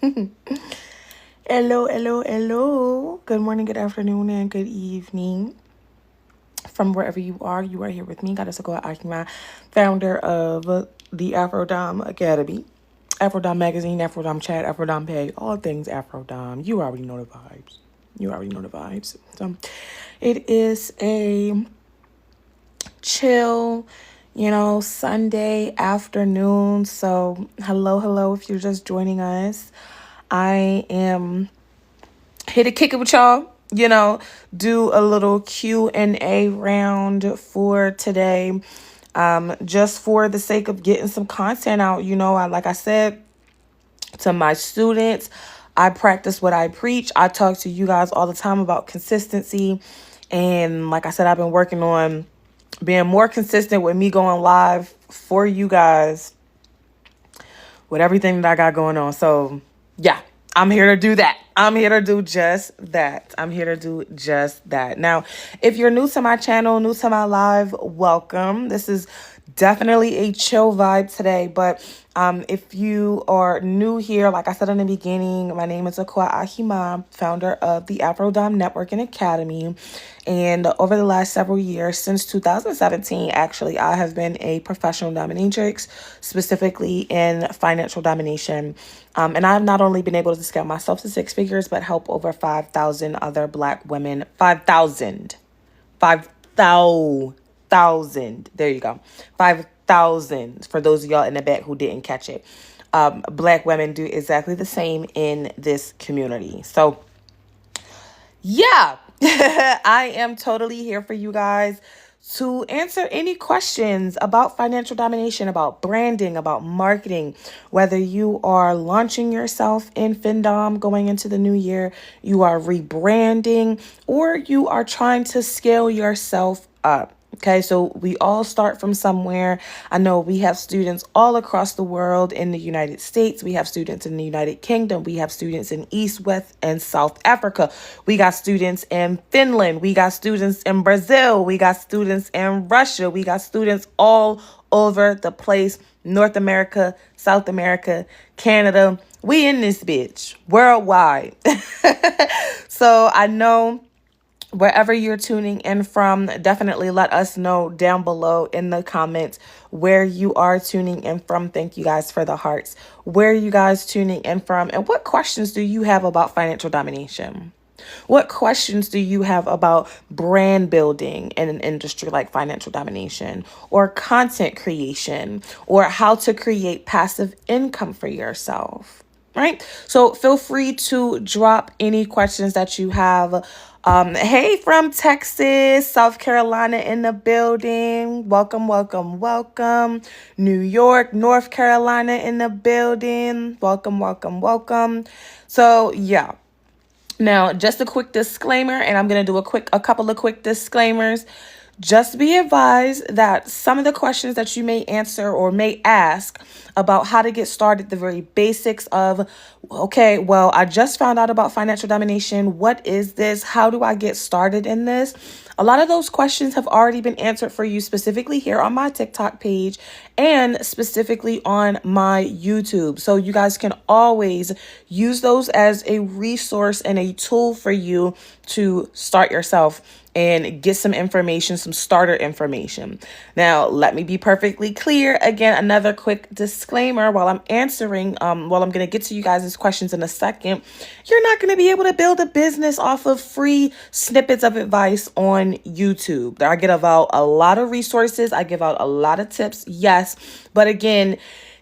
Hello, hello, hello. Good morning, good afternoon, and good evening. From wherever you are here with me, Goddess Ekua Ahima, founder of the AfroDomme Academy, AfroDomme Magazine, AfroDomme Chat, AfroDomme Pay, all things AfroDomme. You already know the vibes. So, it is a chill, Sunday afternoon. So, hello, if you're just joining us. I am here to kick it with y'all, do a little Q&A round for today. Just for the sake of getting some content out, like I said to my students, I practice what I preach. I talk to you guys all the time about consistency. And like I said, I've been working on being more consistent with me going live for you guys with everything that I got going on. So, yeah, I'm here to do that. I'm here to do just that. Now, if you're new to my channel, new to my live, welcome. This is definitely a chill vibe today, but if you are new here, like I said in the beginning, my name is Ekua Ahima, founder of the AfroDomme Network and Academy. And over the last several years, since 2017, actually, I have been a professional dominatrix, specifically in financial domination. And I've not only been able to scale myself to six figures, but help over 5,000 other Black women. 5,000. 5,000. There you go. 5,000 for those of y'all in the back who didn't catch it. Black women do exactly the same in this community. So, yeah, I am totally here for you guys to answer any questions about financial domination, about branding, about marketing, whether you are launching yourself in FinDom going into the new year, you are rebranding, or you are trying to scale yourself up. Okay, so we all start from somewhere. I know we have students all across the world in the United States. We have students in the United Kingdom. We have students in East, West, and South Africa. We got students in Finland. We got students in Brazil. We got students in Russia. We got students all over the place. North America, South America, Canada. We in this bitch worldwide. So I know wherever you're tuning in from, definitely let us know down below in the comments where you are tuning in from. Thank you guys for the hearts. Where are you guys tuning in from? And what questions do you have about financial domination? What questions do you have about brand building in an industry like financial domination, or content creation, or how to create passive income for yourself? Right? So feel free to drop any questions that you have. Hey, from Texas, South Carolina in the building. Welcome. New York, North Carolina in the building. Welcome. So, yeah. Now, just a quick disclaimer, and I'm going to do a couple of quick disclaimers. Just be advised that some of the questions that you may answer or may ask about how to get started, the very basics of, okay, well, I just found out about financial domination. What is this? How do I get started in this? A lot of those questions have already been answered for you specifically here on my TikTok page and specifically on my YouTube. So you guys can always use those as a resource and a tool for you to start yourself and get some information, some starter information. Now, let me be perfectly clear. Again, another quick disclaimer while I'm answering, while I'm going to get to you guys' questions in a second. You're not going to be able to build a business off of free snippets of advice on YouTube. I give out a lot of resources. I give out a lot of tips. Yes. But again,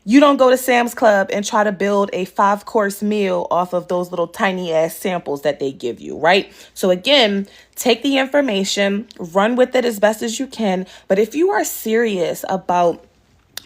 you don't go to Sam's Club and try to build a 5-course meal off of those little tiny ass samples that they give you, right? So again, take the information, run with it as best as you can. But if you are serious about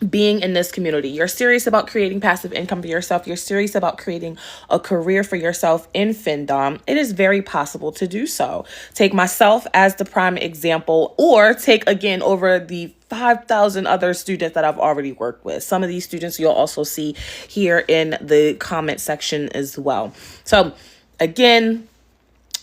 being in this community, you're serious about creating passive income for yourself, you're serious about creating a career for yourself in FinDom, it is very possible to do so. Take myself as the prime example, or take again over the 5,000 other students that I've already worked with. Some of these students you'll also see here in the comment section as well. So again,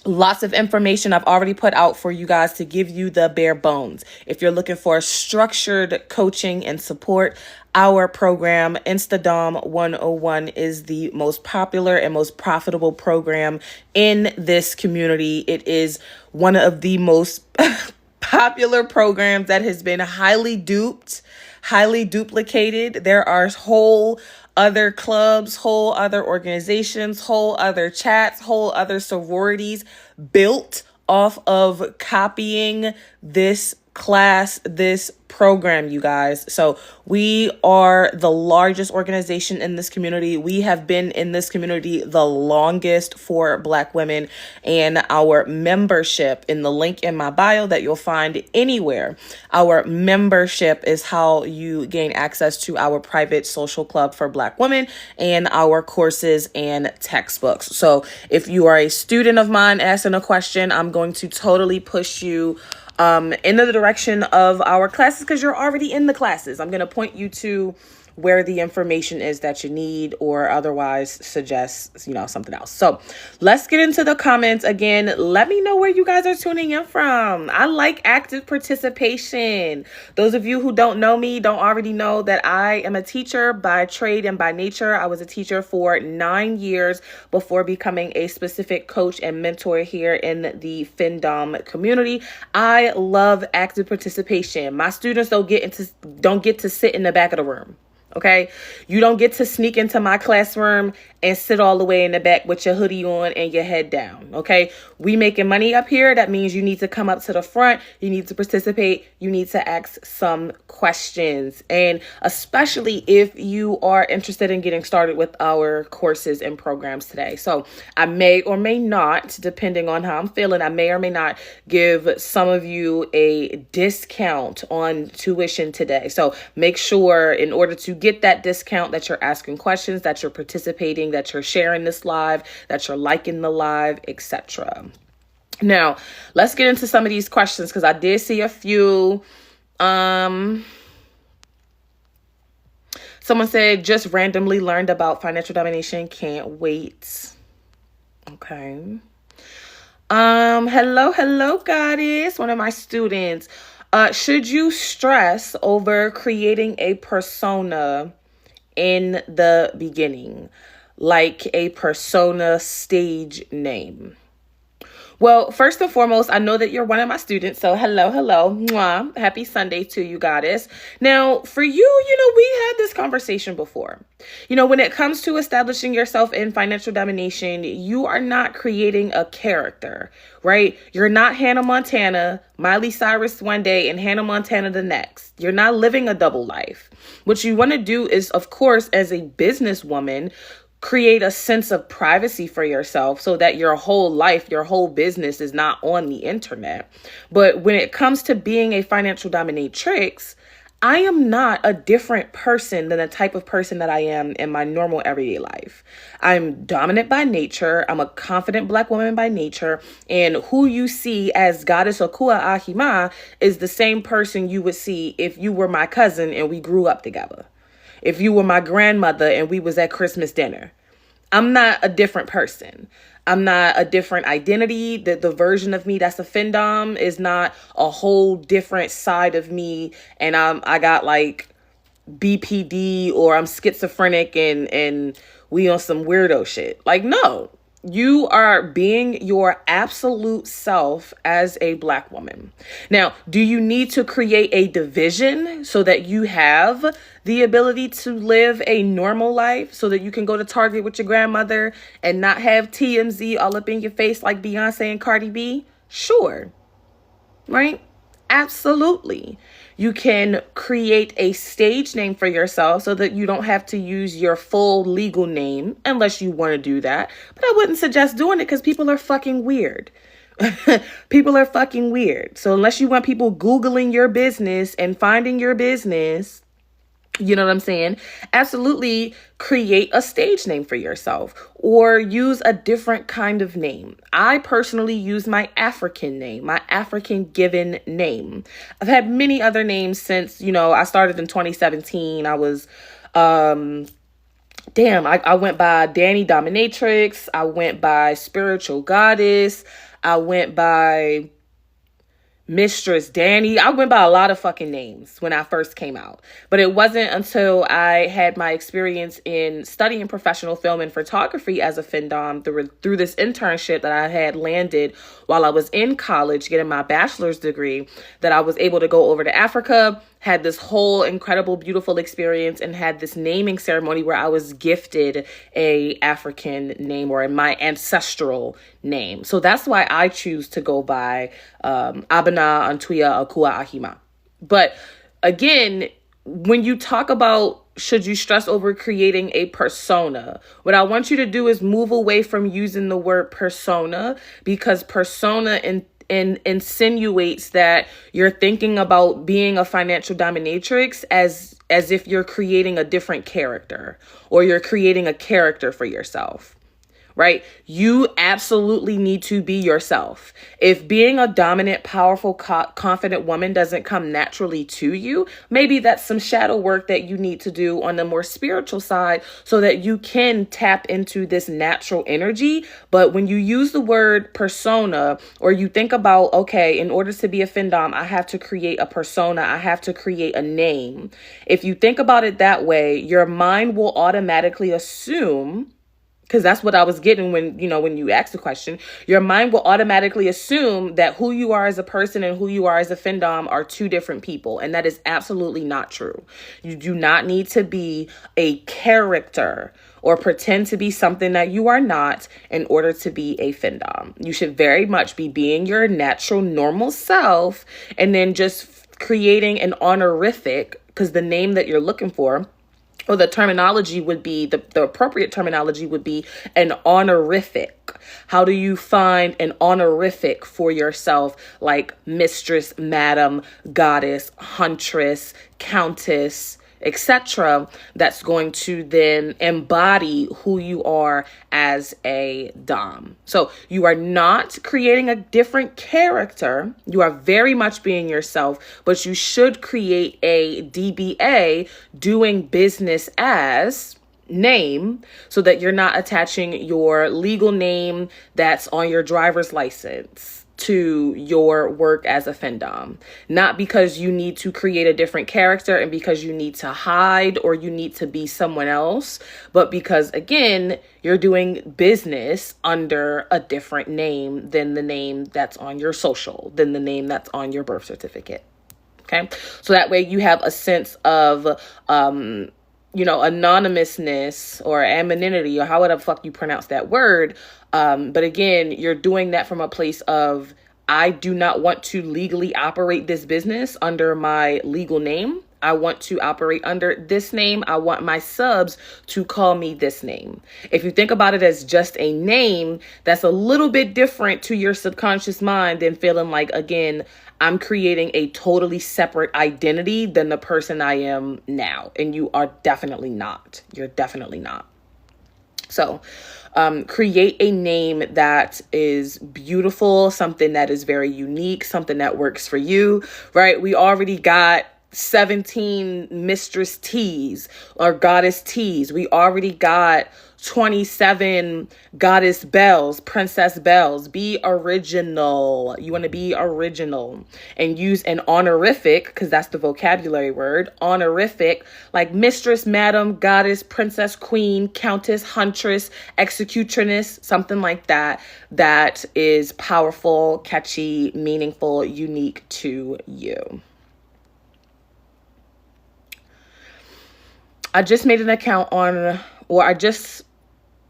Lots of information I've already put out for you guys to give you the bare bones. If you're looking for structured coaching and support, our program, InstaDom 101, is the most popular and most profitable program in this community. It is one of the most popular programs that has been highly duped, highly duplicated. There are whole other clubs, whole other organizations, whole other chats, whole other sororities built off of copying this class, this program, you guys. So we are the largest organization in this community. We have been in this community the longest for Black women, and our membership, in the link in my bio that you'll find anywhere, our membership is how you gain access to our private social club for Black women and our courses and textbooks. So if you are a student of mine asking a question, I'm going to totally push you in the direction of our classes, because you're already in the classes. I'm going to point you to where the information is that you need, or otherwise suggest, something else. So let's get into the comments. Again, let me know where you guys are tuning in from. I like active participation. Those of you who don't know me, don't already know that I am a teacher by trade and by nature. I was a teacher for 9 years before becoming a specific coach and mentor here in the FinDom community. I love active participation. My students don't get to sit in the back of the room. Okay, you don't get to sneak into my classroom and sit all the way in the back with your hoodie on and your head down. Okay, we making money up here. That means you need to come up to the front. You need to participate. You need to ask some questions. And especially if you are interested in getting started with our courses and programs today. So I may or may not, depending on how I'm feeling, I may or may not give some of you a discount on tuition today. So make sure, in order to get that discount, that you're asking questions, that you're participating, that you're sharing this live, that you're liking the live, etc. Now, let's get into some of these questions, because I did see a few. Someone said, just randomly learned about financial domination. Can't wait. Okay. Hello, goddess. One of my students. Should you stress over creating a persona in the beginning, like a persona stage name? Well, first and foremost, I know that you're one of my students. So hello. Mwah. Happy Sunday to you, goddess. Now, for you, we had this conversation before. When it comes to establishing yourself in financial domination, you are not creating a character, right? You're not Hannah Montana, Miley Cyrus one day, and Hannah Montana the next. You're not living a double life. What you want to do is, of course, as a businesswoman, create a sense of privacy for yourself so that your whole life, your whole business is not on the internet. But when it comes to being a financial dominatrix, I am not a different person than the type of person that I am in my normal everyday life. I'm dominant by nature. I'm a confident Black woman by nature. And who you see as Goddess Ekua Ahima is the same person you would see if you were my cousin and we grew up together. If you were my grandmother and we was at Christmas dinner. I'm not a different person. I'm not a different identity. The version of me that's a FinDom is not a whole different side of me. And I got like BPD, or I'm schizophrenic and we on some weirdo shit. Like, no. You are being your absolute self as a Black woman. Now, do you need to create a division so that you have the ability to live a normal life, so that you can go to Target with your grandmother and not have TMZ all up in your face like Beyonce and Cardi B? Sure. Right? Absolutely. You can create a stage name for yourself so that you don't have to use your full legal name unless you want to do that. But I wouldn't suggest doing it because people are fucking weird. People are fucking weird. So unless you want people Googling your business and finding your business, you know what I'm saying? Absolutely create a stage name for yourself or use a different kind of name. I personally use my African name, my African given name. I've had many other names since, I started in 2017. I was damn, I went by Danny Dominatrix. I went by Spiritual Goddess. I went by Mistress Danny. I went by a lot of fucking names when I first came out. But it wasn't until I had my experience in studying professional film and photography as a findom through this internship that I had landed while I was in college getting my bachelor's degree that I was able to go over to Africa, had this whole incredible, beautiful experience, and had this naming ceremony where I was gifted a African name or my ancestral name. So that's why I choose to go by Abena Antuya Ekua Ahima. But again, when you talk about should you stress over creating a persona, what I want you to do is move away from using the word persona, because persona insinuates that you're thinking about being a financial dominatrix as if you're creating a different character or you're creating a character for yourself. Right? You absolutely need to be yourself. If being a dominant, powerful, confident woman doesn't come naturally to you, maybe that's some shadow work that you need to do on the more spiritual side so that you can tap into this natural energy. But when you use the word persona, or you think about, okay, in order to be a findom, I have to create a persona, I have to create a name. If you think about it that way, your mind will automatically assume, because that's what I was getting when you asked the question, your mind will automatically assume that who you are as a person and who you are as a findom are two different people. And that is absolutely not true. You do not need to be a character or pretend to be something that you are not in order to be a findom. You should very much be being your natural, normal self, and then just creating an honorific, because the name that you're looking for, or the terminology would be, the appropriate terminology would be an honorific. How do you find an honorific for yourself, like mistress, madam, goddess, huntress, countess, etc., that's going to then embody who you are as a dom. So you are not creating a different character. You are very much being yourself, but you should create a DBA, doing business as name, so that you're not attaching your legal name that's on your driver's license to your work as a findom. Not because you need to create a different character and because you need to hide or you need to be someone else, but because, again, you're doing business under a different name than the name that's on your social, than the name that's on your birth certificate. Okay? So that way you have a sense of anonymousness or anonymity, or however the fuck you pronounce that word. But again, you're doing that from a place of, I do not want to legally operate this business under my legal name. I want to operate under this name. I want my subs to call me this name. If you think about it as just a name, that's a little bit different to your subconscious mind than feeling like, again, I'm creating a totally separate identity than the person I am now. And you are definitely not. You're definitely not. So create a name that is beautiful, something that is very unique, something that works for you, right? We already got 17 mistress T's or goddess T's. We already got 27 goddess bells, princess bells. Be original. You want to be original and use an honorific, because that's the vocabulary word, honorific, like mistress, madam, goddess, princess, queen, countess, huntress, executionist, something like that. That is powerful, catchy, meaningful, unique to you. I just made an account I just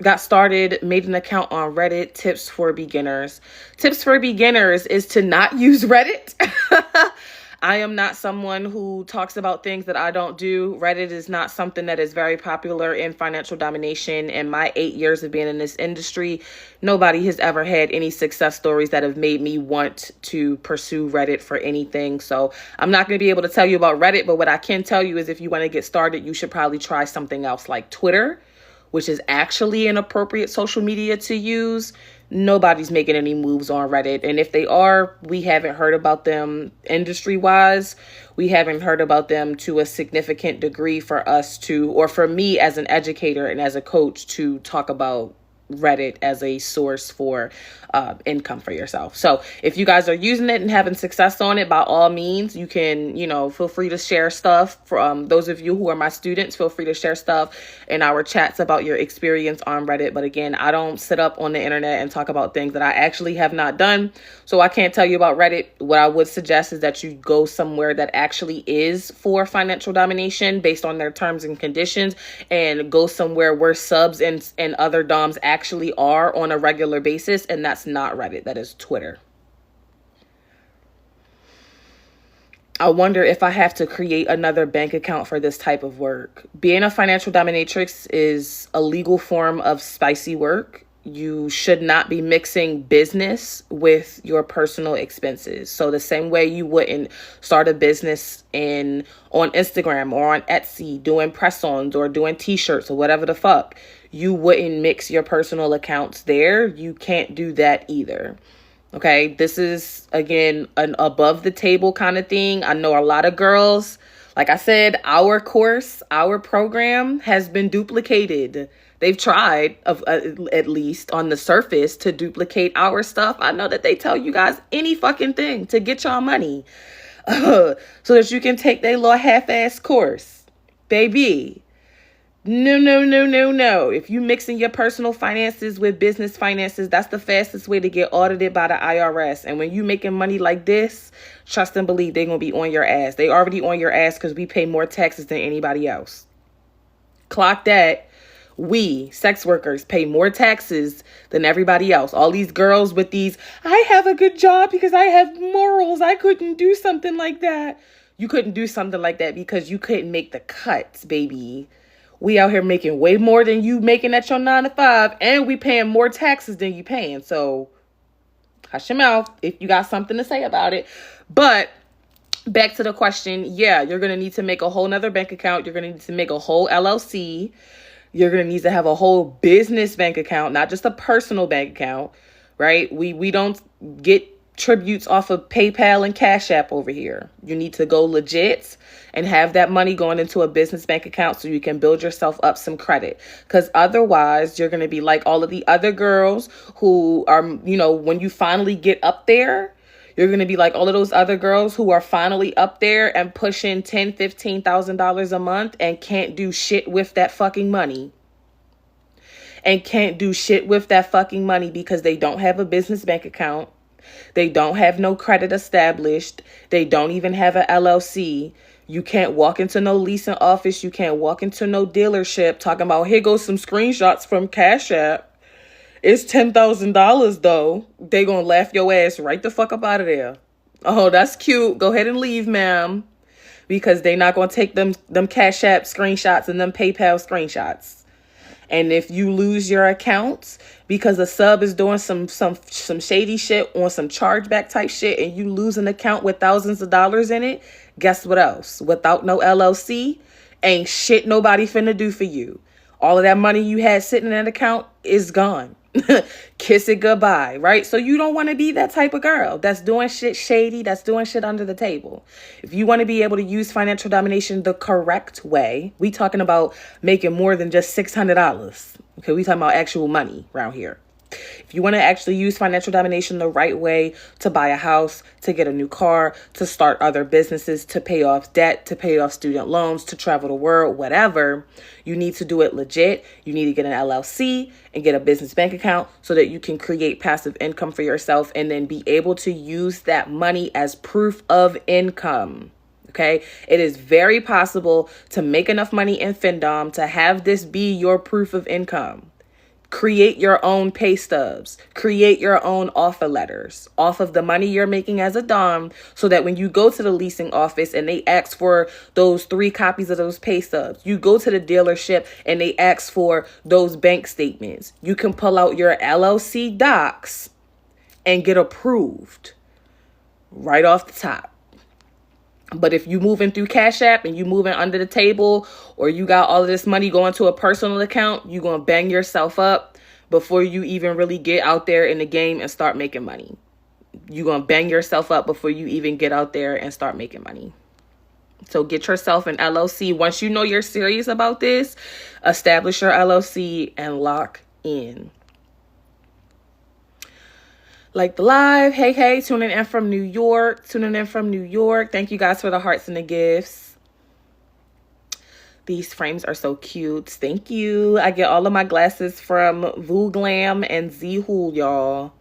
got started, made an account on Reddit, Tips for Beginners. Tips for Beginners is to not use Reddit. I am not someone who talks about things that I don't do. Reddit is not something that is very popular in financial domination. In my 8 years of being in this industry, nobody has ever had any success stories that have made me want to pursue Reddit for anything. So I'm not going to be able to tell you about Reddit, but what I can tell you is if you want to get started, you should probably try something else like Twitter, which is actually an appropriate social media to use, nobody's making any moves on Reddit. And if they are, we haven't heard about them industry-wise. We haven't heard about them to a significant degree for us to, or for me as an educator and as a coach, to talk about Reddit as a source for income for yourself. So if you guys are using it and having success on it, by all means, you can, feel free to share stuff. From those of you who are my students, feel free to share stuff in our chats about your experience on Reddit. But again, I don't sit up on the internet and talk about things that I actually have not done. So I can't tell you about Reddit. What I would suggest is that you go somewhere that actually is for financial domination based on their terms and conditions, and go somewhere where subs and other doms actually are on a regular basis. And that's not Reddit. That is Twitter. I wonder if I have to create another bank account for this type of work. Being a financial dominatrix is a legal form of spicy work. You should not be mixing business with your personal expenses. So the same way you wouldn't start a business on Instagram or on Etsy doing press-ons or doing t-shirts or whatever the fuck, you wouldn't mix your personal accounts there. You can't do that either. Okay, this is, again, an above the table kind of thing. I know a lot of girls, like I said, our course, our program has been duplicated. They've tried, at least on the surface, to duplicate our stuff. I know that they tell you guys any fucking thing to get y'all money so that you can take their little half-ass course. Baby, no. If you mixing your personal finances with business finances, that's the fastest way to get audited by the IRS. And when you making money like this, trust and believe they're going to be on your ass. They already on your ass because we pay more taxes than anybody else. Clock that. We, sex workers, pay more taxes than everybody else. All these girls with these, I have a good job because I have morals. I couldn't do something like that. You couldn't do something like that because you couldn't make the cuts, baby. We out here making way more than you making at your 9 to 5, and we paying more taxes than you paying. So hush your mouth if you got something to say about it. But back to the question, yeah, you're going to need to make a whole nother bank account. You're going to need to make a whole LLC. You're going to need to have a whole business bank account, not just a personal bank account, right? We don't get tributes off of PayPal and Cash App over here. You need to go legit and have that money going into a business bank account so you can build yourself up some credit. Because otherwise, you're going to be like all of the other girls who are, when you finally get up there, you're going to be like all of those other girls who are finally up there and pushing $10,000, $15,000 a month and can't do shit with that fucking money. And can't do shit with that fucking money because they don't have a business bank account. They don't have no credit established. They don't even have an LLC. You can't walk into no leasing office. You can't walk into no dealership talking about, here goes some screenshots from Cash App. It's $10,000 though. They gonna laugh your ass right the fuck up out of there. Oh, that's cute. Go ahead and leave, ma'am. Because they not gonna take them Cash App screenshots and them PayPal screenshots. And if you lose your accounts because a sub is doing some shady shit on some chargeback type shit, and you lose an account with thousands of dollars in it, guess what else? Without no LLC, ain't shit nobody finna do for you. All of that money you had sitting in that account is gone. Kiss it goodbye, right? So you don't want to be that type of girl that's doing shit shady, that's doing shit under the table. If you want to be able to use financial domination the correct way, we talking about making more than just $600. Okay, we talking about actual money around here. If you want to actually use financial domination the right way, to buy a house, to get a new car, to start other businesses, to pay off debt, to pay off student loans, to travel the world, whatever, you need to do it legit. You need to get an LLC and get a business bank account so that you can create passive income for yourself and then be able to use that money as proof of income. Okay, it is very possible to make enough money in FinDom to have this be your proof of income. Create your own pay stubs. Create your own offer letters off of the money you're making as a dom, so that when you go to the leasing office and they ask for those 3 copies of those pay stubs, you go to the dealership and they ask for those bank statements, you can pull out your LLC docs and get approved right off the top. But if you moving through Cash App and you moving under the table, or you got all of this money going to a personal account, you're going to bang yourself up before you even really get out there in the game and start making money. You're going to bang yourself up before you even get out there and start making money. So get yourself an LLC. Once you know you're serious about this, establish your LLC and lock in. Like the live. Hey, tuning in from New York. Thank you guys for the hearts and the gifts. These frames are so cute. Thank you. I get all of my glasses from Voo Glam and Z Hool, y'all.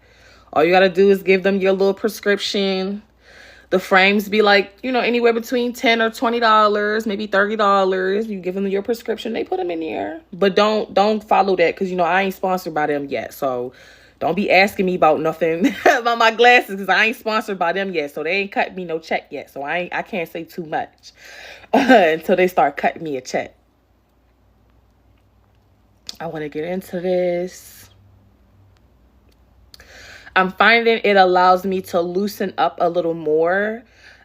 All you gotta do is give them your little prescription. The frames be like, anywhere between $10 or $20, maybe $30. You give them your prescription, they put them in there. But don't follow that, because I ain't sponsored by them yet. So don't be asking me about nothing about my glasses, because I ain't sponsored by them yet. So they ain't cut me no check yet. So I can't say too much until they start cutting me a check. I want to get into this. I'm finding it allows me to loosen up a little more.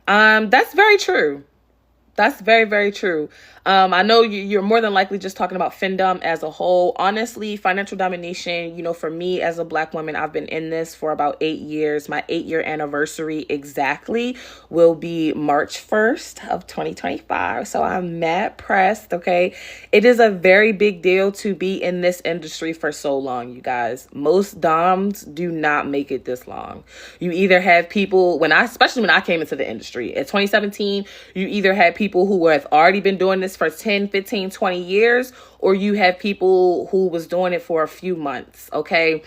That's very true. That's very, very true. I know you're more than likely just talking about findom as a whole. Honestly, financial domination, for me as a Black woman, I've been in this for about 8 years. My 8-year anniversary exactly will be March 1st of 2025. So I'm mad pressed, okay? It is a very big deal to be in this industry for so long, you guys. Most doms do not make it this long. You either have people, especially when I came into the industry in 2017, you either had people who have already been doing this for 10, 15, 20 years, or you have people who was doing it for a few months, okay?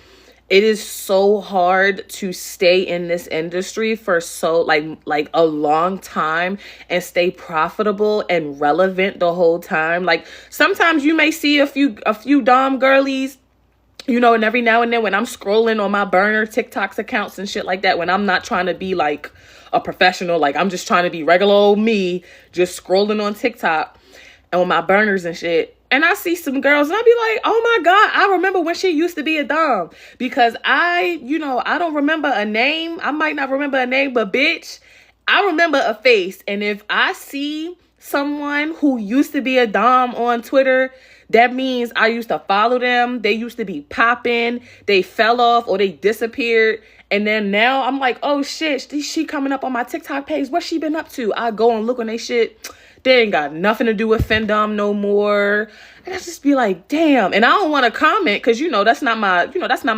It is so hard to stay in this industry for so like a long time and stay profitable and relevant the whole time. Like sometimes you may see a few dom girlies, and every now and then when I'm scrolling on my burner TikToks accounts and shit like that, when I'm not trying to be like a professional, like I'm just trying to be regular old me, just scrolling on TikTok and on my burners and shit. And I see some girls and I be like, oh my God, I remember when she used to be a dom. Because I don't remember a name. I might not remember a name, but bitch, I remember a face. And if I see someone who used to be a dom on Twitter, that means I used to follow them. They used to be popping. They fell off or they disappeared. And then now I'm like, oh shit, she coming up on my TikTok page. What she been up to? I go and look on they shit. They ain't got nothing to do with findom no more. And I just be like, damn. And I don't want to comment because, that's not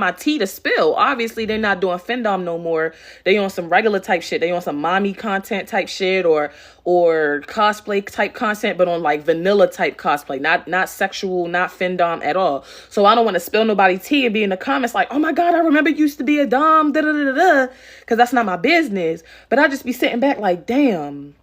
my tea to spill. Obviously, they're not doing findom no more. They on some regular type shit. They on some mommy content type shit or cosplay type content, but on like vanilla type cosplay, not sexual, not findom at all. So I don't want to spill nobody tea and be in the comments like, oh my God, I remember you used to be a dom, because that's not my business. But I just be sitting back like, damn.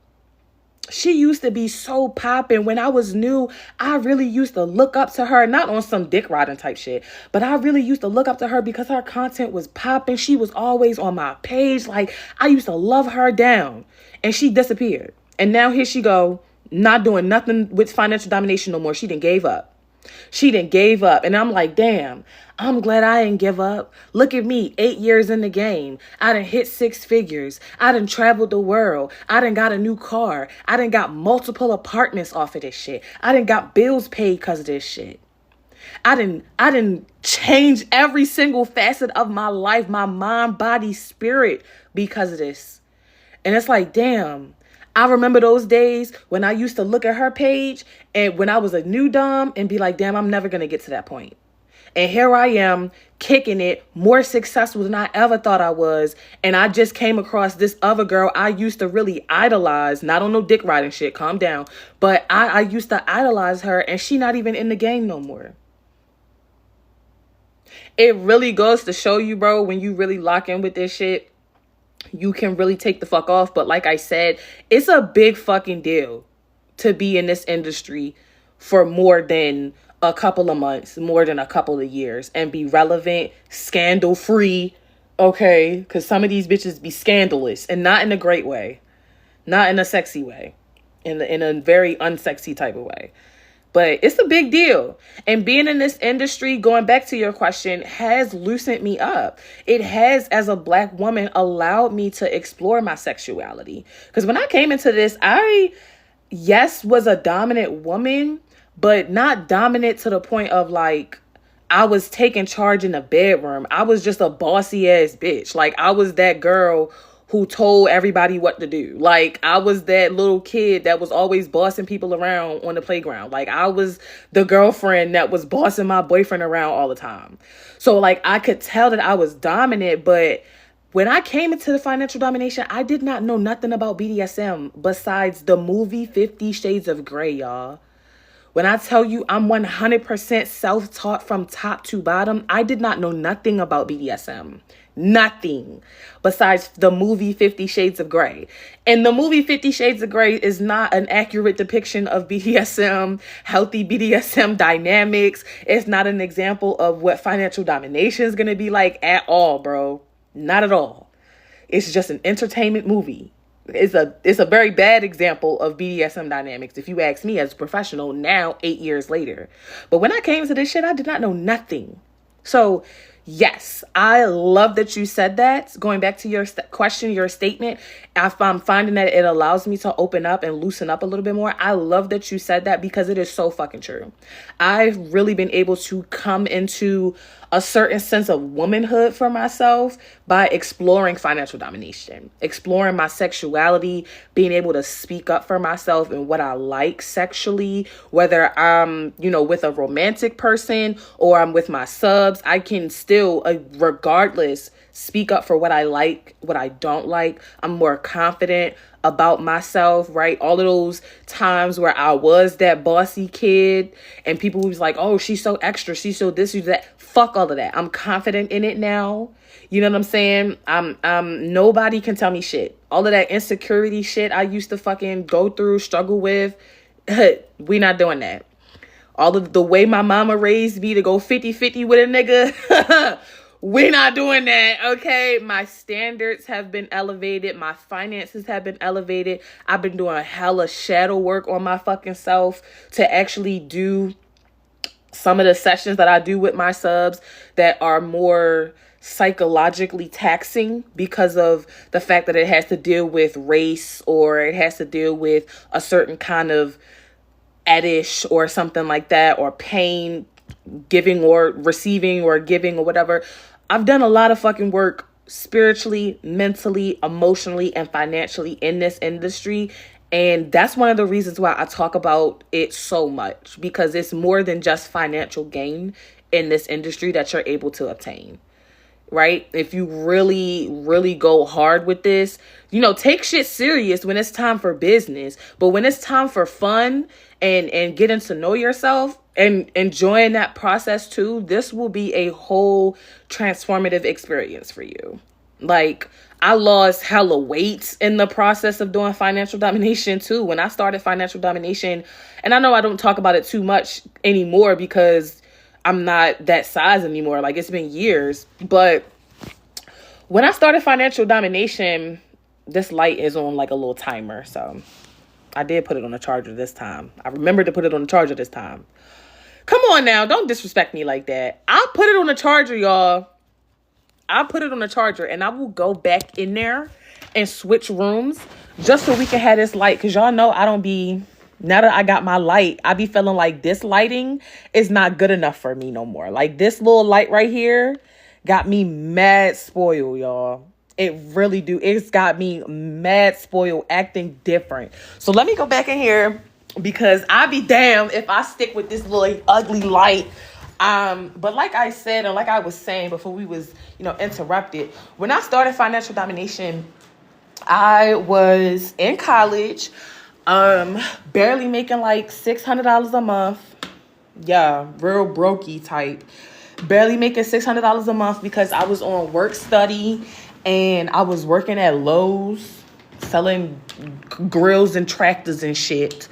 She used to be so popping. When I was new, I really used to look up to her, not on some dick riding type shit, but I really used to look up to her because her content was popping. She was always on my page. Like, I used to love her down, and she disappeared. And now here she go, not doing nothing with financial domination no more. She done gave up. And I'm like, damn, I'm glad I didn't give up. Look at me, 8 years in the game. I done hit 6 figures. I done traveled the world. I done got a new car. I done got multiple apartments off of this shit. I done got bills paid because of this shit. I done changed every single facet of my life, my mind, body, spirit because of this. And it's like, damn. I remember those days when I used to look at her page and when I was a new dom and be like, damn, I'm never going to get to that point. And here I am kicking it, more successful than I ever thought I was. And I just came across this other girl I used to really idolize, not on no dick riding shit, calm down. But I used to idolize her and she not even in the game no more. It really goes to show you, bro, when you really lock in with this shit, you can really take the fuck off. But like I said, it's a big fucking deal to be in this industry for more than a couple of months, more than a couple of years, and be relevant, scandal free. Okay. Because some of these bitches be scandalous, and not in a great way, not in a sexy way, in a very unsexy type of way. But it's a big deal. And being in this industry, going back to your question, has loosened me up. It has, as a Black woman, allowed me to explore my sexuality. Because when I came into this, I, yes, was a dominant woman, but not dominant to the point of like, I was taking charge in the bedroom. I was just a bossy ass bitch. Like, I was that girl who told everybody what to do. Like, I was that little kid that was always bossing people around on the playground. Like, I was the girlfriend that was bossing my boyfriend around all the time. So, like, I could tell that I was dominant, but when I came into the financial domination, I did not know nothing about BDSM besides the movie 50 Shades of Grey, y'all. When I tell you I'm 100% self-taught from top to bottom, I did not know nothing about BDSM. Nothing besides the movie 50 Shades of Grey. And the movie 50 Shades of Grey is not an accurate depiction of BDSM, healthy BDSM dynamics. It's not an example of what financial domination is going to be like at all, bro. Not at all. It's just an entertainment movie. It's a very bad example of BDSM dynamics, if you ask me as a professional now, 8 years later. But when I came to this shit, I did not know nothing. So, yes, I love that you said that. Going back to your question, your statement, I'm finding that it allows me to open up and loosen up a little bit more. I love that you said that because it is so fucking true. I've really been able to come into a certain sense of womanhood for myself by exploring financial domination, exploring my sexuality, being able to speak up for myself and what I like sexually, whether I'm, with a romantic person or I'm with my subs. I can still, regardless, speak up for what I like, what I don't like. I'm more confident about myself, right? All of those times where I was that bossy kid and people was like, oh, she's so extra, she's so this, she's that. Fuck all of that. I'm confident in it now. You know what I'm saying? Nobody can tell me shit. All of that insecurity shit I used to fucking go through, struggle with, we not doing that. All of the way my mama raised me to go 50-50 with a nigga, we're not doing that, okay? My standards have been elevated. My finances have been elevated. I've been doing hella shadow work on my fucking self to actually do some of the sessions that I do with my subs that are more psychologically taxing because of the fact that it has to deal with race or it has to deal with a certain kind of fetish or something like that, or pain, giving or receiving or giving or whatever. I've done a lot of fucking work spiritually, mentally, emotionally, and financially in this industry. And that's one of the reasons why I talk about it so much, because it's more than just financial gain in this industry that you're able to obtain, right? If you really, really go hard with this, take shit serious when it's time for business. But when it's time for fun and getting to know yourself and enjoying that process too, this will be a whole transformative experience for you. Like, I lost hella weight in the process of doing financial domination too. When I started financial domination, and I know I don't talk about it too much anymore because I'm not that size anymore. Like, it's been years. But when I started financial domination, this light is on like a little timer. So I did put it on the charger this time. I remembered to put it on the charger this time. Come on now. Don't disrespect me like that. I'll put it on the charger, y'all. I'll put it on the charger and I will go back in there and switch rooms just so we can have this light. Because y'all know now that I got my light, I be feeling like this lighting is not good enough for me no more. Like, this little light right here got me mad spoiled, y'all. It really do. It's got me mad spoiled, acting different. So let me go back in here because I be damned if I stick with this little ugly light. But like I said, and like I was saying before we was, interrupted, when I started financial domination, I was in college, barely making like $600 a month. Yeah, real brokey type. Barely making $600 a month because I was on work study and I was working at Lowe's selling grills and tractors and shit.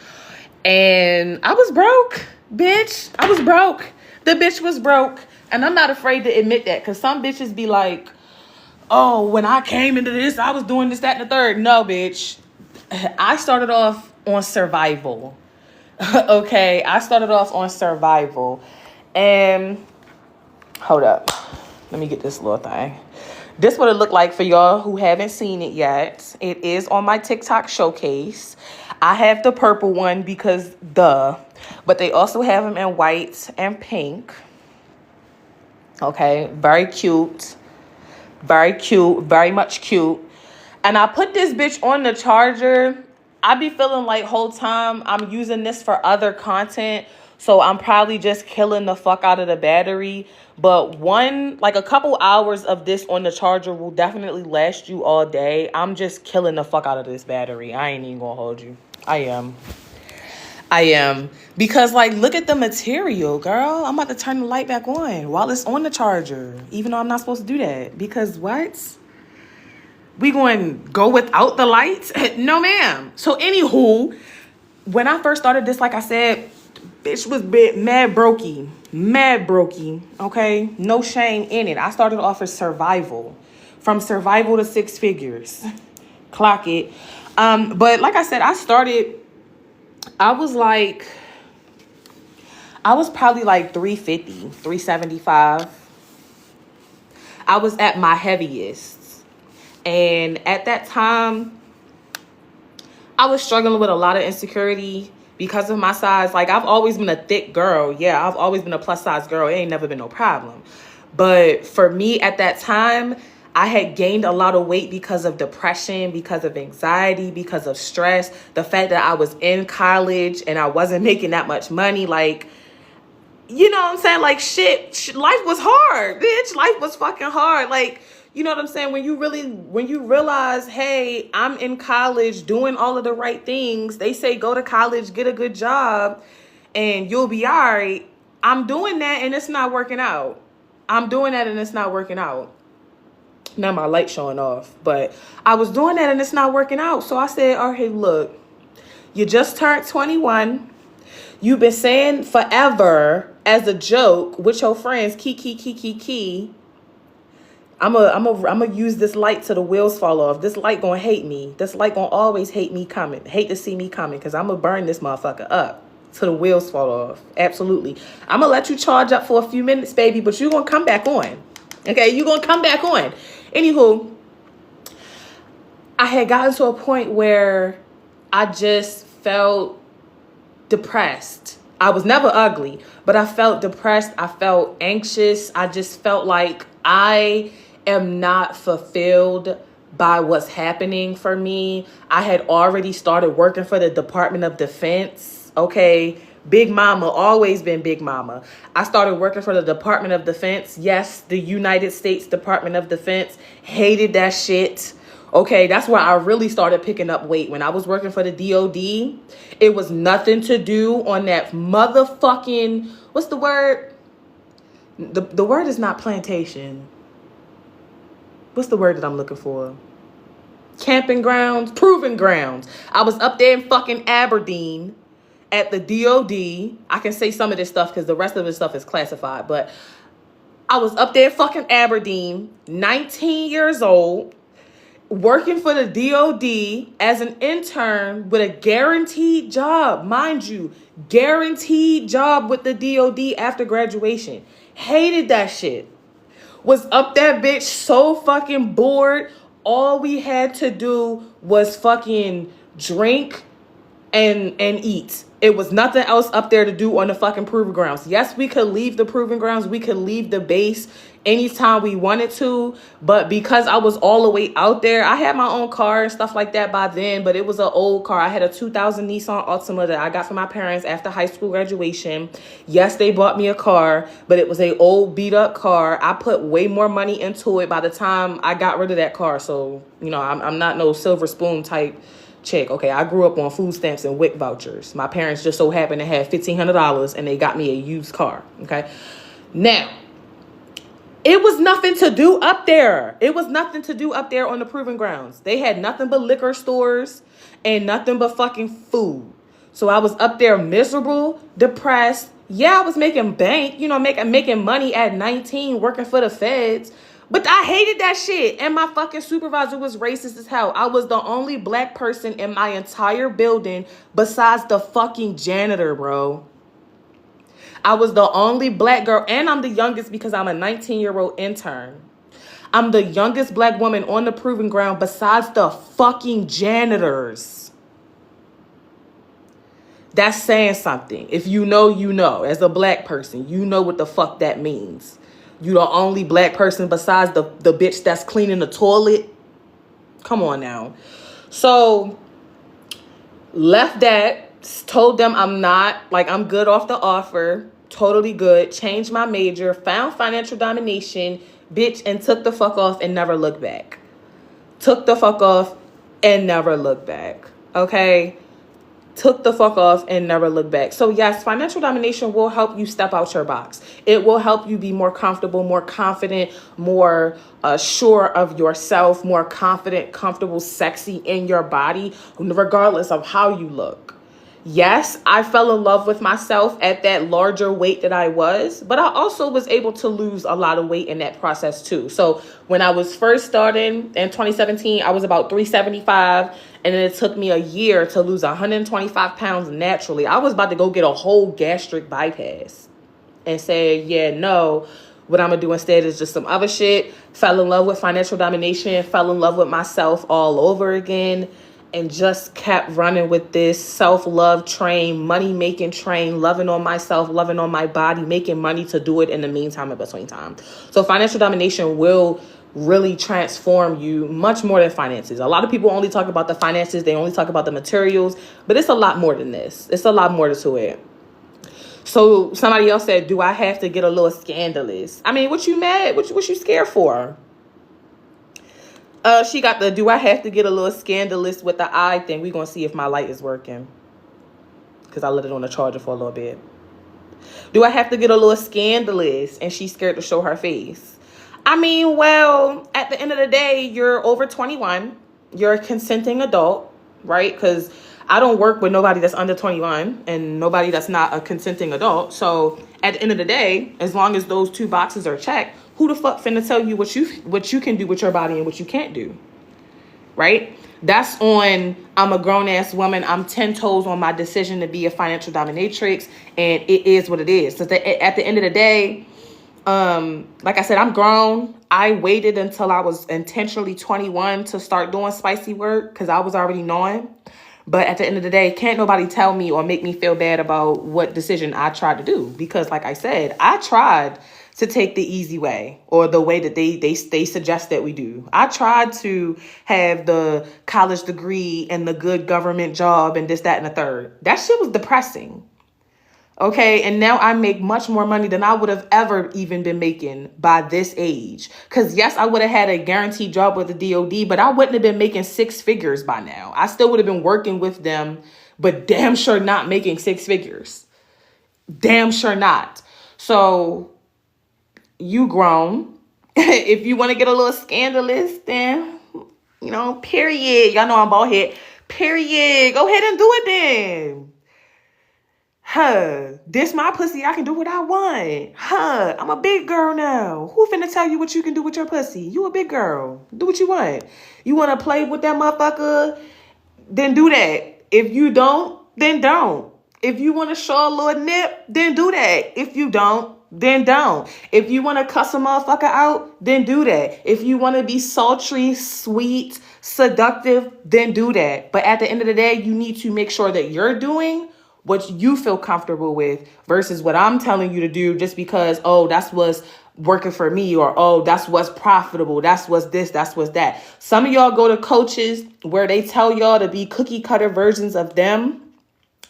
And I was broke, bitch. I was broke. The bitch was broke. And I'm not afraid to admit that, because some bitches be like, oh, when I came into this, I was doing this, that, and the third. No, bitch. I started off on survival. Okay, I started off on survival. And hold up. Let me get this little thing. This what it looked like for y'all who haven't seen it yet. It is on my TikTok showcase. I have the purple one because duh. But they also have them in white and pink. Okay, very cute. Very cute. Very much cute. And I put this bitch on the charger. I be feeling like whole time I'm using this for other content. So I'm probably just killing the fuck out of the battery. But a couple hours of this on the charger will definitely last you all day. I'm just killing the fuck out of this battery. I ain't even gonna hold you. I am. Because, like, look at the material, girl. I'm about to turn the light back on while it's on the charger. Even though I'm not supposed to do that. Because what? We going to go without the lights? No, ma'am. So, anywho, when I first started this, like I said, bitch was mad brokey. Mad brokey, okay? No shame in it. I started off as survival. From survival to six figures. Clock it. But like I said, I was probably like 350, 375. I was at my heaviest. And at that time, I was struggling with a lot of insecurity because of my size. Like, I've always been a thick girl. Yeah, I've always been a plus size girl. It ain't never been no problem. But for me at that time, I had gained a lot of weight because of depression, because of anxiety, because of stress. The fact that I was in college and I wasn't making that much money. Like, you know what I'm saying? Like, shit, life was hard, bitch. Life was fucking hard. Like, you know what I'm saying? When you realize, hey, I'm in college doing all of the right things. They say go to college, get a good job, and you'll be all right. I'm doing that and it's not working out. Now my light's showing off. But I was doing that and it's not working out. So I said, all right, look, you just turned 21. You've been saying forever as a joke with your friends, key. I'm a use this light till the wheels fall off. This light gonna hate me. This light gonna always hate to see me coming, because I'm gonna burn this motherfucker up till the wheels fall off. Absolutely. I'm gonna let you charge up for a few minutes, baby, but you're gonna come back on. Okay, you're gonna come back on. Anywho, I had gotten to a point where I just felt depressed. I was never ugly, but I felt depressed. I felt anxious. I just felt like I am not fulfilled by what's happening for me. I had already started working for the Department of Defense. Okay. Big mama, always been big mama. I started working for the Department of Defense. Yes, the United States Department of Defense. Hated that shit. Okay, that's where I really started picking up weight. When I was working for the DOD, it was nothing to do on that motherfucking, what's the word? The word is not plantation. What's the word that I'm looking for? Camping grounds, proving grounds. I was up there in fucking Aberdeen at the DOD. I can say some of this stuff because the rest of the stuff is classified. But I was up there in fucking Aberdeen, 19 years old, working for the DOD as an intern with a guaranteed job. Mind you, guaranteed job with the DOD after graduation. Hated that shit. Was up that bitch so fucking bored. All we had to do was fucking drink and eat. It was nothing else up there to do on the fucking proving grounds. Yes, we could leave the proving grounds. We could leave the base anytime we wanted to. But because I was all the way out there, I had my own car and stuff like that by then. But it was an old car. I had a 2000 Nissan Altima that I got from my parents after high school graduation. Yes, they bought me a car, but it was an old beat up car. I put way more money into it by the time I got rid of that car. So, you know, I'm not no silver spoon type chick. Okay, I grew up on food stamps and WIC vouchers. My parents just so happened to have $1,500 and they got me a used car. Okay, now it was nothing to do up there. It was nothing to do up there on the proving grounds. They had nothing but liquor stores and nothing but fucking food. So I was up there miserable, depressed. Yeah, I was making bank, you know, making money at 19, working for the feds. But I hated that shit. And my fucking supervisor was racist as hell. I was the only black person in my entire building besides the fucking janitor, bro. I was the only black girl. And I'm the youngest because I'm a 19-year-old intern. I'm the youngest black woman on the proving ground besides the fucking janitors. That's saying something. If you know, you know. As a black person, you know what the fuck that means. You the only black person besides the bitch that's cleaning the toilet. Come on now. So, left that. Told them I'm not. Like, I'm good off the offer. Totally good. Changed my major. Found financial domination. Bitch, and took the fuck off and never looked back. Took the fuck off and never looked back. Okay? Took the fuck off and never looked back. So yes, financial domination will help you step out your box. It will help you be more comfortable, more confident, more sure of yourself, more confident, comfortable, sexy in your body, regardless of how you look. Yes, I fell in love with myself at that larger weight that I was, but I also was able to lose a lot of weight in that process too. So when I was first starting in 2017, I was about 375, and then it took me a year to lose 125 pounds naturally. I was about to go get a whole gastric bypass and say, yeah, no, what I'm going to do instead is just some other shit. Fell in love with financial domination, fell in love with myself all over again. And just kept running with this self-love train, money-making train, loving on myself, loving on my body, making money to do it in the meantime in between time. So financial domination will really transform you much more than finances. A lot of people only talk about the finances. They only talk about the materials. But it's a lot more than this. It's a lot more to it. So somebody else said, do I have to get a little scandalous? I mean, what you mad? What you scared for? She got the, do I have to get a little scandalous with the eye thing? We're going to see if my light is working. Because I let it on the charger for a little bit. Do I have to get a little scandalous? And she's scared to show her face. I mean, well, at the end of the day, you're over 21. You're a consenting adult, right? Because I don't work with nobody that's under 21 and nobody that's not a consenting adult. So at the end of the day, as long as those two boxes are checked, who the fuck finna tell you what you can do with your body and what you can't do, right? That's on, I'm a grown-ass woman. I'm 10 toes on my decision to be a financial dominatrix, and it is what it is. So at the end of the day, like I said, I'm grown. I waited until I was intentionally 21 to start doing spicy work because I was already knowing. But at the end of the day, can't nobody tell me or make me feel bad about what decision I tried to do. Because like I said, I tried to take the easy way or the way that they suggest that we do. I tried to have the college degree and the good government job and this, that, and the third. That shit was depressing. Okay, and now I make much more money than I would have ever even been making by this age. Because yes, I would have had a guaranteed job with the DOD, but I wouldn't have been making six figures by now. I still would have been working with them, but damn sure not making six figures. Damn sure not. So you grown. If you want to get a little scandalous, then, you know, period. Y'all know I'm bald head. Period. Go ahead and do it then. This my pussy. I can do what I want. I'm a big girl now. Who finna tell you what you can do with your pussy? You a big girl. Do what you want. You want to play with that motherfucker? Then do that. If you don't, then don't. If you want to show a little nip, then do that. If you don't, then don't. If you want to cuss a motherfucker out, then do that. If you want to be sultry, sweet, seductive, then do that. But at the end of the day, you need to make sure that you're doing what you feel comfortable with versus what I'm telling you to do just because, oh, that's what's working for me, or, oh, that's what's profitable. That's what's this, that's what's that. Some of y'all go to coaches where they tell y'all to be cookie cutter versions of them.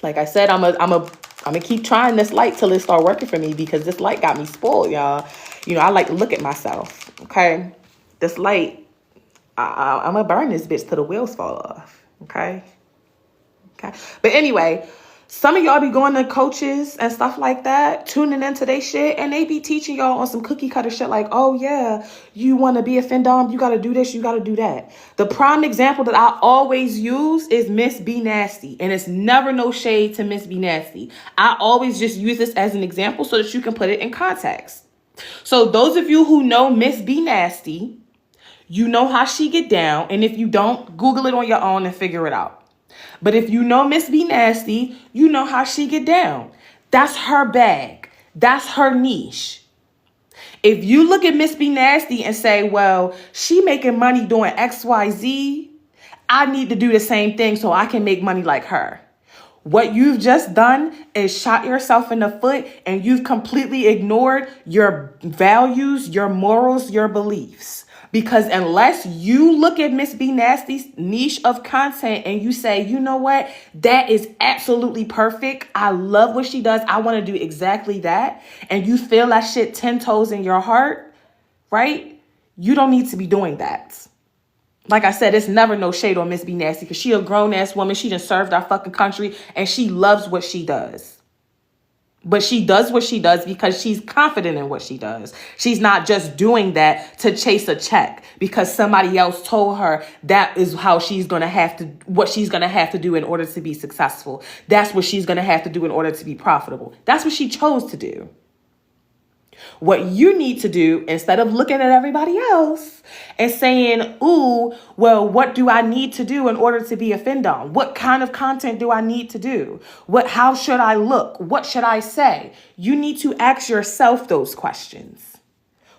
Like I said, I'm gonna keep trying this light till it start working for me because this light got me spoiled, y'all. You know, I like to look at myself, okay? This light, I'm gonna burn this bitch till the wheels fall off, okay? Okay. But anyway, some of y'all be going to coaches and stuff like that, tuning into their shit, and they be teaching y'all on some cookie cutter shit like, oh yeah, you want to be a findom, you got to do this, you got to do that. The prime example that I always use is Miss B Nasty, and it's never no shade to Miss B Nasty. I always just use this as an example so that you can put it in context. So those of you who know Miss B Nasty, you know how she get down. And if you don't, Google it on your own and figure it out. But if you know Miss B Nasty, you know how she get down. That's her bag. That's her niche. If you look at Miss B Nasty and say, well, she making money doing XYZ, I need to do the same thing so I can make money like her. What you've just done is shot yourself in the foot, and you've completely ignored your values, your morals, your beliefs. Because unless you look at Miss B Nasty's niche of content and you say, you know what, that is absolutely perfect. I love what she does. I want to do exactly that. And you feel that shit 10 toes in your heart, right? You don't need to be doing that. Like I said, it's never no shade on Miss B Nasty because she a grown-ass woman. She done served our fucking country and she loves what she does. But she does what she does because she's confident in what she does. She's not just doing that to chase a check because somebody else told her that is how she's going to have to, what she's going to have to do in order to be successful. That's what she's going to have to do in order to be profitable. That's what she chose to do. What you need to do, instead of looking at everybody else and saying, ooh, well, what do I need to do in order to be a FinDom? What kind of content do I need to do? How should I look? What should I say? You need to ask yourself those questions.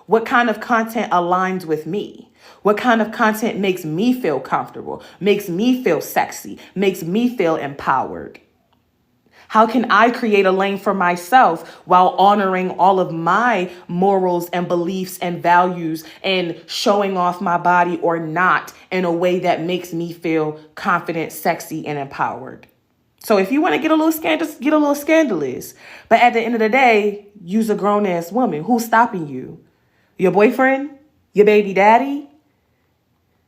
What kind of content aligns with me? What kind of content makes me feel comfortable, makes me feel sexy, makes me feel empowered? How can I create a lane for myself while honoring all of my morals and beliefs and values and showing off my body or not in a way that makes me feel confident, sexy, and empowered? So if you want to get a little scandalous, get a little scandalous. But at the end of the day, you's a grown-ass woman. Who's stopping you? Your boyfriend? Your baby daddy?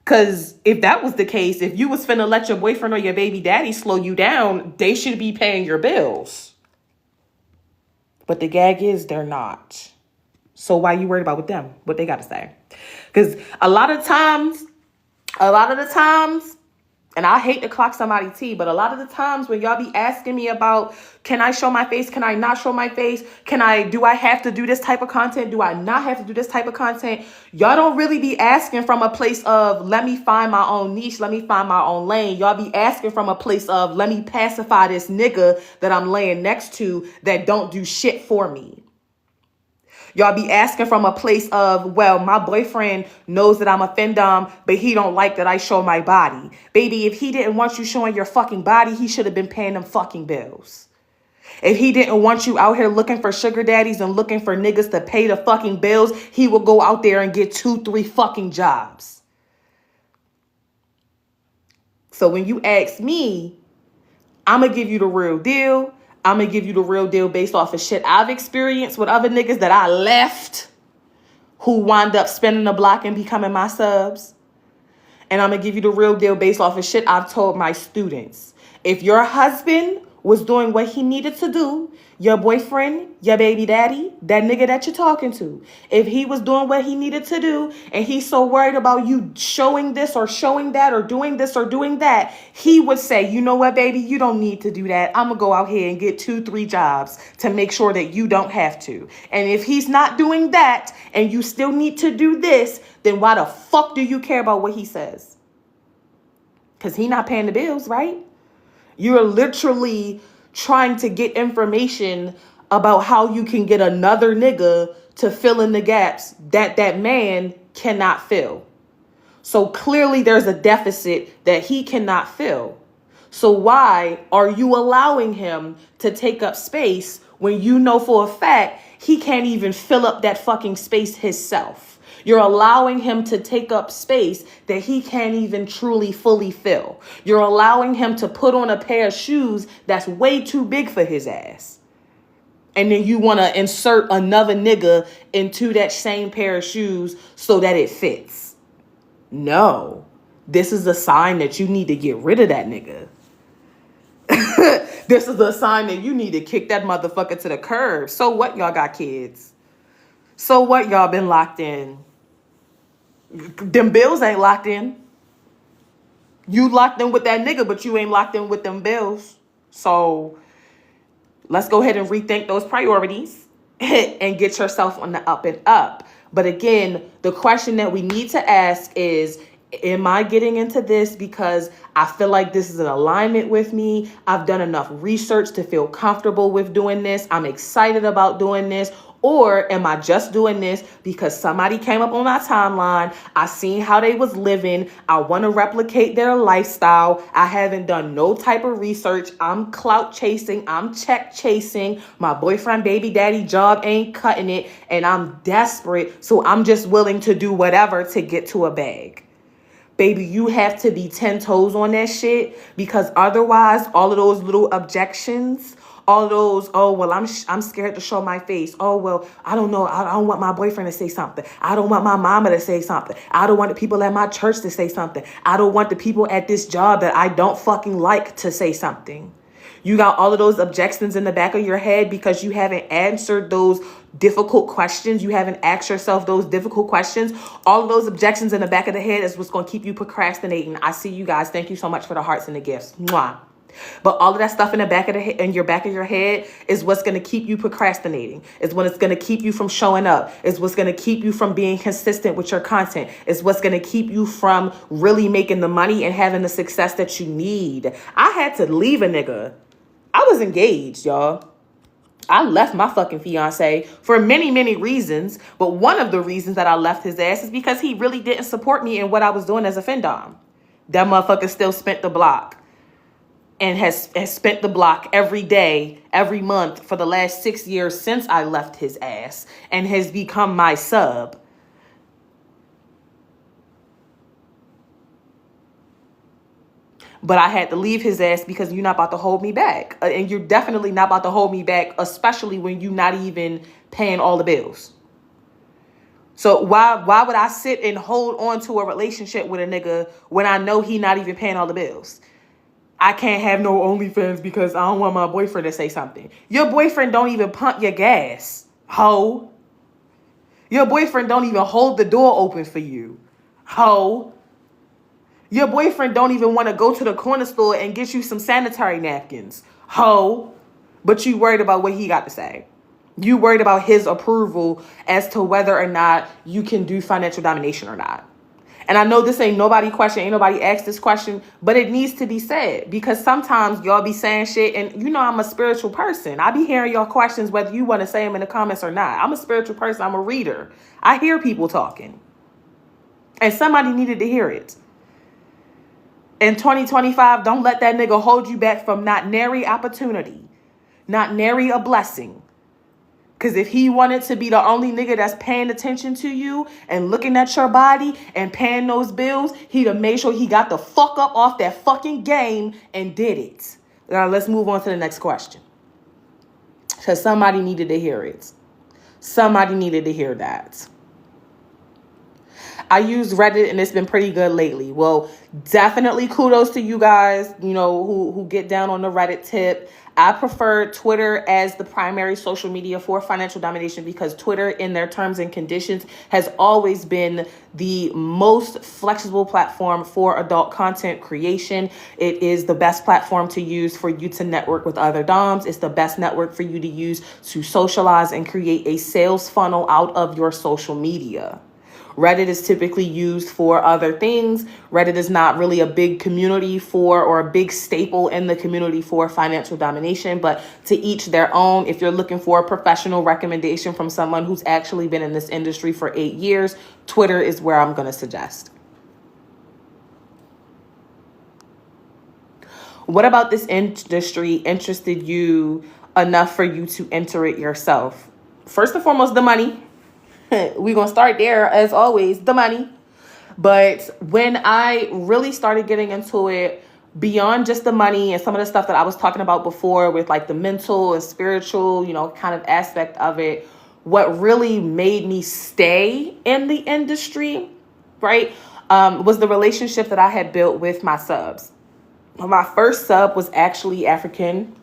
Because if that was the case, if you was finna let your boyfriend or your baby daddy slow you down, they should be paying your bills. But the gag is they're not. So why you worried about with them? What they got to say? Because a lot of the times, and I hate to clock somebody tea, but a lot of the times when y'all be asking me about, can I show my face? Can I not show my face? Do I have to do this type of content? Do I not have to do this type of content? Y'all don't really be asking from a place of, let me find my own niche. Let me find my own lane. Y'all be asking from a place of, let me pacify this nigga that I'm laying next to that don't do shit for me. Y'all be asking from a place of, well, my boyfriend knows that I'm a FinDom, but he don't like that I show my body. Baby, if he didn't want you showing your fucking body, he should have been paying them fucking bills. If he didn't want you out here looking for sugar daddies and looking for niggas to pay the fucking bills, he would go out there and get 2-3 fucking jobs. So when you ask me, I'm going to give you the real deal. I'm going to give you the real deal based off of shit I've experienced with other niggas that I left who wind up spinning the block and becoming my subs. And I'm going to give you the real deal based off of shit I've told my students. If your husband was doing what he needed to do, your boyfriend, your baby daddy, that nigga that you're talking to, if he was doing what he needed to do and he's so worried about you showing this or showing that or doing this or doing that, he would say, you know what, baby, you don't need to do that. I'm going to go out here and get 2-3 jobs to make sure that you don't have to. And if he's not doing that and you still need to do this, then why the fuck do you care about what he says? Because he not paying the bills, right? You're literally trying to get information about how you can get another nigga to fill in the gaps that that man cannot fill. So clearly there's a deficit that he cannot fill. So why are you allowing him to take up space when you know for a fact he can't even fill up that fucking space himself? You're allowing him to take up space that he can't even truly fully fill. You're allowing him to put on a pair of shoes that's way too big for his ass. And then you want to insert another nigga into that same pair of shoes so that it fits. No, this is a sign that you need to get rid of that nigga. This is a sign that you need to kick that motherfucker to the curb. So what, y'all got kids? So what, y'all been locked in? Them bills ain't locked in. You locked in with that nigga, but you ain't locked in with them bills. So let's go ahead and rethink those priorities. and get yourself on the up and up. But again, the question that we need to ask is, am I getting into this because I feel like this is in alignment with me? I've done enough research to feel comfortable with doing this. I'm excited about doing this. Or am I just doing this because somebody came up on my timeline? I seen how they was living. I want to replicate their lifestyle. I haven't done no type of research. I'm clout chasing. I'm check chasing. My boyfriend, baby daddy job ain't cutting it. And I'm desperate. So I'm just willing to do whatever to get to a bag. Baby, you have to be 10 toes on that shit, because otherwise all of those little objections, all of those, oh, well, I'm scared to show my face. Oh, well, I don't know. I don't want my boyfriend to say something. I don't want my mama to say something. I don't want the people at my church to say something. I don't want the people at this job that I don't fucking like to say something. You got all of those objections in the back of your head because you haven't answered those difficult questions. You haven't asked yourself those difficult questions. All of those objections in the back of the head is what's going to keep you procrastinating. I see you guys. Thank you so much for the hearts and the gifts. Mwah. But all of that stuff in the back of in your back of your head is what's going to keep you procrastinating. It's what it's going to keep you from showing up. It's what's going to keep you from being consistent with your content. It's what's going to keep you from really making the money and having the success that you need. I had to leave a nigga. I was engaged, y'all. I left my fucking fiance for many, many reasons. But one of the reasons that I left his ass is because he really didn't support me in what I was doing as a findom. That motherfucker still spent the block and has spent the block every day, every month for the last 6 years since I left his ass, and has become my sub. But I had to leave his ass because you're not about to hold me back. And you're definitely not about to hold me back, especially when you're not even paying all the bills. So why would I sit and hold on to a relationship with a nigga when I know he not even paying all the bills? I can't have no OnlyFans because I don't want my boyfriend to say something. Your boyfriend don't even pump your gas, ho. Your boyfriend don't even hold the door open for you, ho. Your boyfriend don't even want to go to the corner store and get you some sanitary napkins, ho. But you worried about what he got to say. You worried about his approval as to whether or not you can do financial domination or not. And I know this ain't nobody question, ain't nobody asked this question, but it needs to be said, because sometimes y'all be saying shit, and you know I'm a spiritual person. I be hearing y'all questions whether you want to say them in the comments or not. I'm a spiritual person. I'm a reader. I hear people talking. And somebody needed to hear it. In 2025, don't let that nigga hold you back from not nary opportunity, not nary a blessing. Because if he wanted to be the only nigga that's paying attention to you and looking at your body and paying those bills, he'd have made sure he got the fuck up off that fucking game and did it. Now let's move on to the next question. Because somebody needed to hear it. Somebody needed to hear that. I use Reddit and it's been pretty good lately. Well, definitely kudos to you guys, who get down on the Reddit tip. I prefer Twitter as the primary social media for financial domination because Twitter, in their terms and conditions, has always been the most flexible platform for adult content creation. It is the best platform to use for you to network with other doms. It's the best network for you to use to socialize and create a sales funnel out of your social media. Reddit is typically used for other things. Reddit is not really a big community or a big staple in the community for financial domination, but to each their own. If you're looking for a professional recommendation from someone who's actually been in this industry for 8 years, Twitter is where I'm going to suggest. What about this industry interested you enough for you to enter it yourself? First and foremost, the money. We're going to start there, as always, the money. But when I really started getting into it, beyond just the money and some of the stuff that I was talking about before with like the mental and spiritual, kind of aspect of it, what really made me stay in the industry, right, was the relationship that I had built with my subs. My first sub was actually African.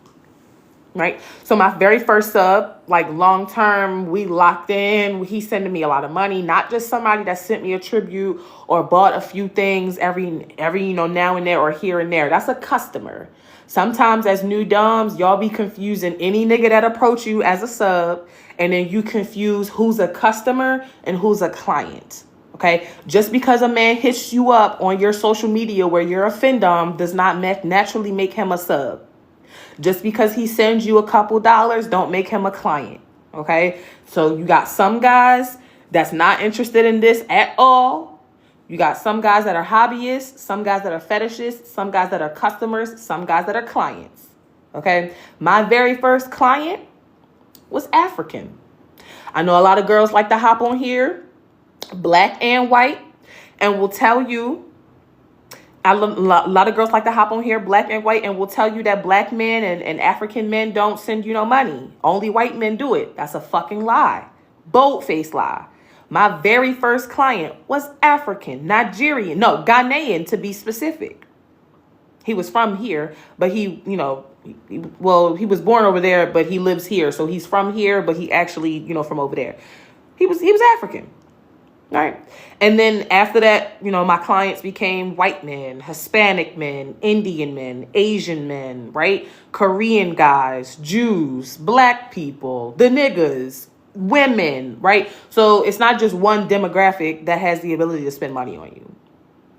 Right. So my very first sub, like long term, we locked in. He's sending me a lot of money, not just somebody that sent me a tribute or bought a few things every now and there or here and there. That's a customer. Sometimes as new doms, y'all be confusing any nigga that approach you as a sub, and then you confuse who's a customer and who's a client. Okay, just because a man hits you up on your social media where you're a findom does not naturally make him a sub. Just because he sends you a couple dollars don't make him a client. Okay, so you got some guys that's not interested in this at all. You got some guys that are hobbyists, some guys that are fetishists, some guys that are customers, some guys that are clients. Okay, my very first client was African. I know a lot of girls like to hop on here, black and white, and will tell you, a lot of girls like to hop on here, black and white, and will tell you that black men and African men don't send you no money. Only white men do it. That's a fucking lie. Bold-faced lie. My very first client was African, Nigerian, no, Ghanaian to be specific. He was from here, but he was born over there, but he lives here. So he's from here, but he actually, from over there. He was African. Right. And then after that, my clients became white men, Hispanic men, Indian men, Asian men, right? Korean guys, Jews, black people, the niggas, women, right? So it's not just one demographic that has the ability to spend money on you.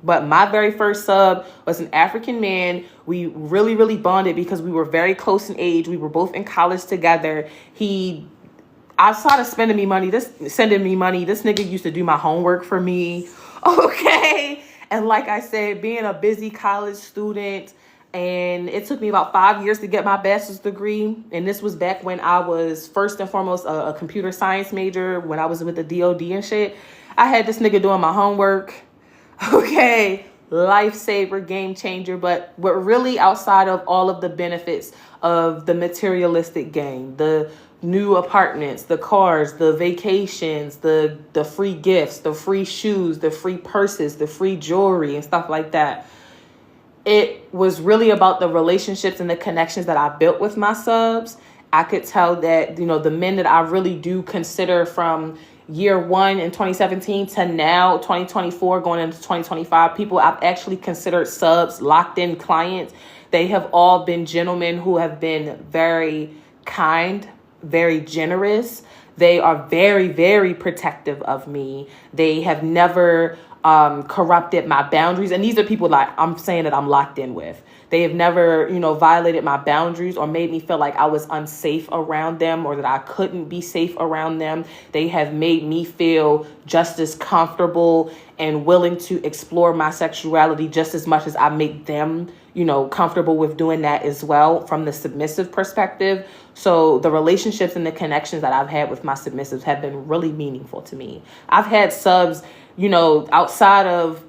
But my very first sub was an African man. We really, really bonded because we were very close in age. We were both in college together. Outside of sending me money, this nigga used to do my homework for me. Okay. And like I said, being a busy college student, and it took me about 5 years to get my bachelor's degree. And this was back when I was first and foremost a computer science major, when I was with the DOD and shit. I had this nigga doing my homework. Okay. Lifesaver, game changer. But what really, outside of all of the benefits of the materialistic game, the new apartments, the cars, the vacations, the free gifts, the free shoes, the free purses, the free jewelry and stuff like that. It was really about the relationships and the connections that I built with my subs. I could tell that, the men that I really do consider from year one in 2017 to now, 2024, going into 2025, people I've actually considered subs, locked in clients. They have all been gentlemen who have been very kind, very generous. They are very, very protective of me. They have never corrupted my boundaries. And these are people like I'm saying that I'm locked in with. They have never, violated my boundaries or made me feel like I was unsafe around them or that I couldn't be safe around them. They have made me feel just as comfortable and willing to explore my sexuality just as much as I make them, comfortable with doing that as well from the submissive perspective. So the relationships and the connections that I've had with my submissives have been really meaningful to me. I've had subs, outside of,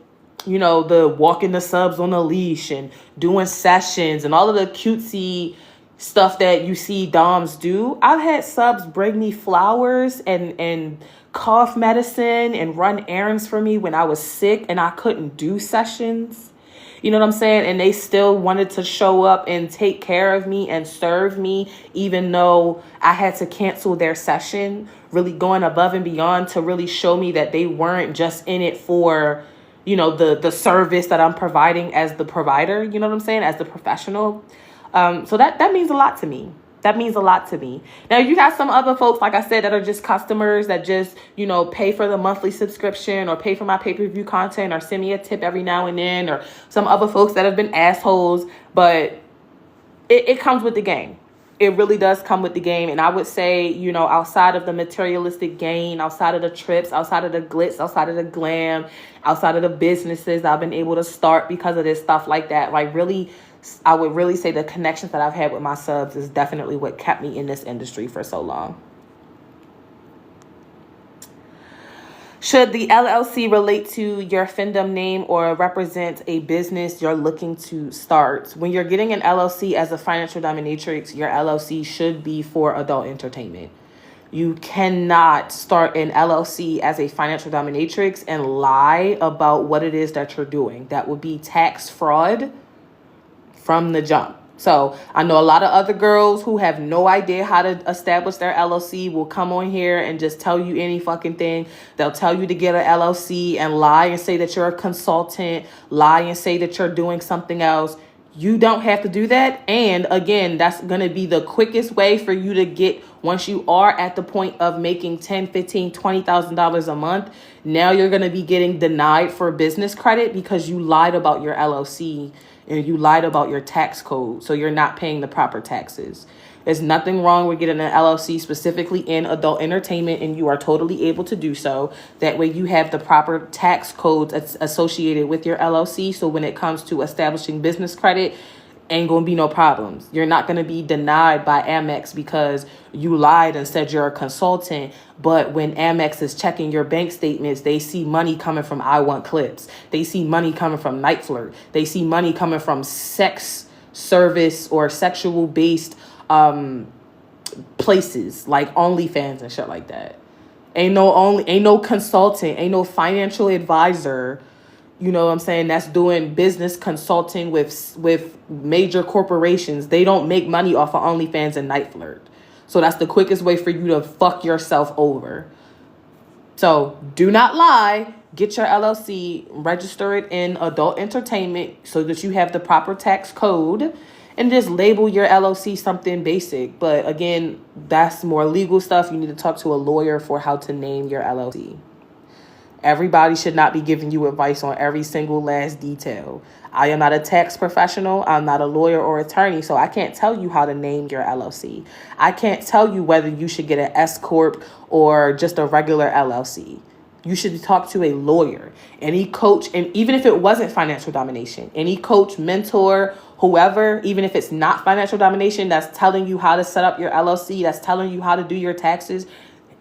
the walking the subs on a leash and doing sessions and all of the cutesy stuff that you see doms do. I've had subs bring me flowers and cough medicine and run errands for me when I was sick and I couldn't do sessions. You know what I'm saying? And they still wanted to show up and take care of me and serve me, even though I had to cancel their session, really going above and beyond to really show me that they weren't just in it for, the service that I'm providing as the provider, you know what I'm saying, as the professional. So that means a lot to me. That means a lot to me. Now, you got some other folks, like I said, that are just customers that just, pay for the monthly subscription or pay for my pay-per-view content or send me a tip every now and then, or some other folks that have been assholes. But it comes with the game. It really does come with the game. And I would say, outside of the materialistic gain, outside of the trips, outside of the glitz, outside of the glam, outside of the businesses I've been able to start because of this stuff like that, like really, I would really say the connections that I've had with my subs is definitely what kept me in this industry for so long. Should the LLC relate to your findom name or represent a business you're looking to start? When you're getting an LLC as a financial dominatrix, your LLC should be for adult entertainment. You cannot start an LLC as a financial dominatrix and lie about what it is that you're doing. That would be tax fraud from the jump. So I know a lot of other girls who have no idea how to establish their LLC will come on here and just tell you any fucking thing. They'll tell you to get an LLC and lie and say that you're a consultant, lie and say that you're doing something else. You don't have to do that. And again, that's going to be the quickest way for you to get, once you are at the point of making $10, $15, $20,000 a month, now you're going to be getting denied for business credit because you lied about your LLC and you lied about your tax code. So you're not paying the proper taxes. There's nothing wrong with getting an LLC specifically in adult entertainment, and you are totally able to do so. That way you have the proper tax codes associated with your LLC. So when it comes to establishing business credit, ain't gonna be no problems. You're not gonna be denied by Amex because you lied and said you're a consultant. But when Amex is checking your bank statements, they see money coming from I Want Clips. They see money coming from Night Flirt. They see money coming from sex service or sexual based places like OnlyFans and shit like that. Ain't no consultant, ain't no financial advisor, you know what I'm saying, that's doing business consulting with major corporations. They don't make money off of OnlyFans and Night Flirt. So that's the quickest way for you to fuck yourself over. So do not lie. Get your LLC, register it in adult entertainment so that you have the proper tax code, and just label your LLC something basic. But again, that's more legal stuff. You need to talk to a lawyer for how to name your LLC. Everybody should not be giving you advice on every single last detail. I am not a tax professional. I'm not a lawyer or attorney, so I can't tell you how to name your LLC. I can't tell you whether you should get an S Corp or just a regular LLC. You should talk to a lawyer, any coach, and even if it wasn't financial domination, any coach, mentor, whoever, even if it's not financial domination, that's telling you how to set up your LLC, that's telling you how to do your taxes,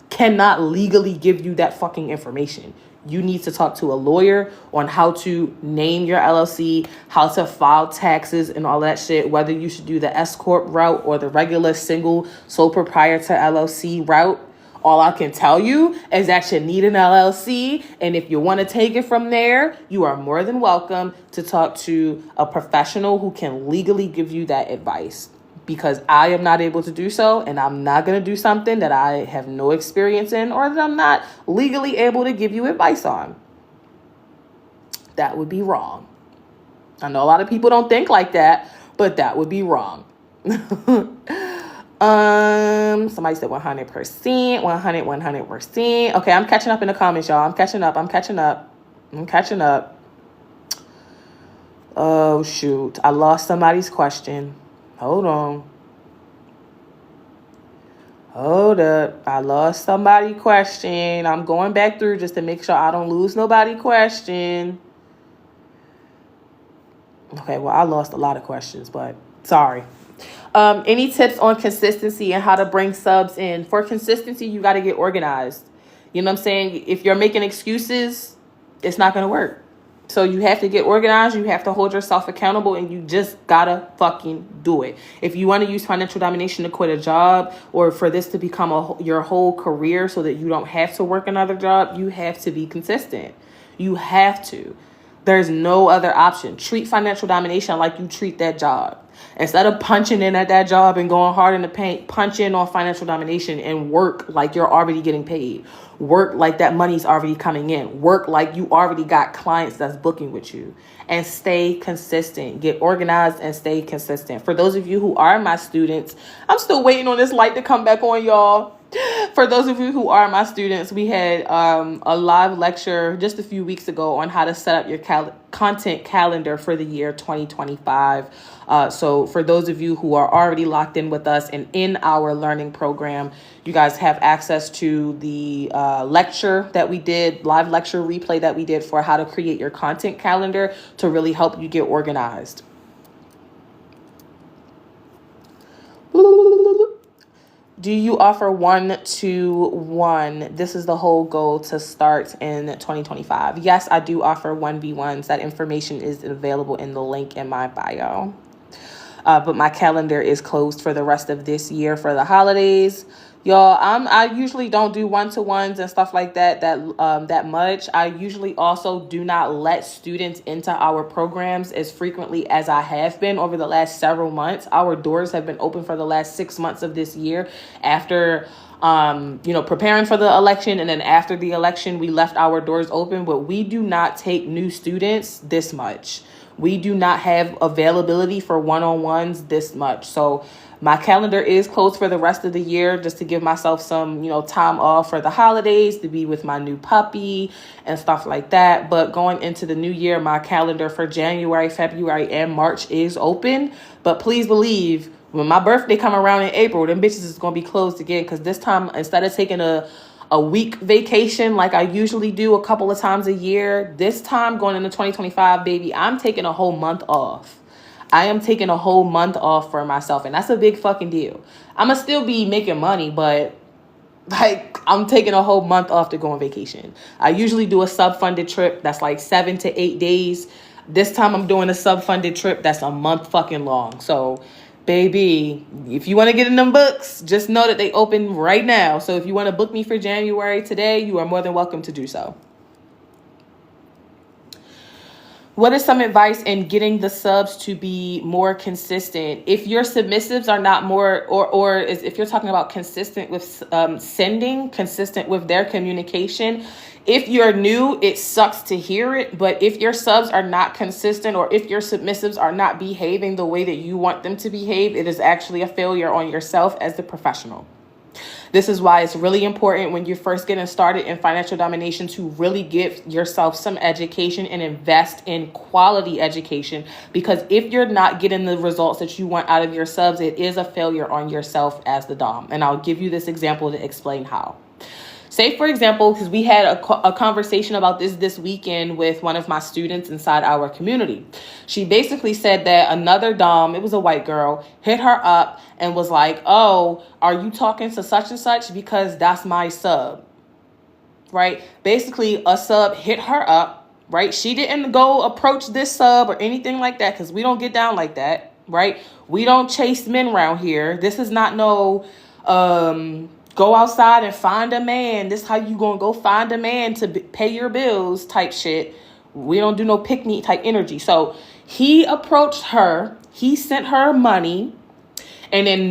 cannot legally give you that fucking information. You need to talk to a lawyer on how to name your LLC, how to file taxes and all that shit, whether you should do the S Corp route or the regular single sole proprietor LLC route. All I can tell you is that you need an LLC, and if you want to take it from there, you are more than welcome to talk to a professional who can legally give you that advice. Because I am not able to do so, and I'm not going to do something that I have no experience in or that I'm not legally able to give you advice on. That would be wrong. I know a lot of people don't think like that, but that would be wrong. Somebody said 100%, 100%. Okay, I'm catching up in the comments, y'all. I'm catching up. Oh, shoot. I lost somebody's question. Hold up. I lost somebody's question. I'm going back through just to make sure I don't lose nobody's question. Okay, well, I lost a lot of questions, but sorry. Any tips on consistency and how to bring subs in? For consistency, you got to get organized. You know what I'm saying? If you're making excuses, it's not going to work. So you have to get organized. You have to hold yourself accountable, and you just gotta fucking do it. If you want to use financial domination to quit a job, or for this to become your whole career so that you don't have to work another job, you have to be consistent. You have to. There's no other option. Treat financial domination like you treat that job. Instead of punching in at that job and going hard in the paint, punch in on financial domination and work like you're already getting paid. Work like that money's already coming in. Work like you already got clients that's booking with you. And stay consistent. Get organized and stay consistent. For those of you who are my students, I'm still waiting on this light to come back on, y'all. For those of you who are my students, we had a live lecture just a few weeks ago on how to set up your content calendar for the year 2025. So for those of you who are already locked in with us and in our learning program, you guys have access to the lecture that we did, live lecture replay that we did for how to create your content calendar to really help you get organized. Do you offer 1-to-1? This is the whole goal to start in 2025. Yes, I do offer 1v1s. That information is available in the link in my bio. But my calendar is closed for the rest of this year for the holidays. Y'all, I usually don't do 1-to-1s and stuff like that much. I usually also do not let students into our programs as frequently as I have been over the last several months. Our doors have been open for the last 6 months of this year after preparing for the election. And then after the election, we left our doors open, but we do not take new students this much. We do not have availability for one-on-ones this much. So my calendar is closed for the rest of the year, just to give myself some, time off for the holidays, to be with my new puppy and stuff like that. But going into the new year, my calendar for January, February, and March is open. But please believe, when my birthday come around in April, them bitches is going to be closed again. Because this time, instead of taking a week vacation like I usually do a couple of times a year, this time going into 2025, baby, I'm taking a whole month off. I am taking a whole month off for myself. And that's a big fucking deal. I'm going to still be making money, but I'm taking a whole month off to go on vacation. I usually do a sub-funded trip that's like 7 to 8 days. This time I'm doing a sub-funded trip that's a month fucking long. So, baby, if you want to get in them books, just know that they open right now. So if you want to book me for January today, you are more than welcome to do so. What is some advice in getting the subs to be more consistent? If your submissives are not more, or if you're talking about consistent with sending, consistent with their communication, if you're new, it sucks to hear it. But if your subs are not consistent, or if your submissives are not behaving the way that you want them to behave, it is actually a failure on yourself as the professional. This is why it's really important when you're first getting started in financial domination to really give yourself some education and invest in quality education. Because if you're not getting the results that you want out of your subs, it is a failure on yourself as the dom. And I'll give you this example to explain how. Say, for example, because we had a conversation about this weekend with one of my students inside our community. She basically said that another dom, it was a white girl, hit her up and was like, oh, are you talking to such and such? Because that's my sub, right? Basically, a sub hit her up, right? She didn't go approach this sub or anything like that, because we don't get down like that, right? We don't chase men around here. This is not no... go outside and find a man. This is how you gonna go find a man to pay your bills type shit. We don't do no pick me type energy. So he approached her. He sent her money. And then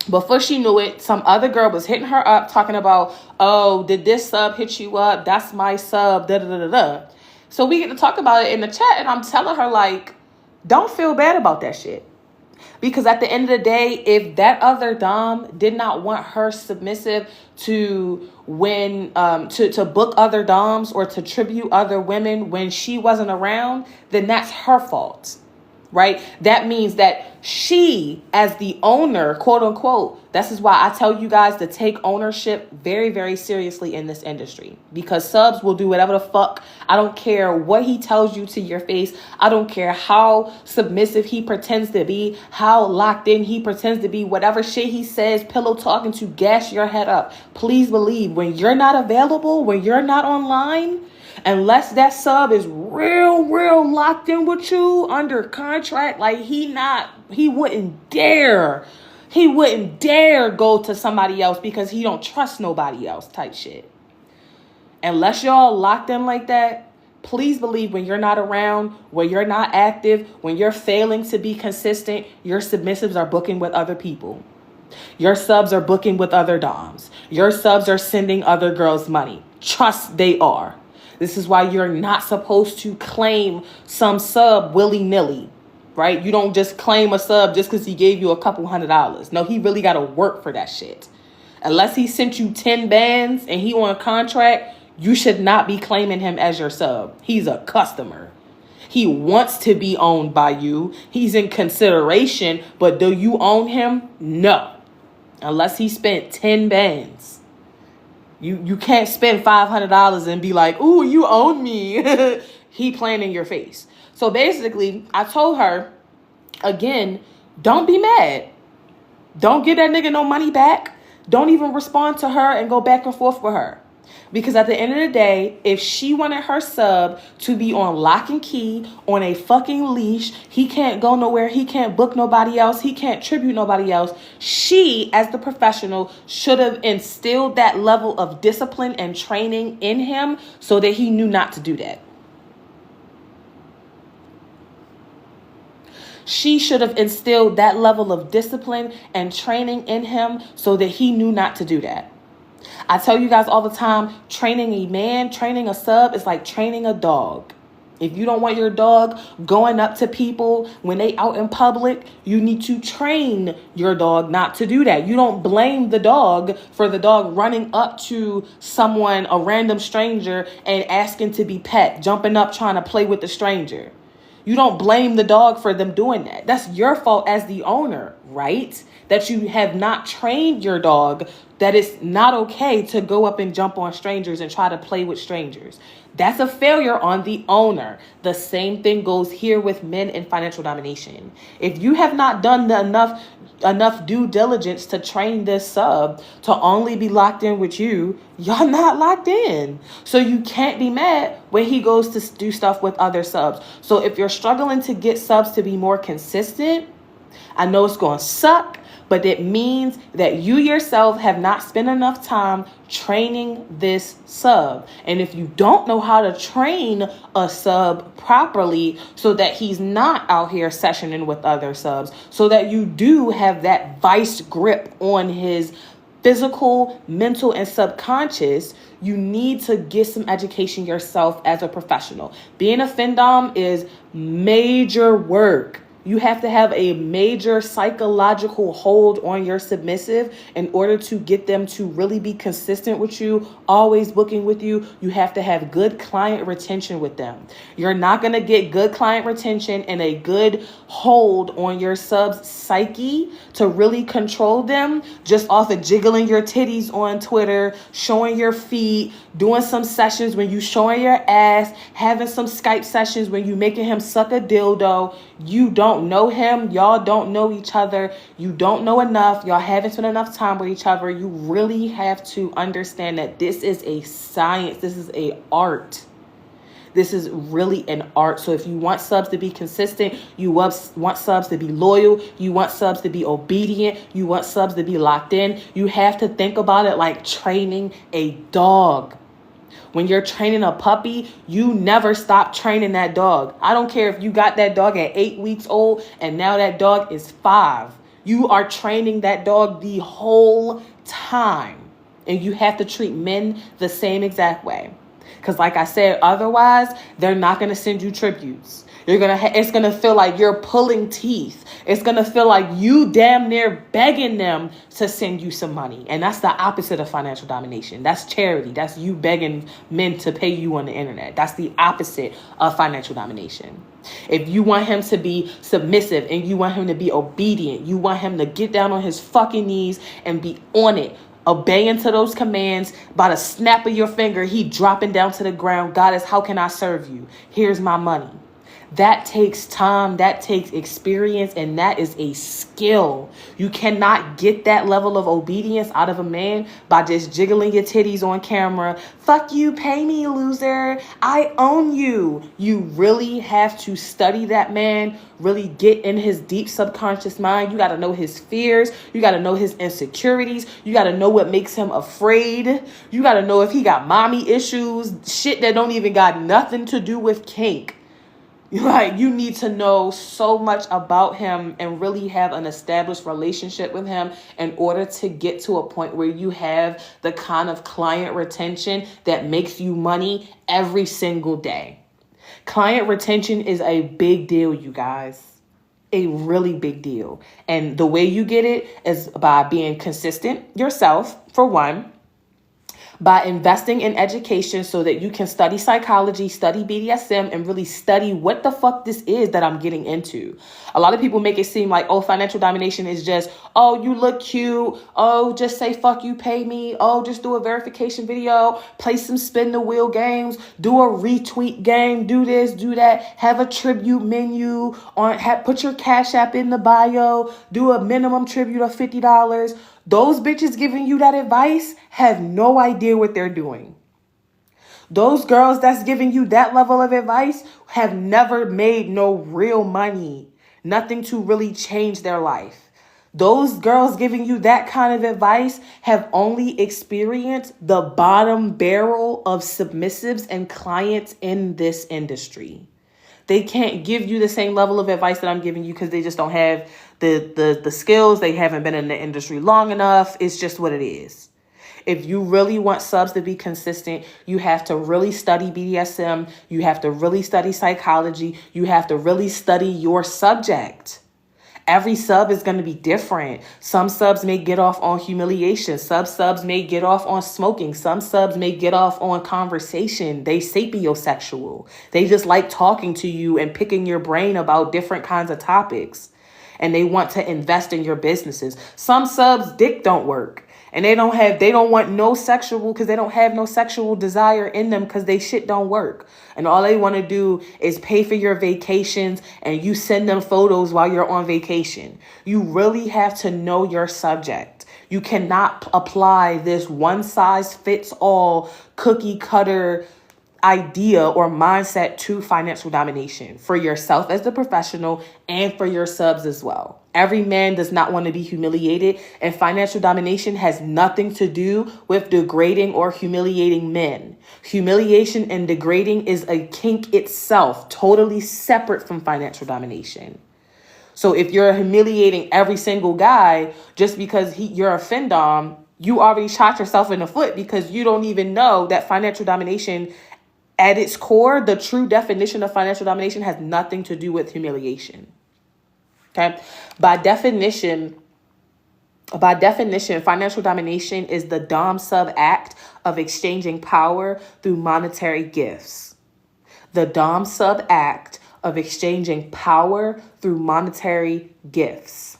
before she knew it, some other girl was hitting her up talking about, oh, did this sub hit you up? That's my sub, da da da da. So we get to talk about it in the chat, and I'm telling her, like, don't feel bad about that shit. Because at the end of the day, if that other dom did not want her submissive to win, to book other doms or to tribute other women when she wasn't around, then that's her fault, right? That means that she, as the owner, quote unquote, this is why I tell you guys to take ownership very, very seriously in this industry, because subs will do whatever the fuck. I don't care what he tells you to your face. I don't care how submissive he pretends to be, how locked in he pretends to be, whatever shit he says, pillow talking to gas your head up. Please believe, when you're not available, when you're not online, unless that sub is real locked in with you under contract, like he wouldn't dare go to somebody else because he don't trust nobody else type shit. Unless y'all locked in like that, please believe, when you're not around, when you're not active, when you're failing to be consistent, your submissives are booking with other people. Your subs are booking with other doms. Your subs are sending other girls money. Trust they are. This is why you're not supposed to claim some sub willy-nilly, right? You don't just claim a sub just because he gave you a couple $100. No, he really got to work for that shit. Unless he sent you 10 bands and he on a contract, you should not be claiming him as your sub. He's a customer. He wants to be owned by you. He's in consideration, but do you own him? No. Unless he spent 10 bands. You can't spend $500 and be like, ooh, you own me. He playing in your face. So basically, I told her, again, don't be mad. Don't give that nigga no money back. Don't even respond to her and go back and forth with her. Because at the end of the day, if she wanted her sub to be on lock and key, on a fucking leash, he can't go nowhere, he can't book nobody else, he can't tribute nobody else, she, as the professional, should have instilled that level of discipline and training in him so that he knew not to do that. She should have instilled that level of discipline and training in him so that he knew not to do that. I tell you guys all the time, training a man, training a sub is like training a dog. If you don't want your dog going up to people when they out in public, you need to train your dog not to do that. You don't blame the dog for the dog running up to someone, a random stranger, and asking to be pet, jumping up trying to play with the stranger. You don't blame the dog for them doing that. That's your fault as the owner, right? That you have not trained your dog that it's not okay to go up and jump on strangers and try to play with strangers. That's a failure on the owner. The same thing goes here with men in financial domination. If you have not done enough due diligence to train this sub to only be locked in with you, y'all not locked in. So you can't be mad when he goes to do stuff with other subs. So if you're struggling to get subs to be more consistent, I know it's going to suck, but it means that you yourself have not spent enough time training this sub. And if you don't know how to train a sub properly so that he's not out here sessioning with other subs, so that you do have that vice grip on his physical, mental, and subconscious, you need to get some education yourself as a professional. Being a findom is major work. You have to have a major psychological hold on your submissive in order to get them to really be consistent with you, always booking with you. You have to have good client retention with them. You're not going to get good client retention and a good hold on your sub's psyche to really control them just off of jiggling your titties on Twitter, showing your feet, doing some sessions when you showing your ass, having some Skype sessions when you making him suck a dildo. You don't know him. Y'all don't know each other. You don't know enough. Y'all haven't spent enough time with each other. You really have to understand that this is a science. This is a art. This is really an art. So if you want subs to be consistent, you want subs to be loyal, you want subs to be obedient, you want subs to be locked in, you have to think about it like training a dog. When you're training a puppy, you never stop training that dog. I don't care if you got that dog at 8 weeks old and now that dog is 5. You are training that dog the whole time. And you have to treat men the same exact way. Because like I said, otherwise, they're not going to send you tributes. It's going to feel like you're pulling teeth. It's going to feel like you damn near begging them to send you some money. And that's the opposite of financial domination. That's charity. That's you begging men to pay you on the internet. That's the opposite of financial domination. If you want him to be submissive and you want him to be obedient, you want him to get down on his fucking knees and be on it, obeying to those commands, by the snap of your finger, he dropping down to the ground. Goddess, how can I serve you? Here's my money. That takes time, that takes experience, and that is a skill. You cannot get that level of obedience out of a man by just jiggling your titties on camera. Fuck you, pay me, loser. I own you. You really have to study that man, really get in his deep subconscious mind. You got to know his fears. You got to know his insecurities. You got to know what makes him afraid. You got to know if he got mommy issues, shit that don't even got nothing to do with kink. Like, you need to know so much about him and really have an established relationship with him in order to get to a point where you have the kind of client retention that makes you money every single day. Client retention is a big deal, you guys. A really big deal. And the way you get it is by being consistent yourself, for one. By investing in education so that you can study psychology, study BDSM, and really study what the fuck this is that I'm getting into. A lot of people make it seem like, oh, financial domination is just, oh, you look cute. Oh, just say fuck you, pay me. Oh, just do a verification video, play some spin the wheel games, do a retweet game, do this, do that, have a tribute menu, put your Cash App in the bio, do a minimum tribute of $50. Those bitches giving you that advice have no idea what they're doing. Those girls that's giving you that level of advice have never made no real money. Nothing to really change their life. Those girls giving you that kind of advice have only experienced the bottom barrel of submissives and clients in this industry. They can't give you the same level of advice that I'm giving you because they just don't have the skills. They haven't been in the industry long enough. It's just what it is. If you really want subs to be consistent, you have to really study BDSM. You have to really study psychology. You have to really study your subject. Every sub is going to be different. Some subs may get off on humiliation. Some subs may get off on smoking. Some subs may get off on conversation. They sapiosexual. They just like talking to you and picking your brain about different kinds of topics. And they want to invest in your businesses. Some subs, dick don't work. And they don't want no sexual, because they don't have no sexual desire in them, because they shit don't work. And all they want to do is pay for your vacations, and you send them photos while you're on vacation. You really have to know your subject. You cannot apply this one size fits all cookie cutter idea or mindset to financial domination for yourself as the professional and for your subs as well. Every man does not want to be humiliated, and financial domination has nothing to do with degrading or humiliating men. Humiliation and degrading is a kink itself, totally separate from financial domination. So if you're humiliating every single guy just because you're a findom, you already shot yourself in the foot, because you don't even know that financial domination, at its core, the true definition of financial domination has nothing to do with humiliation. Okay? By definition, financial domination is the dom sub act of exchanging power through monetary gifts. The dom sub act of exchanging power through monetary gifts.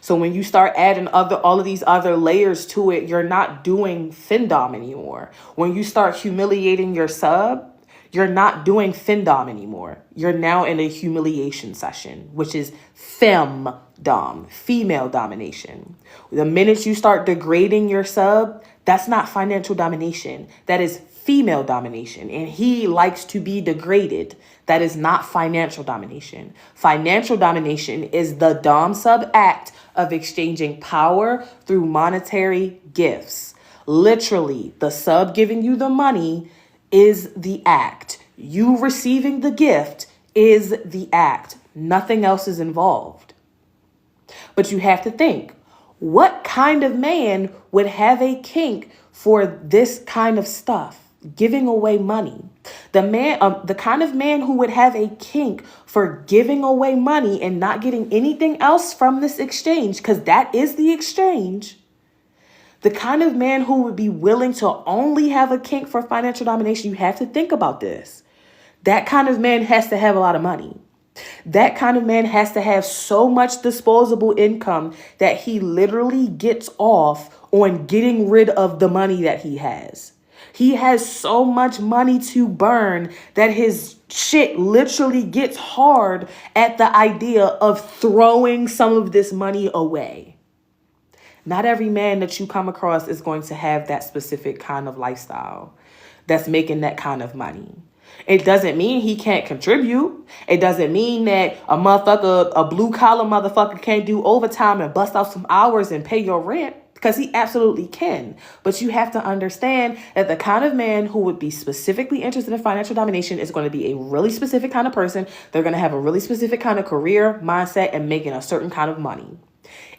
So when you start adding all of these other layers to it, you're not doing findom anymore. When you start humiliating your sub, you're not doing findom anymore. You're now in a humiliation session, which is femdom, female domination. The minute you start degrading your sub, that's not financial domination. That is female domination. And he likes to be degraded. That is not financial domination. Financial domination is the dom sub act of exchanging power through monetary gifts. Literally, the sub giving you the money is the act. You receiving the gift is the act. Nothing else is involved. But you have to think, what kind of man would have a kink for this kind of stuff? Giving away money. The kind of man who would have a kink for giving away money and not getting anything else from this exchange, because that is the exchange. The kind of man who would be willing to only have a kink for financial domination, you have to think about this. That kind of man has to have a lot of money. That kind of man has to have so much disposable income that he literally gets off on getting rid of the money that he has. He has so much money to burn that his shit literally gets hard at the idea of throwing some of this money away. Not every man that you come across is going to have that specific kind of lifestyle that's making that kind of money. It doesn't mean he can't contribute. It doesn't mean that a blue collar motherfucker can't do overtime and bust out some hours and pay your rent, because he absolutely can. But you have to understand that the kind of man who would be specifically interested in financial domination is going to be a really specific kind of person. They're going to have a really specific kind of career, mindset, and making a certain kind of money.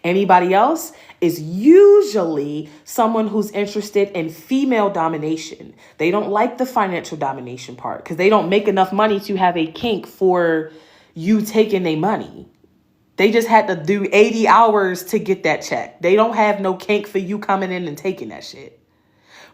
Anybody else is usually someone who's interested in female domination. They don't like the financial domination part because they don't make enough money to have a kink for you taking their money. They just had to do 80 hours to get that check. They don't have no kink for you coming in and taking that shit.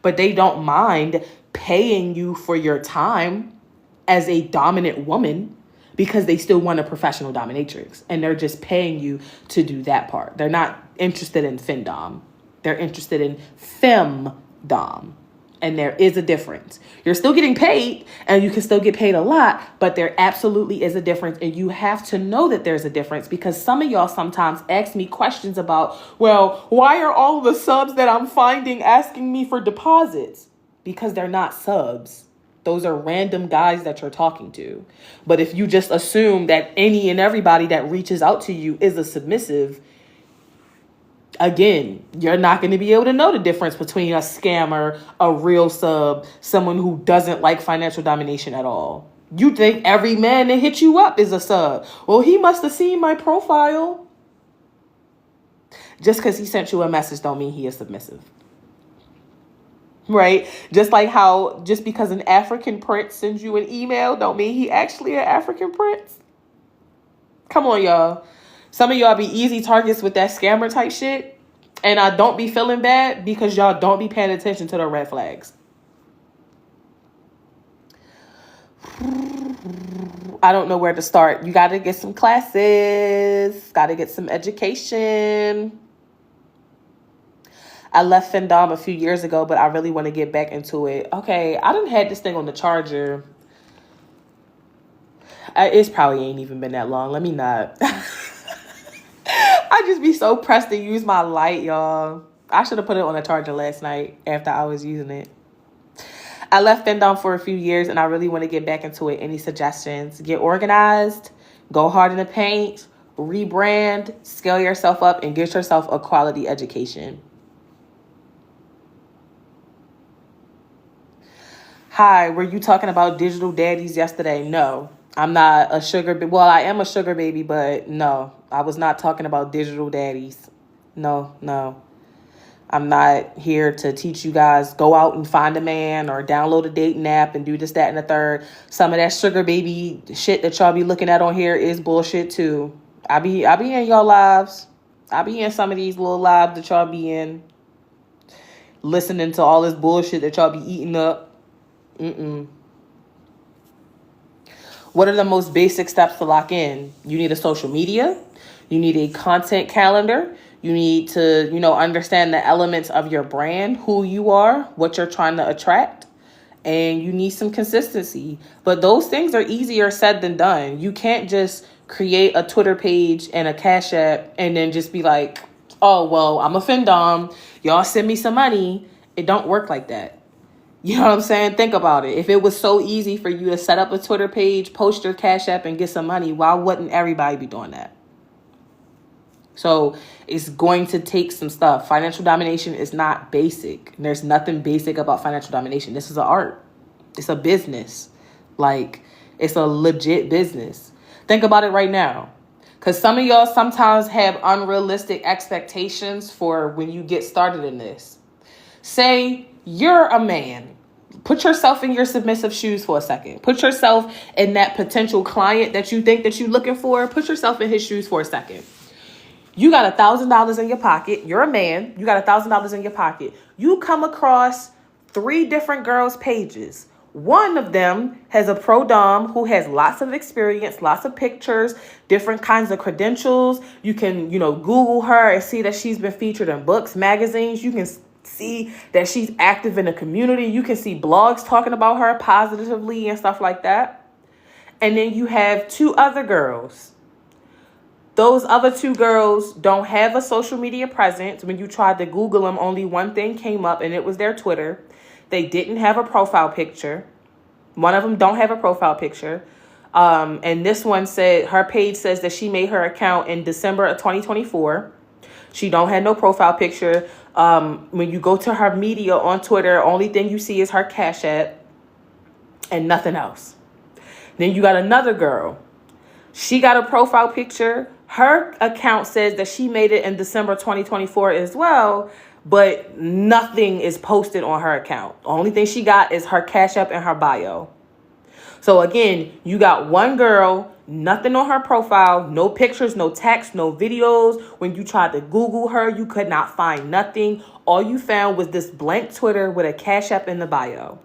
But they don't mind paying you for your time as a dominant woman, because they still want a professional dominatrix, and they're just paying you to do that part. They're not interested in findom. They're interested in femdom. And there is a difference. You're still getting paid, and you can still get paid a lot, but there absolutely is a difference. And you have to know that there's a difference, because some of y'all sometimes ask me questions about, well, why are all the subs that I'm finding asking me for deposits? Because they're not subs. Those are random guys that you're talking to. But if you just assume that any and everybody that reaches out to you is a submissive, again, you're not going to be able to know the difference between a scammer, a real sub, someone who doesn't like financial domination at all. You think every man that hits you up is a sub. Well, he must have seen my profile. Just because he sent you a message don't mean he is submissive. right? Just like how just because an African prince sends you an email don't mean he actually an African prince. Come on, y'all. Some of y'all be easy targets with that scammer type shit. And I don't be feeling bad because y'all don't be paying attention to the red flags. I don't know where to start. You got to get some classes. Got to get some education. I left AfroDomme a few years ago, but I really want to get back into it. Okay, I done had this thing on the charger. It's probably ain't even been that long. Let me not. I just be so pressed to use my light, y'all. I should have put it on the charger last night after I was using it. I left AfroDomme for a few years, and I really want to get back into it. Any suggestions? Get organized, go hard in the paint, rebrand, scale yourself up, and get yourself a quality education. Hi, were you talking about digital daddies yesterday? No, I'm not a sugar baby. Well, I am a sugar baby, but no, I was not talking about digital daddies. No. I'm not here to teach you guys go out and find a man or download a dating app and do this, that, and the third. Some of that sugar baby shit that y'all be looking at on here is bullshit too. I be in y'all lives. I be in some of these little lives that y'all be in, listening to all this bullshit that y'all be eating up. What are the most basic steps to lock in? You need a social media. You need a content calendar. You need to, understand the elements of your brand, who you are, what you're trying to attract. And you need some consistency. But those things are easier said than done. You can't just create a Twitter page and a Cash App and then just be like, oh, well, I'm a AfroDomme. Y'all send me some money. It don't work like that. You know what I'm saying? Think about it. If it was so easy for you to set up a Twitter page, post your Cash App, and get some money, why wouldn't everybody be doing that? So it's going to take some stuff. Financial domination is not basic. There's nothing basic about financial domination. This is an art. It's a business. Like, it's a legit business. Think about it right now. Because some of y'all sometimes have unrealistic expectations for when you get started in this. Say you're a man. Put yourself in your submissive shoes for a second. Put yourself in that potential client that you think that you're looking for. Put yourself in his shoes for a second. You got $1,000 in your pocket. You're a man. You got $1,000 in your pocket. You come across 3 different girls' pages. One of them has a pro-dom who has lots of experience, lots of pictures, different kinds of credentials. You can, Google her and see that she's been featured in books, magazines. You can see that she's active in the community. You can see blogs talking about her positively and stuff like that. And then you have 2 other girls. Those other 2 girls don't have a social media presence. When you tried to Google them, only one thing came up, and it was their Twitter. They didn't have a profile picture. One of them don't have a profile picture. And this one said, her page says that she made her account in December of 2024. She don't have no profile picture. When you go to her media on Twitter, only thing you see is her Cash App and nothing else. Then you got another girl. She got a profile picture. Her account says that she made it in December 2024 as well, but nothing is posted on her account. The only thing she got is her Cash App and her bio. So again, you got one girl, nothing on her profile, no pictures, no text, no videos. When you tried to Google her, you could not find nothing. All you found was this blank Twitter with a Cash App in the bio.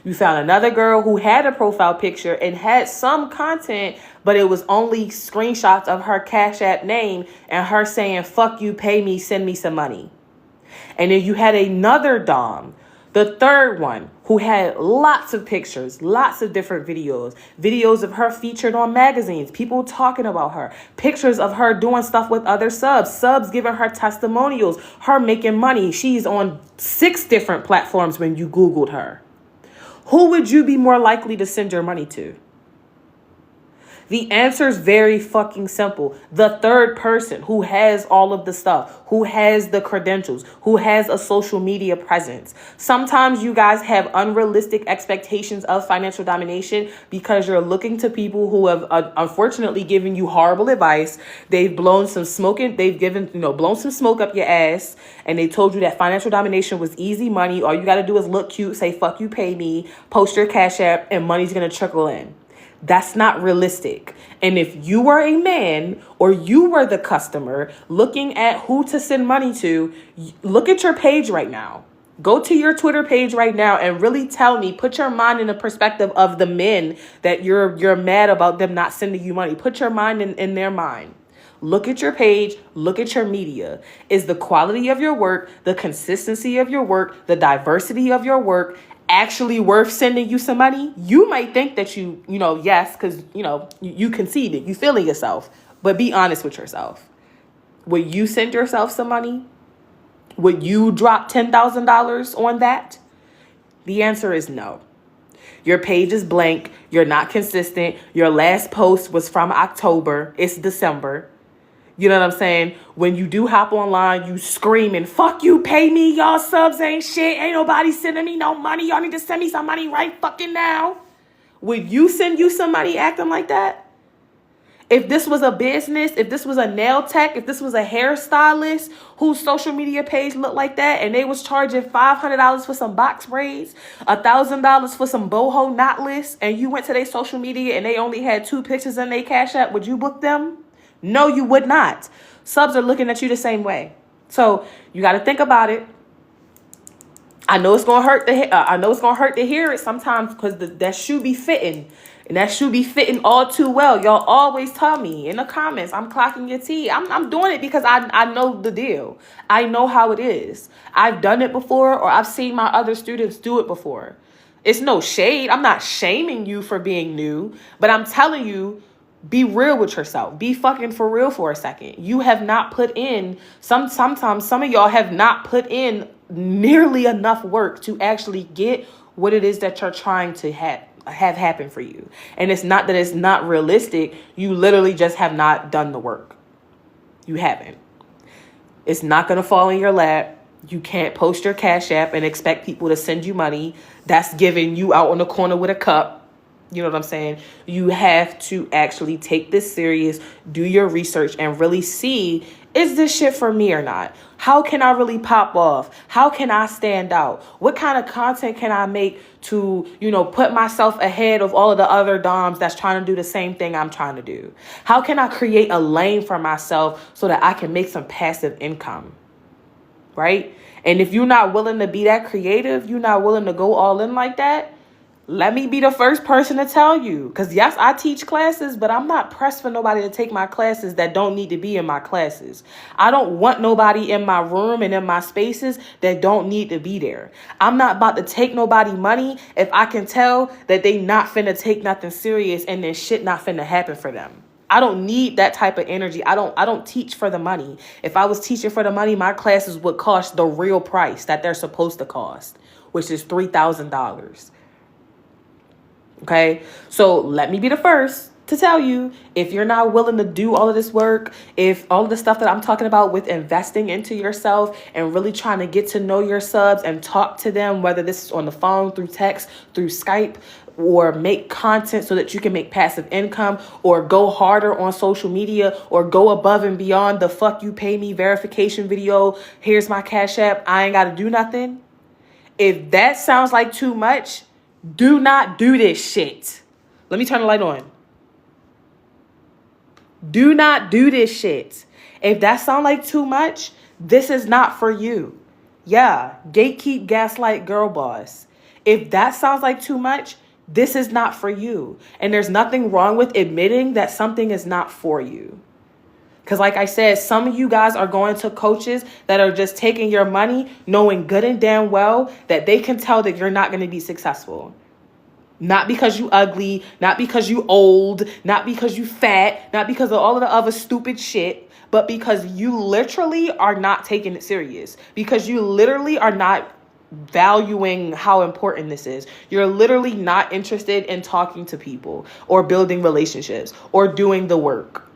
You found another girl who had a profile picture and had some content, but it was only screenshots of her Cash App name and her saying, fuck you, pay me, send me some money. And then you had another Dom, the third one, who had lots of pictures, lots of different videos of her featured on magazines, people talking about her, pictures of her doing stuff with other subs giving her testimonials, her making money. She's on 6 different platforms when you Googled her. Who would you be more likely to send your money to? The answer is very fucking simple. The third person who has all of the stuff, who has the credentials, who has a social media presence. Sometimes you guys have unrealistic expectations of financial domination because you're looking to people who have unfortunately given you horrible advice. They've blown some smoke blown some smoke up your ass, and they told you that financial domination was easy money. All you got to do is look cute, say fuck you, pay me, post your Cash App, and money's going to trickle in. That's not realistic. And if you were a man or you were the customer looking at who to send money to, look at your page right now. Go to your Twitter page right now and really tell me, put your mind in the perspective of the men that you're mad about them not sending you money. Put your mind in their mind. Look at your page, look at your media. Is the quality of your work, the consistency of your work, the diversity of your work actually worth sending you some money? You might think that yes, because, you conceded, you feeling yourself, but be honest with yourself. Would you send yourself some money? Would you drop $10,000 on that? The answer is no. Your page is blank. You're not consistent. Your last post was from October. It's December. You know what I'm saying? When you do hop online, you screaming, fuck you, pay me, y'all subs ain't shit. Ain't nobody sending me no money. Y'all need to send me some money right fucking now. Would you send you some money acting like that? If this was a business, if this was a nail tech, if this was a hairstylist whose social media page looked like that and they was charging $500 for some box braids, $1,000 for some boho knotless, and you went to their social media and they only had 2 pictures in their Cash App, would you book them? No, you would not. Subs are looking at you the same way. So you got to think about it. I know it's gonna hurt to hear it sometimes because that shoe be fitting, and that shoe be fitting all too well. Y'all always tell me in the comments, I'm clocking your tea. I'm doing it because I know the deal. I know how it is. I've done it before, or I've seen my other students do it before. It's no shade. I'm not shaming you for being new, but I'm telling you, be real with yourself. Be fucking for real for a second. You have not put in, sometimes some of y'all have not put in nearly enough work to actually get what it is that you're trying to have happen for you. And it's not that it's not realistic. You literally just have not done the work. You haven't. It's not going to fall in your lap. You can't post your Cash App and expect people to send you money. That's giving you out on the corner with a cup. You know what I'm saying? You have to actually take this serious, do your research, and really see, is this shit for me or not? How can I really pop off? How can I stand out? What kind of content can I make to, put myself ahead of all of the other doms that's trying to do the same thing I'm trying to do? How can I create a lane for myself so that I can make some passive income? Right? And if you're not willing to be that creative, you're not willing to go all in like that, let me be the first person to tell you. Because yes, I teach classes, but I'm not pressed for nobody to take my classes that don't need to be in my classes. I don't want nobody in my room and in my spaces that don't need to be there. I'm not about to take nobody money if I can tell that they not finna take nothing serious and then shit not finna happen for them. I don't need that type of energy. I don't teach for the money. If I was teaching for the money, my classes would cost the real price that they're supposed to cost, which is $3,000. Okay, so let me be the first to tell you, if you're not willing to do all of this work, if all of the stuff that I'm talking about with investing into yourself and really trying to get to know your subs and talk to them, whether this is on the phone, through text, through Skype, or make content so that you can make passive income, or go harder on social media, or go above and beyond the fuck you pay me verification video, here's my Cash App, I ain't got to do nothing. If that sounds like too much, do not do this shit. Let me turn the light on. Do not do this shit. If that sounds like too much, this is not for you. Yeah, gatekeep, gaslight, girl boss. If that sounds like too much, this is not for you. And there's nothing wrong with admitting that something is not for you. Because like I said, some of you guys are going to coaches that are just taking your money, knowing good and damn well that they can tell that you're not going to be successful. Not because you ugly, not because you old, not because you fat, not because of all of the other stupid shit, but because you literally are not taking it serious. Because you literally are not valuing how important this is. You're literally not interested in talking to people or building relationships or doing the work.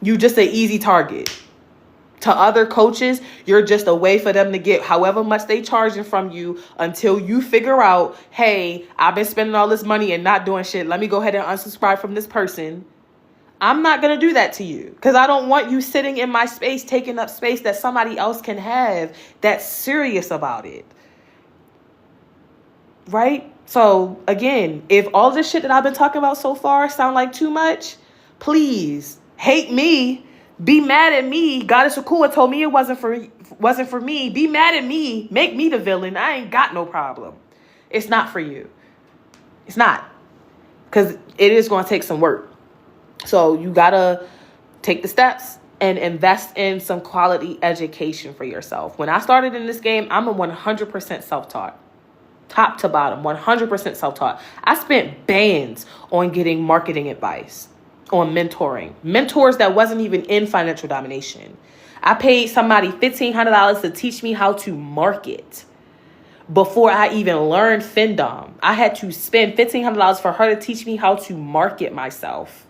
You just an easy target. To other coaches, you're just a way for them to get however much they charging from you until you figure out, hey, I've been spending all this money and not doing shit. Let me go ahead and unsubscribe from this person. I'm not going to do that to you because I don't want you sitting in my space, taking up space that somebody else can have that's serious about it. Right? So again, if all this shit that I've been talking about so far sound like too much, please hate me. Be mad at me. Goddess Ekua told me it wasn't for me. Be mad at me. Make me the villain. I ain't got no problem. It's not for you. It's not. Because it is going to take some work. So you got to take the steps and invest in some quality education for yourself. When I started in this game, I'm a 100% self-taught. Top to bottom, 100% self-taught. I spent bands on getting marketing advice, on mentoring. Mentors that wasn't even in financial domination. I paid somebody $1,500 to teach me how to market before I even learned FinDom. I had to spend $1,500 for her to teach me how to market myself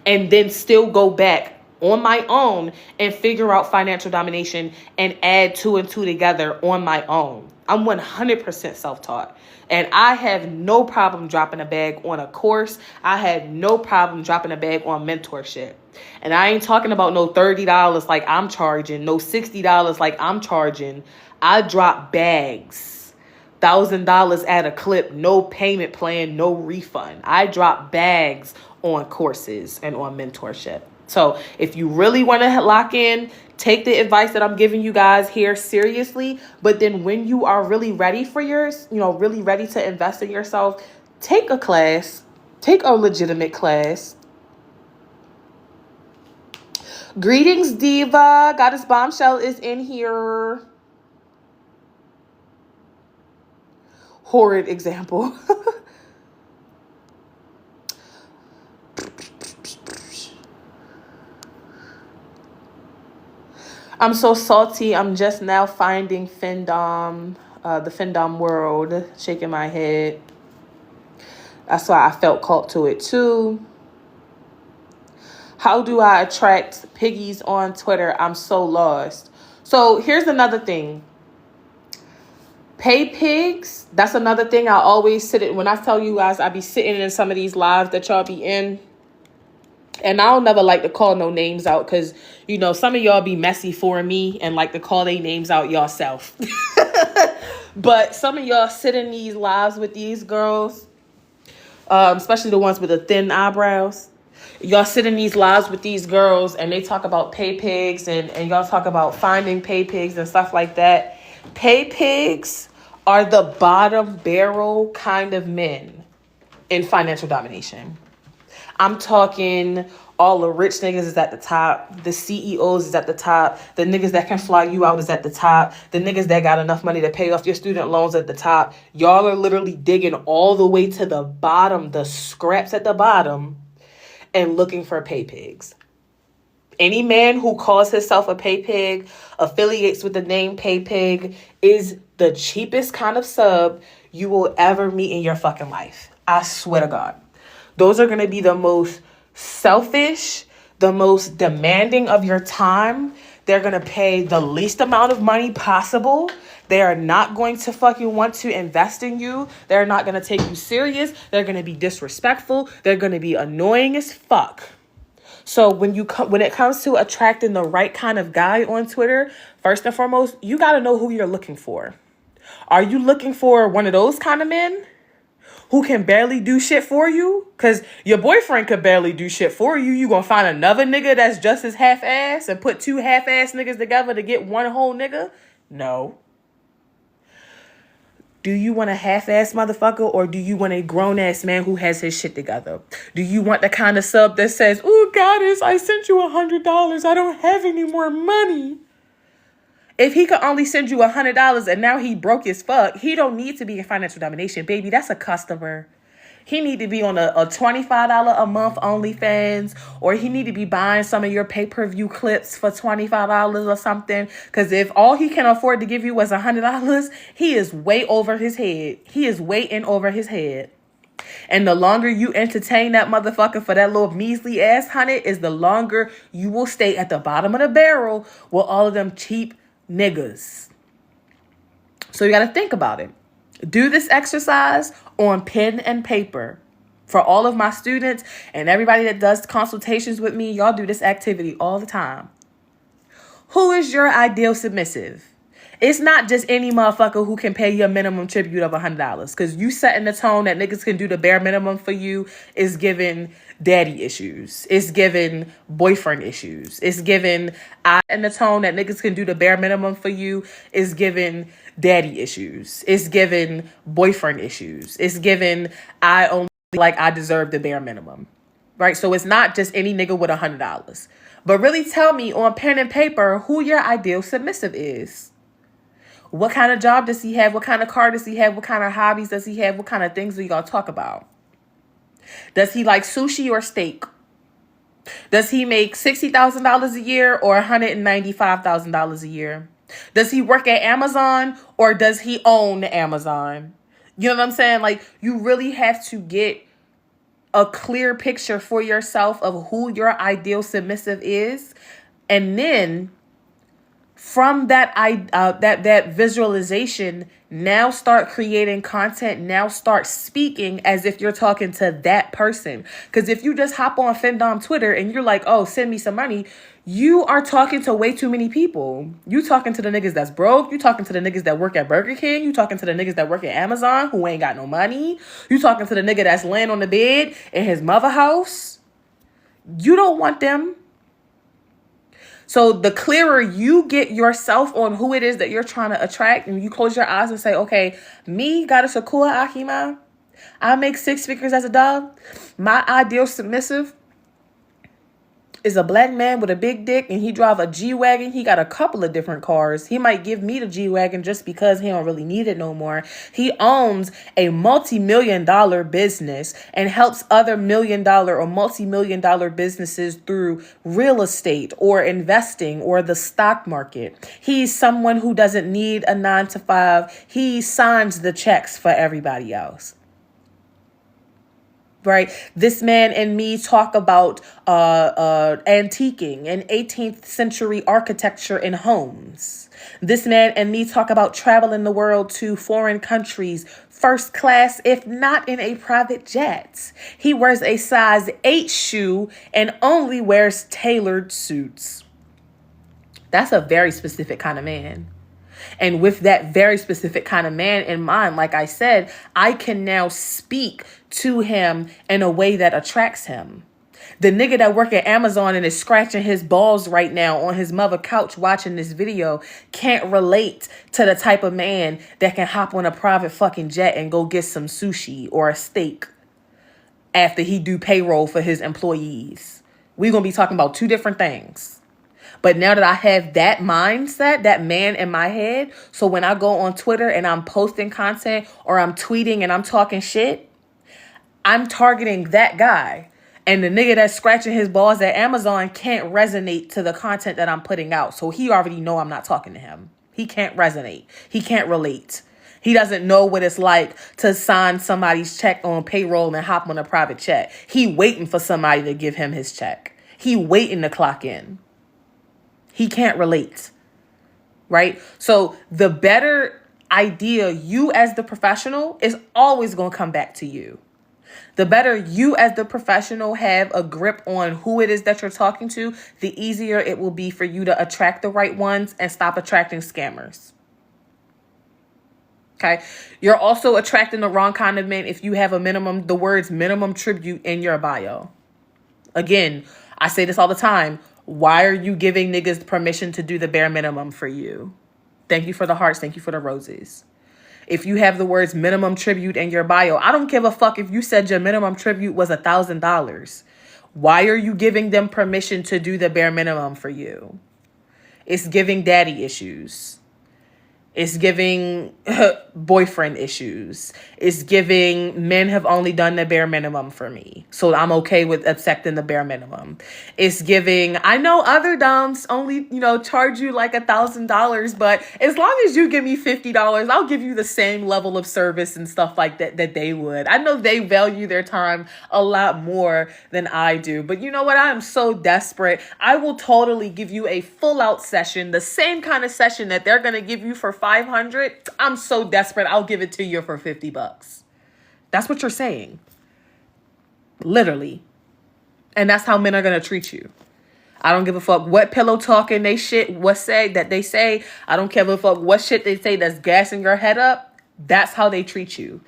and then still go back on my own and figure out financial domination and add 2 and 2 together on my own. I'm 100% self-taught. And I have no problem dropping a bag on a course. I have no problem dropping a bag on mentorship. And I ain't talking about no $30 like I'm charging, no $60 like I'm charging. I drop bags, $1,000 at a clip, no payment plan, no refund. I drop bags on courses and on mentorship. So if you really want to lock in, take the advice that I'm giving you guys here seriously. But then when you are really ready for yours, really ready to invest in yourself, take a class, take a legitimate class. Greetings, Diva. Goddess Bombshell is in here. Horrid example. I'm so salty. I'm just now finding FinDom, the FinDom world, shaking my head. That's why I felt called to it too. How do I attract piggies on Twitter? I'm so lost. So here's another thing. Pay pigs. That's another thing I always sit in. When I tell you guys, I be sitting in some of these lives that y'all be in. And I don't never like to call no names out because, some of y'all be messy for me and like to call their names out yourself. But some of y'all sit in these lives with these girls, especially the ones with the thin eyebrows. Y'all sit in these lives with these girls and they talk about pay pigs and y'all talk about finding pay pigs and stuff like that. Pay pigs are the bottom barrel kind of men in financial domination. I'm talking all the rich niggas is at the top. The CEOs is at the top. The niggas that can fly you out is at the top. The niggas that got enough money to pay off your student loans at the top. Y'all are literally digging all the way to the bottom, the scraps at the bottom, and looking for pay pigs. Any man who calls himself a pay pig, affiliates with the name pay pig, is the cheapest kind of sub you will ever meet in your fucking life. I swear to God. Those are going to be the most selfish, the most demanding of your time. They're going to pay the least amount of money possible. They are not going to fucking want to invest in you. They're not going to take you serious. They're going to be disrespectful. They're going to be annoying as fuck. So when it comes to attracting the right kind of guy on Twitter, first and foremost, you got to know who you're looking for. Are you looking for one of those kind of men who can barely do shit for you? Because your boyfriend could barely do shit for you. You gonna find another nigga that's just as half-ass and put 2 half-ass niggas together to get one whole nigga? No. Do you want a half-ass motherfucker or do you want a grown-ass man who has his shit together? Do you want the kind of sub that says, "Ooh, goddess, I sent you $100. I don't have any more money"? If he could only send you $100 and now he broke as fuck, he don't need to be in financial domination. Baby, that's a customer. He need to be on a $25 a month OnlyFans, or he need to be buying some of your pay-per-view clips for $25 or something. Because if all he can afford to give you was $100, he is way over his head. He is way in over his head. And the longer you entertain that motherfucker for that little measly ass $100 is the longer you will stay at the bottom of the barrel with all of them cheap niggas. So you got to think about it. Do this exercise on pen and paper. For all of my students and everybody that does consultations with me, y'all do this activity all the time. Who is your ideal submissive? It's not just any motherfucker who can pay your minimum tribute of $100. Because you setting the tone that niggas can do the bare minimum for you is giving daddy issues. It's giving boyfriend issues. It's giving and the tone that niggas can do the bare minimum for you is giving daddy issues. It's giving boyfriend issues. It's giving I only like I deserve the bare minimum. Right? So it's not just any nigga with $100. But really tell me on pen and paper who your ideal submissive is. What kind of job does he have? What kind of car does he have? What kind of hobbies does he have? What kind of things do y'all talk about? Does he like sushi or steak? Does he make $60,000 a year or $195,000 a year? Does he work at Amazon or does he own Amazon? You know what I'm saying? Like, you really have to get a clear picture for yourself of who your ideal submissive is. And then from that that visualization, now start creating content. Now start speaking as if you're talking to that person. Because if you just hop on FinDom Twitter and you're like, oh, send me some money, you are talking to way too many people. You talking to the niggas that's broke. You talking to the niggas that work at Burger King. You talking to the niggas that work at Amazon who ain't got no money. You talking to the nigga that's laying on the bed in his mother house. You don't want them. So the clearer you get yourself on who it is that you're trying to attract, and you close your eyes and say, okay, me, goddess Ekua Ahima, I make 6 figures as a dog. My ideal submissive is a black man with a big dick, and he drive a G-Wagon. He got a couple of different cars. He might give me the G-Wagon just because he don't really need it no more. He owns a multi-million-dollar business and helps other million-dollar or multi-million-dollar businesses through real estate or investing or the stock market. He's someone who doesn't need a 9-to-5. He signs the checks for everybody else. Right. This man and me talk about antiquing and 18th century architecture in homes. This man and me talk about traveling the world to foreign countries, first class, if not in a private jet. He wears a size 8 shoe and only wears tailored suits. That's a very specific kind of man. And with that very specific kind of man in mind, like I said, I can now speak to him in a way that attracts him. The nigga that work at Amazon and is scratching his balls right now on his mother couch watching this video can't relate to the type of man that can hop on a private fucking jet and go get some sushi or a steak after he do payroll for his employees. We're going to be talking about 2 different things. But now that I have that mindset, that man in my head, so when I go on Twitter and I'm posting content or I'm tweeting and I'm talking shit, I'm targeting that guy. And the nigga that's scratching his balls at Amazon can't resonate to the content that I'm putting out. So he already know I'm not talking to him. He can't resonate. He can't relate. He doesn't know what it's like to sign somebody's check on payroll and hop on a private jet. He waiting for somebody to give him his check. He waiting to clock in. He can't relate, right? So the better idea, you as the professional, is always going to come back to you. The better you as the professional have a grip on who it is that you're talking to, the easier it will be for you to attract the right ones and stop attracting scammers. Okay. You're also attracting the wrong kind of men if you have the words minimum tribute in your bio. Again, I say this all the time. Why are you giving niggas permission to do the bare minimum for you? Thank you for the hearts. Thank you for the roses. If you have the words minimum tribute in your bio, I don't give a fuck if you said your minimum tribute was $1,000. Why are you giving them permission to do the bare minimum for you? It's giving daddy issues. It's giving boyfriend issues. It's giving men have only done the bare minimum for me, so I'm okay with accepting the bare minimum. It's giving, I know other doms only, charge you like $1,000, but as long as you give me $50, I'll give you the same level of service and stuff like that they would. I know they value their time a lot more than I do, but you know what? I am so desperate. I will totally give you a full out session, the same kind of session that they're going to give you for $500. I'm so desperate. I'll give it to you for $50. That's what you're saying. Literally. And that's how men are going to treat you. I don't give a fuck what pillow talking they shit, they say. I don't give a fuck what shit they say that's gassing your head up. That's how they treat you.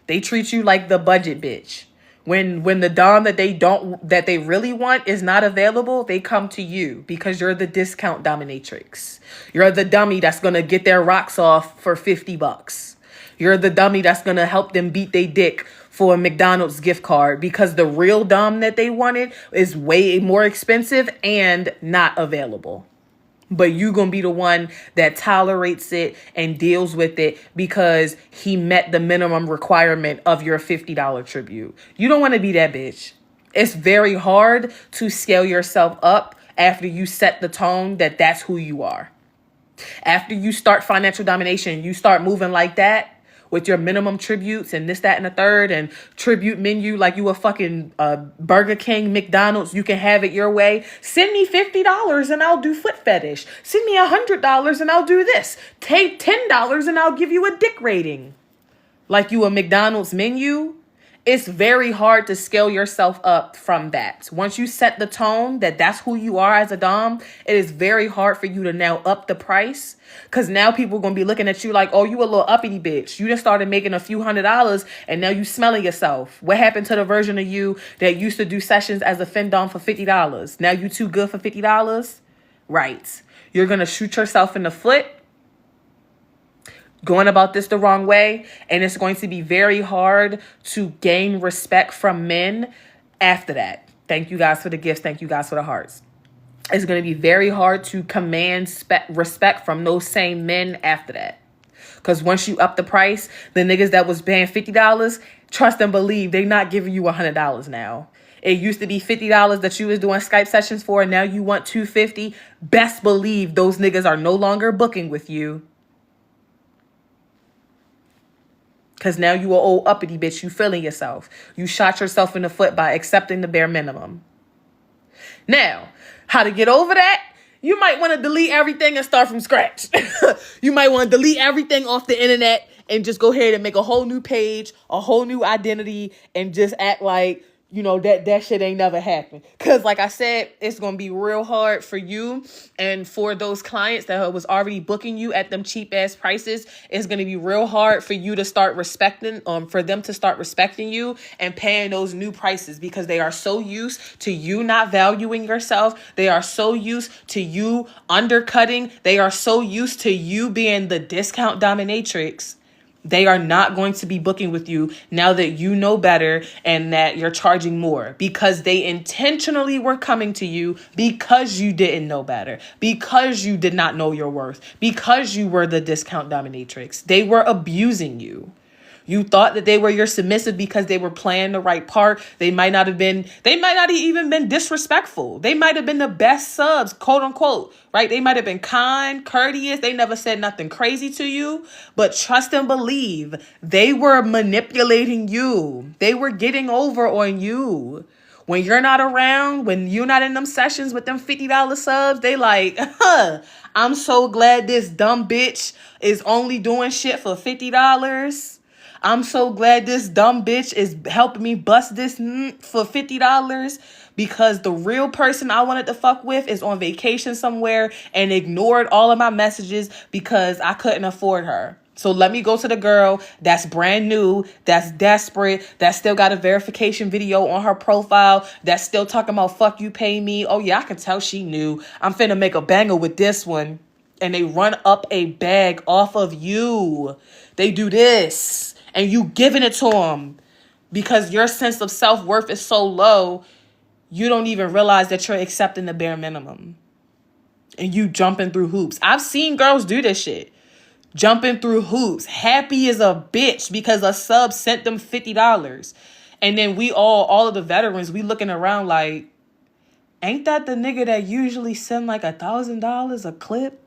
They treat you like the budget bitch. When the dom that they really want is not available, they come to you because you're the discount dominatrix. You're the dummy that's going to get their rocks off for $50. You're the dummy that's going to help them beat their dick for a McDonald's gift card because the real dom that they wanted is way more expensive and not available. But you going to be the one that tolerates it and deals with it because he met the minimum requirement of your $50 tribute. You don't want to be that bitch. It's very hard to scale yourself up after you set the tone that that's who you are. After you start financial domination, you start moving like that with your minimum tributes and this, that, and the third, and tribute menu like you a fucking Burger King, McDonald's. You can have it your way. Send me $50 and I'll do foot fetish. Send me $100 and I'll do this. Take $10 and I'll give you a dick rating. Like you a McDonald's menu. It's very hard to scale yourself up from that. Once you set the tone that that's who you are as a dom, it is very hard for you to now up the price. Because now people are going to be looking at you like, oh, you a little uppity bitch. You just started making a few $100s and now you smelling yourself. What happened to the version of you that used to do sessions as a fendom for $50? Now you too good for $50? Right. You're going to shoot yourself in the foot going about this the wrong way, and it's going to be very hard to gain respect from men after that. Thank you guys for the gifts. Thank you guys for the hearts. It's going to be very hard to command respect from those same men after that. Because once you up the price, the niggas that was paying $50, trust and believe, they're not giving you $100 now. It used to be $50 that you was doing Skype sessions for, and now you want $250. Best believe those niggas are no longer booking with you. Because now you a old uppity bitch. You feeling yourself. You shot yourself in the foot by accepting the bare minimum. Now, how to get over that? You might want to delete everything and start from scratch. You might want to delete everything off the internet and just go ahead and make a whole new page, a whole new identity, and just act like, that shit ain't never happened. Because like I said, it's going to be real hard for you and for those clients that was already booking you at them cheap ass prices. It's going to be real hard for you to start for them to start respecting you and paying those new prices because they are so used to you not valuing yourself. They are so used to you undercutting. They are so used to you being the discount dominatrix. They are not going to be booking with you now that you know better and that you're charging more because they intentionally were coming to you because you didn't know better, because you did not know your worth, because you were the discount dominatrix. They were abusing you. You thought that they were your submissive because they were playing the right part. They might not have even been disrespectful. They might have been the best subs, quote unquote, right? They might have been kind, courteous. They never said nothing crazy to you, but trust and believe they were manipulating you. They were getting over on you. When you're not around, when you're not in them sessions with them $50 subs, they like, I'm so glad this dumb bitch is only doing shit for $50. I'm so glad this dumb bitch is helping me bust this for $50 because the real person I wanted to fuck with is on vacation somewhere and ignored all of my messages because I couldn't afford her. So let me go to the girl that's brand new, that's desperate, that still got a verification video on her profile, that's still talking about fuck you, pay me. Oh yeah, I can tell she knew. I'm finna make a banger with this one. And they run up a bag off of you. They do this. And you giving it to them because your sense of self-worth is so low, you don't even realize that you're accepting the bare minimum. And you jumping through hoops. I've seen girls do this shit. jumping through hoops, happy as a bitch because a sub sent them $50. And then all of the veterans, we looking around like, ain't that the nigga that usually send like $1,000 a clip?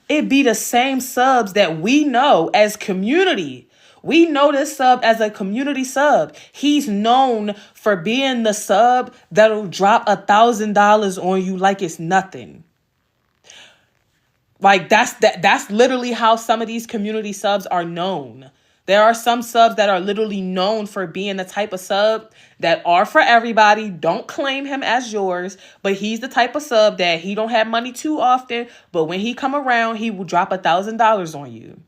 It be the same subs that we know as community. We know this sub as a community sub. He's known for being the sub that'll drop $1,000 on you like it's nothing. Like that's literally how some of these community subs are known. There are some subs that are literally known for being the type of sub that are for everybody. Don't claim him as yours, but he's the type of sub that he don't have money too often, but when he come around, he will drop $1,000 on you.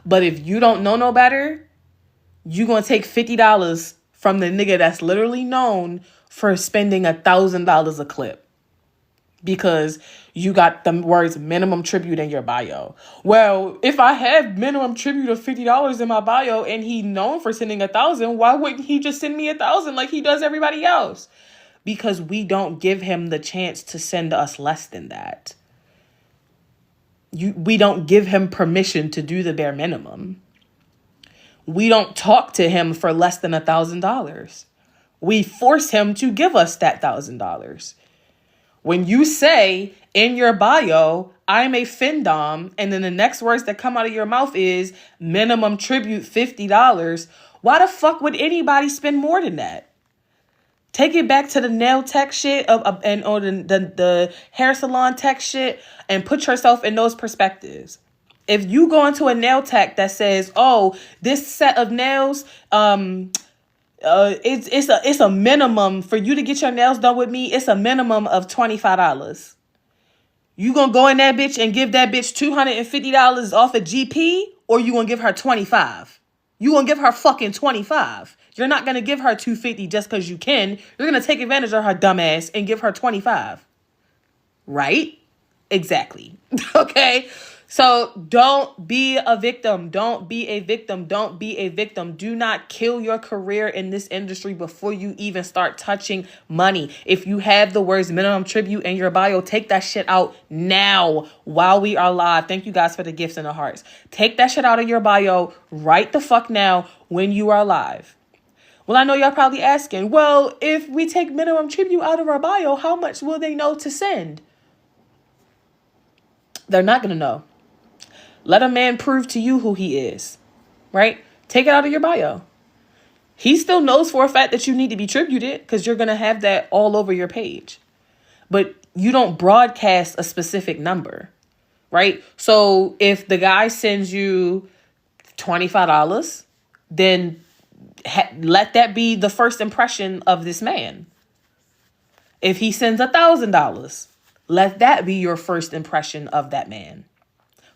But if you don't know no better, you gonna take $50 from the nigga that's literally known for spending $1,000 a clip. Because you got the words minimum tribute in your bio. Well, if I have minimum tribute of $50 in my bio and he known for sending 1,000, why wouldn't he just send me 1,000 like he does everybody else? Because we don't give him the chance to send us less than that. We don't give him permission to do the bare minimum. We don't talk to him for less than $1,000. We force him to give us that $1,000. When you say in your bio, I'm a findom, and then the next words that come out of your mouth is minimum tribute $50, why the fuck would anybody spend more than that? Take it back to the nail tech shit or the hair salon tech shit and put yourself in those perspectives. If you go into a nail tech that says, oh, this set of nails, it's a minimum for you to get your nails done with me. It's a minimum of $25. You gonna go in that bitch and give that bitch $250 off a GP, or you gonna give her $25? You gonna give her fucking $25. You're not gonna give her $250 just because you can. You're gonna take advantage of her dumb ass and give her $25. Right? Exactly. Okay. So don't be a victim. Don't be a victim. Don't be a victim. Do not kill your career in this industry before you even start touching money. If you have the words minimum tribute in your bio, take that shit out now while we are live. Thank you guys for the gifts and the hearts. Take that shit out of your bio right the fuck now when you are live. Well, I know y'all probably asking, well, if we take minimum tribute out of our bio, how much will they know to send? They're not going to know. Let a man prove to you who he is, right? Take it out of your bio. He still knows for a fact that you need to be tributed because you're going to have that all over your page. But you don't broadcast a specific number, right? So if the guy sends you $25, then let that be the first impression of this man. If he sends $1,000, let that be your first impression of that man.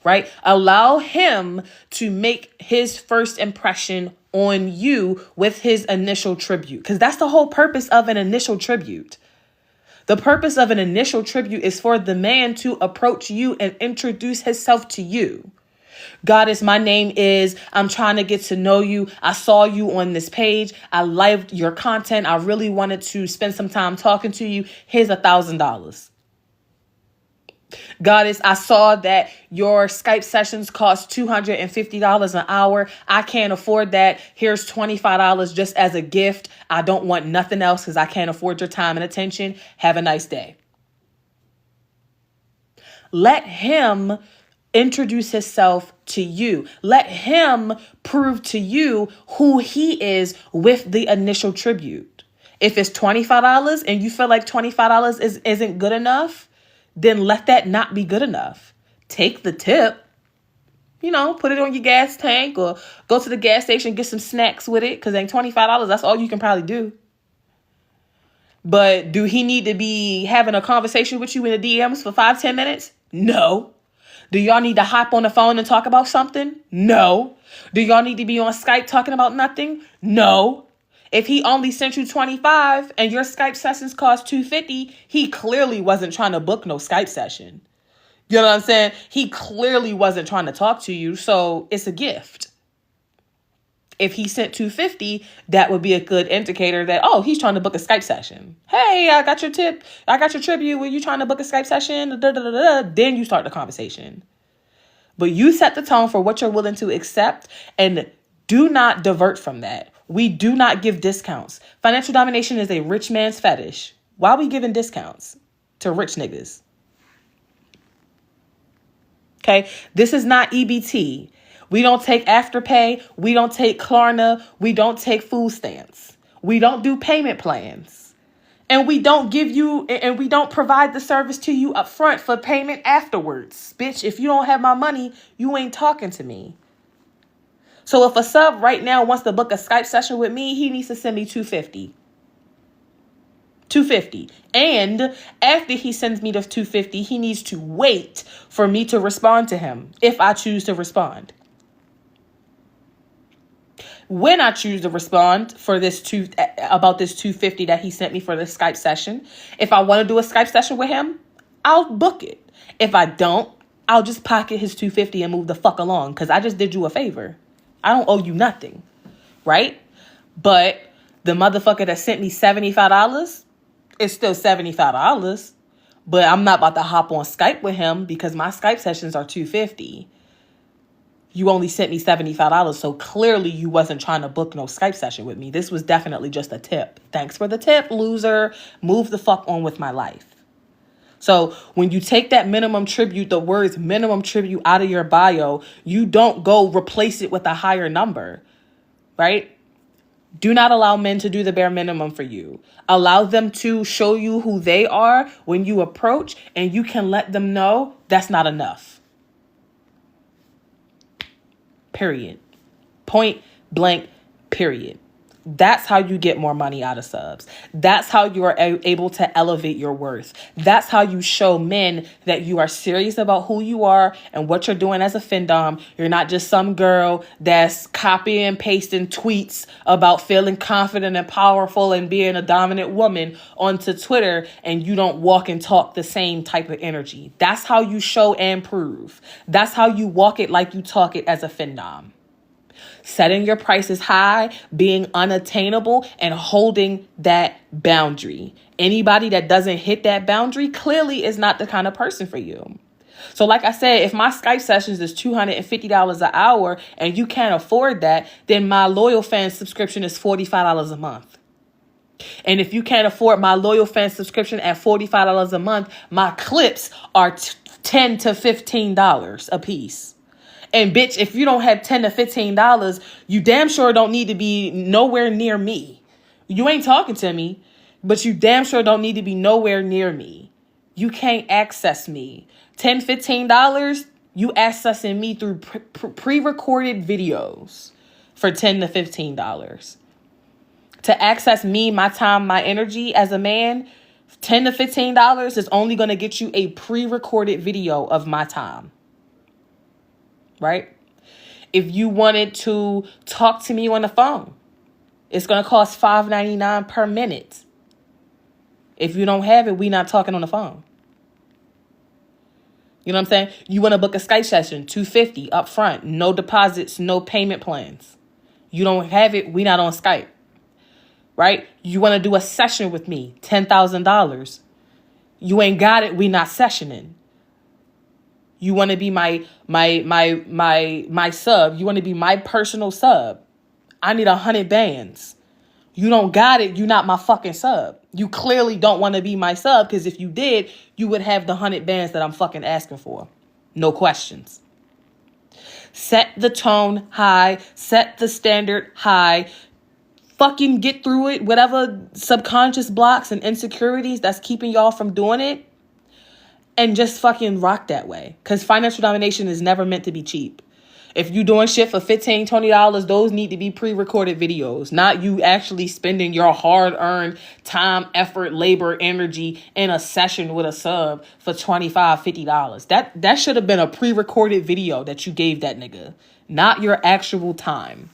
Right? Allow him to make his first impression on you with his initial tribute. Because that's the whole purpose of an initial tribute. The purpose of an initial tribute is for the man to approach you and introduce himself to you. Goddess, my name is, I'm trying to get to know you. I saw you on this page. I liked your content. I really wanted to spend some time talking to you. Here's $1,000. Goddess, I saw that your Skype sessions cost $250 an hour. I can't afford that. Here's $25 just as a gift. I don't want nothing else because I can't afford your time and attention. Have a nice day. Let him introduce himself to you. Let him prove to you who he is with the initial tribute. If it's $25 and you feel like $25 isn't good enough, then let that not be good enough. Take the tip, put it on your gas tank or go to the gas station, get some snacks with it. Cause ain't $25. That's all you can probably do. But do he need to be having a conversation with you in the DMs for 5-10 minutes? No. Do y'all need to hop on the phone and talk about something? No. Do y'all need to be on Skype talking about nothing? No. If he only sent you 25 and your Skype sessions cost $250, he clearly wasn't trying to book no Skype session. You know what I'm saying? He clearly wasn't trying to talk to you. So it's a gift. If he sent $250, that would be a good indicator that, oh, he's trying to book a Skype session. Hey, I got your tip. I got your tribute. Were you trying to book a Skype session? Then you start the conversation. But you set the tone for what you're willing to accept, and do not divert from that. We do not give discounts. Financial domination is a rich man's fetish. Why are we giving discounts to rich niggas? Okay, this is not EBT. We don't take Afterpay. We don't take Klarna. We don't take food stamps. We don't do payment plans. And we don't give you, and we don't provide the service to you up front for payment afterwards. Bitch, if you don't have my money, you ain't talking to me. So if a sub right now wants to book a Skype session with me, he needs to send me $250. $250. And after he sends me the $250, he needs to wait for me to respond to him if I choose to respond. When I choose to respond for this about this $250 that he sent me for this Skype session, if I want to do a Skype session with him, I'll book it. If I don't, I'll just pocket his $250 and move the fuck along, because I just did you a favor. I don't owe you nothing, right? But the motherfucker that sent me $75, it's still $75. But I'm not about to hop on Skype with him because my Skype sessions are $250. You only sent me $75, so clearly you wasn't trying to book no Skype session with me. This was definitely just a tip. Thanks for the tip, loser. Move the fuck on with my life. So when you take that minimum tribute, the words minimum tribute out of your bio, you don't go replace it with a higher number, right? Do not allow men to do the bare minimum for you. Allow them to show you who they are when you approach, and you can let them know that's not enough. Period. Point blank, period. That's how you get more money out of subs. That's how you are able to elevate your worth. That's how you show men that you are serious about who you are and what you're doing as a findom. You're not just some girl that's copying and pasting tweets about feeling confident and powerful and being a dominant woman onto Twitter, and you don't walk and talk the same type of energy. That's how you show and prove. That's how you walk it like you talk it as a findom. Setting your prices high, being unattainable, and holding that boundary. Anybody that doesn't hit that boundary clearly is not the kind of person for you. So like I said, if my Skype sessions is $250 an hour and you can't afford that, then my Loyal Fan subscription is $45 a month. And if you can't afford my Loyal Fan subscription at $45 a month, my clips are $10 to $15 a piece. And bitch, if you don't have $10 to $15, you damn sure don't need to be nowhere near me. You ain't talking to me, but you damn sure don't need to be nowhere near me. You can't access me. $10, $15, you accessing me through pre-recorded videos for $10 to $15. To access me, my time, my energy as a man, $10 to $15 is only going to get you a pre-recorded video of my time. Right? If you wanted to talk to me on the phone, it's going to cost $5.99 per minute. If you don't have it, we not talking on the phone. You know what I'm saying? You want to book a Skype session, $250 up front, no deposits, no payment plans. You don't have it, we not on Skype. Right? You want to do a session with me, $10,000. You ain't got it, we not sessioning. You want to be my sub. You want to be my personal sub. I need 100 bands. You don't got it. You not my fucking sub. You clearly don't want to be my sub, because if you did, you would have the 100 bands that I'm fucking asking for. No questions. Set the tone high. Set the standard high. Fucking get through it. Whatever subconscious blocks and insecurities that's keeping y'all from doing it. And just fucking rock that way. Because financial domination is never meant to be cheap. If you doing shit for $15, $20, those need to be pre-recorded videos. Not you actually spending your hard-earned time, effort, labor, energy in a session with a sub for $25, $50. That should have been a pre-recorded video that you gave that nigga. Not your actual time.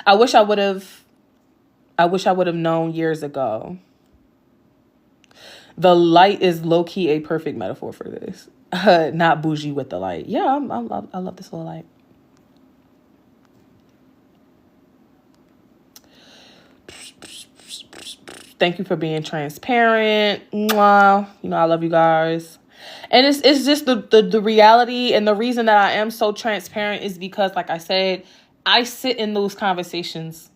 I wish I would have known years ago. The light is low-key a perfect metaphor for this. Not bougie with the light. Yeah, I love this little light. Thank you for being transparent. Mwah. You know, I love you guys. And it's just the reality, and the reason that I am so transparent is because, like I said, I sit in those conversations.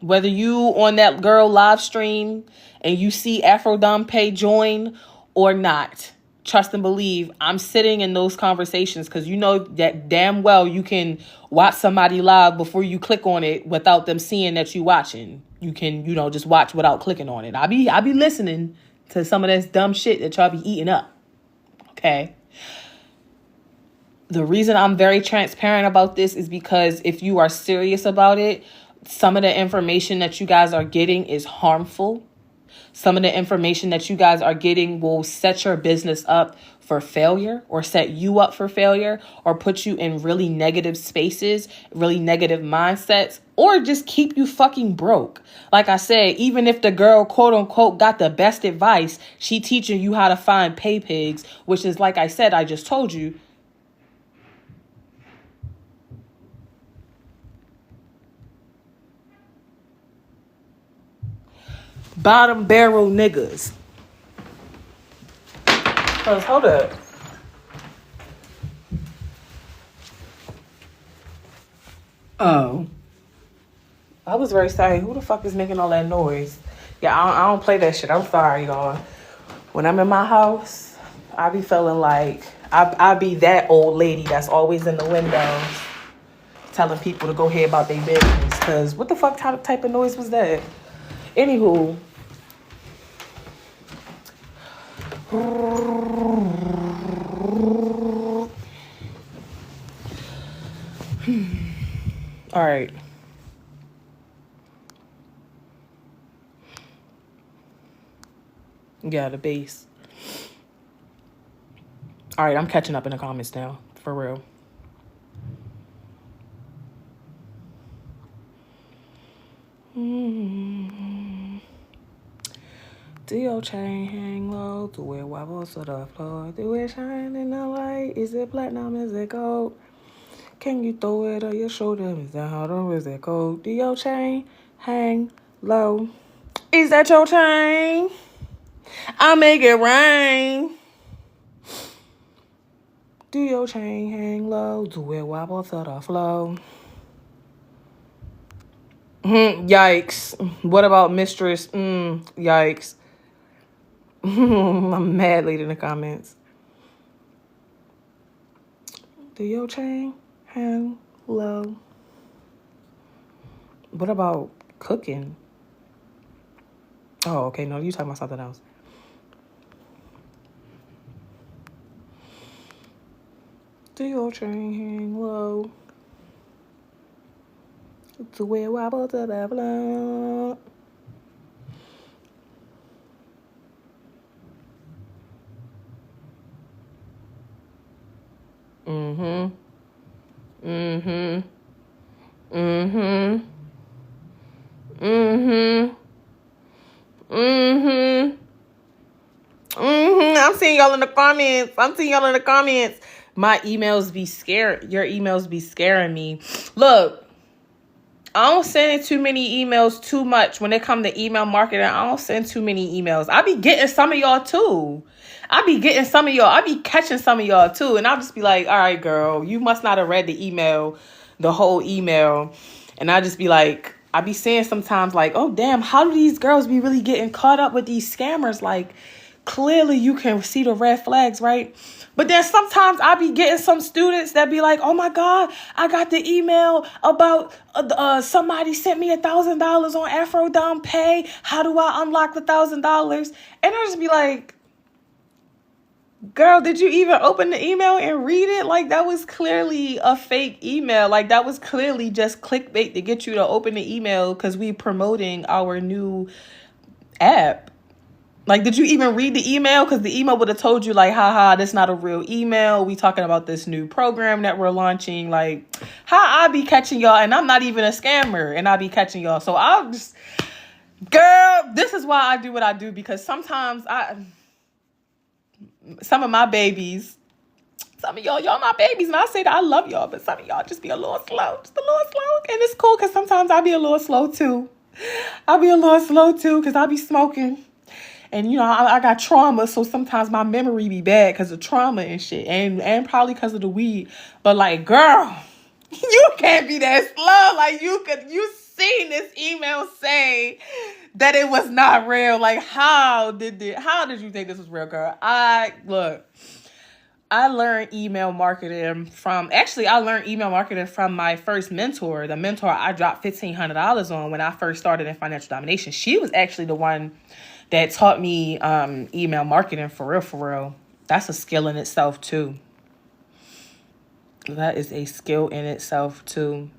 Whether you on that girl live stream and you see AfroDomme Pay join or not, trust and believe, I'm sitting in those conversations because you know that damn well you can watch somebody live before you click on it without them seeing that you watching. You can, just watch without clicking on it. I be listening to some of this dumb shit that y'all be eating up. Okay. The reason I'm very transparent about this is because if you are serious about it, some of the information that you guys are getting is harmful. Some of the information that you guys are getting will set your business up for failure, or set you up for failure, or put you in really negative spaces, really negative mindsets, or just keep you fucking broke. Like I said, even if the girl, quote unquote, got the best advice, she teaching you how to find pay pigs, which is, like I said, I just told you, bottom barrel niggas. Hold up. Oh. I was very sorry. Who the fuck is making all that noise? Yeah, I don't play that shit. I'm sorry, y'all. When I'm in my house, I be feeling like I be that old lady that's always in the windows telling people to go ahead about their business. Because what the fuck type of noise was that? Anywho. All right. Yeah, the bass. All right, I'm catching up in the comments now. For real. Do your chain hang low? Do it wobble to the floor? Do it shine in the light? Is it platinum? Is it gold? Can you throw it on your shoulder? Is that hot or is it cold? Do your chain hang low? Is that your chain? I'll make it rain. Do your chain hang low? Do it wobble to the floor? Yikes. What about mistress? Yikes. I'm mad late in the comments. Do your chain hang low? What about cooking? Oh, okay. No, you talking about something else. Do your chain hang low? Do it wobble to the floor? I'm seeing y'all in the comments. My emails be scared. Your emails be scaring me. Look, I don't send too many emails too much when it come to email marketing. I don't send too many emails. I be getting some of y'all too. I be catching some of y'all too. And I'll just be like, all right, girl, you must not have read the whole email. And I just be like, I be saying sometimes like, oh, damn, how do these girls be really getting caught up with these scammers? Like, clearly you can see the red flags, right? But then sometimes I be getting some students that be like, oh my God, I got the email about somebody sent me $1,000 on AfroDomme Pay. How do I unlock the $1,000? And I just be like, girl, did you even open the email and read it? Like, that was clearly a fake email. Like, that was clearly just clickbait to get you to open the email because we promoting our new app. Like, did you even read the email? Because the email would have told you, like, haha, that's not a real email. We talking about this new program that we're launching. Like, how I be catching y'all, and I'm not even a scammer, and I be catching y'all. So I'll just, girl, this is why I do what I do, because sometimes some of my babies, some of y'all my babies, and I say that I love y'all, but some of y'all just be a little slow, and it's cool, because sometimes I be a little slow, too. Because I be smoking. And, I got trauma, so sometimes my memory be bad because of trauma and shit. And probably because of the weed. But, like, girl, you can't be that slow. Like, you seen this email say that it was not real. Like, how did you think this was real, girl? I learned email marketing from my first mentor, the mentor I dropped $1,500 on when I first started in financial domination. She was actually the one that taught me email marketing for real. That's a skill in itself too. That is a skill in itself too.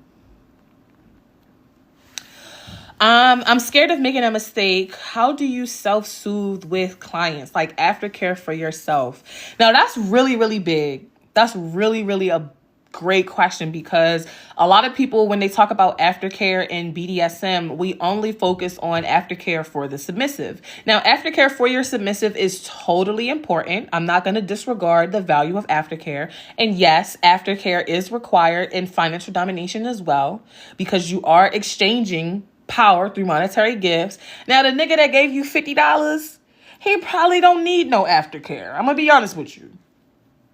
I'm scared of making a mistake. How do you self-soothe with clients? Like aftercare for yourself. Now that's really, really big. That's really, really a great question, because a lot of people, when they talk about aftercare in BDSM, we only focus on aftercare for the submissive. Now, aftercare for your submissive is totally important. I'm not going to disregard the value of aftercare. And yes, aftercare is required in financial domination as well, because you are exchanging power through monetary gifts. Now, the nigga that gave you $50, he probably don't need no aftercare. I'm going to be honest with you.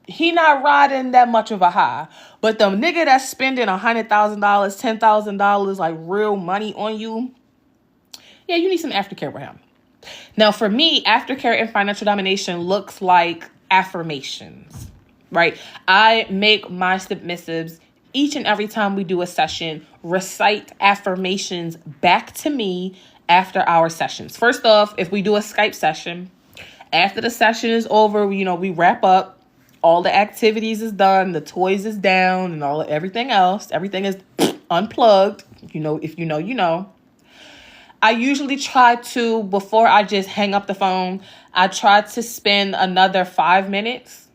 He not riding that much of a high. But the nigga that's spending $100,000, $10,000, like real money on you, yeah, you need some aftercare with him. Now, for me, aftercare in financial domination looks like affirmations, right? I make my submissives, each and every time we do a session, recite affirmations back to me after our sessions. First off, if we do a Skype session, after the session is over, we wrap up. All the activities is done, the toys is down, and everything else. Everything is unplugged. If you know, you know. I usually try to, before I just hang up the phone, I try to spend another 5 minutes,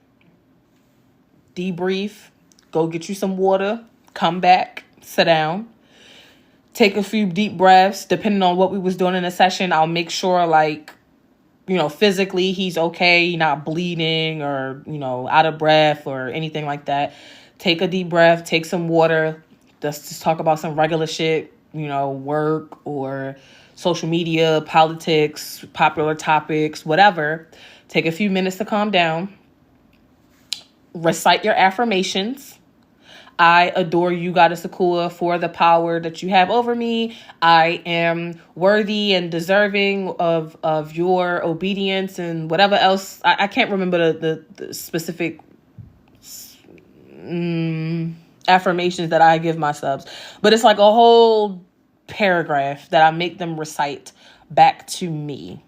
debrief, go get you some water, come back, sit down, take a few deep breaths. Depending on what we was doing in the session, I'll make sure, physically he's okay, not bleeding or, out of breath or anything like that. Take a deep breath, take some water. Let's just talk about some regular shit, work or social media, politics, popular topics, whatever. Take a few minutes to calm down. Recite your affirmations. I adore you, Goddess Ekua, for the power that you have over me. I am worthy and deserving of your obedience and whatever else. I can't remember the specific affirmations that I give my subs. But it's like a whole paragraph that I make them recite back to me.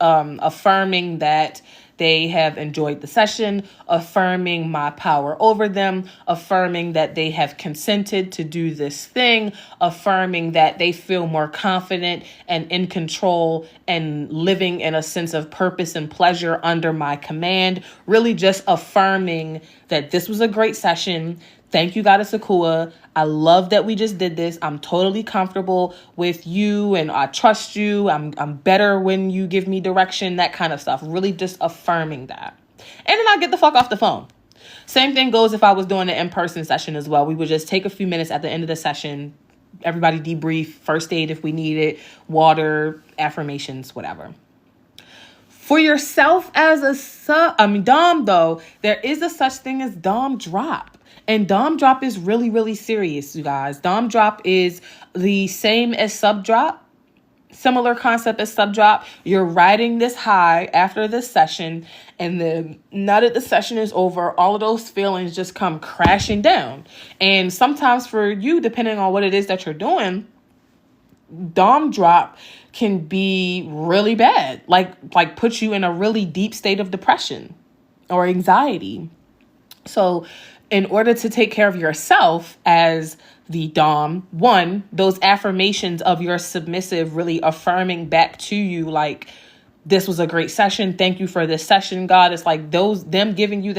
Affirming that they have enjoyed the session, affirming my power over them, affirming that they have consented to do this thing, affirming that they feel more confident and in control and living in a sense of purpose and pleasure under my command. Really just affirming that this was a great session. Thank you, Goddess Ekua. I love that we just did this. I'm totally comfortable with you and I trust you. I'm better when you give me direction, that kind of stuff. Really just affirming that. And then I'll get the fuck off the phone. Same thing goes if I was doing an in-person session as well. We would just take a few minutes at the end of the session. Everybody debrief, first aid if we need it, water, affirmations, whatever. For yourself as a Dom though, there is a such thing as Dom drop. And Dom drop is really, really serious, you guys. Dom drop is the same as sub drop. Similar concept as sub drop. You're riding this high after this session. And then now that the session is over, all of those feelings just come crashing down. And sometimes for you, depending on what it is that you're doing, Dom drop can be really bad. Like put you in a really deep state of depression or anxiety. So in order to take care of yourself as the Dom, one, those affirmations of your submissive really affirming back to you, like, this was a great session. Thank you for this session, God. It's like them giving you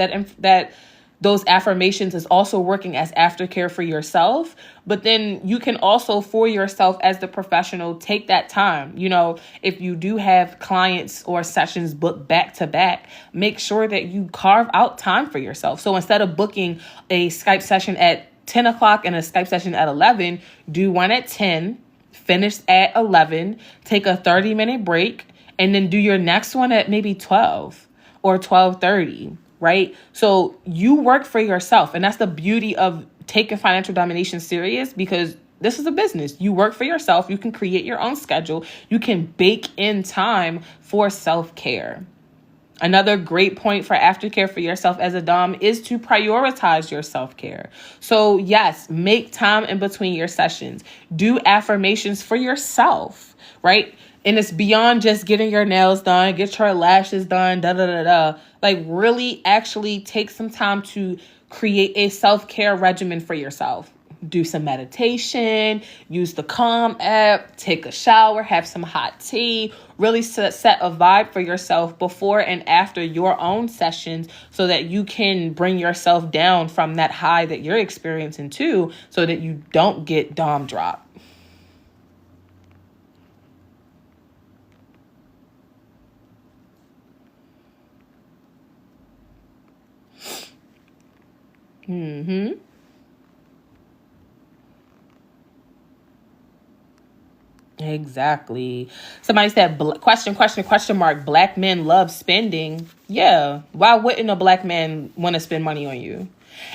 those affirmations is also working as aftercare for yourself. But then you can also, for yourself as the professional, take that time. If you do have clients or sessions booked back to back, make sure that you carve out time for yourself. So instead of booking a Skype session at 10 o'clock and a Skype session at 11, do one at 10, finish at 11, take a 30-minute break, and then do your next one at maybe 12 or 12:30, right? So you work for yourself. And that's the beauty of taking financial domination serious, because this is a business. You work for yourself. You can create your own schedule. You can bake in time for self-care. Another great point for aftercare for yourself as a dom is to prioritize your self-care. So yes, make time in between your sessions. Do affirmations for yourself, right? And it's beyond just getting your nails done, get your lashes done, Like really actually take some time to create a self-care regimen for yourself. Do some meditation, use the Calm app, take a shower, have some hot tea, really set a vibe for yourself before and after your own sessions so that you can bring yourself down from that high that you're experiencing too, so that you don't get dom drop. Exactly. Somebody said, question mark, black men love spending. Yeah. Why wouldn't a black man want to spend money on you?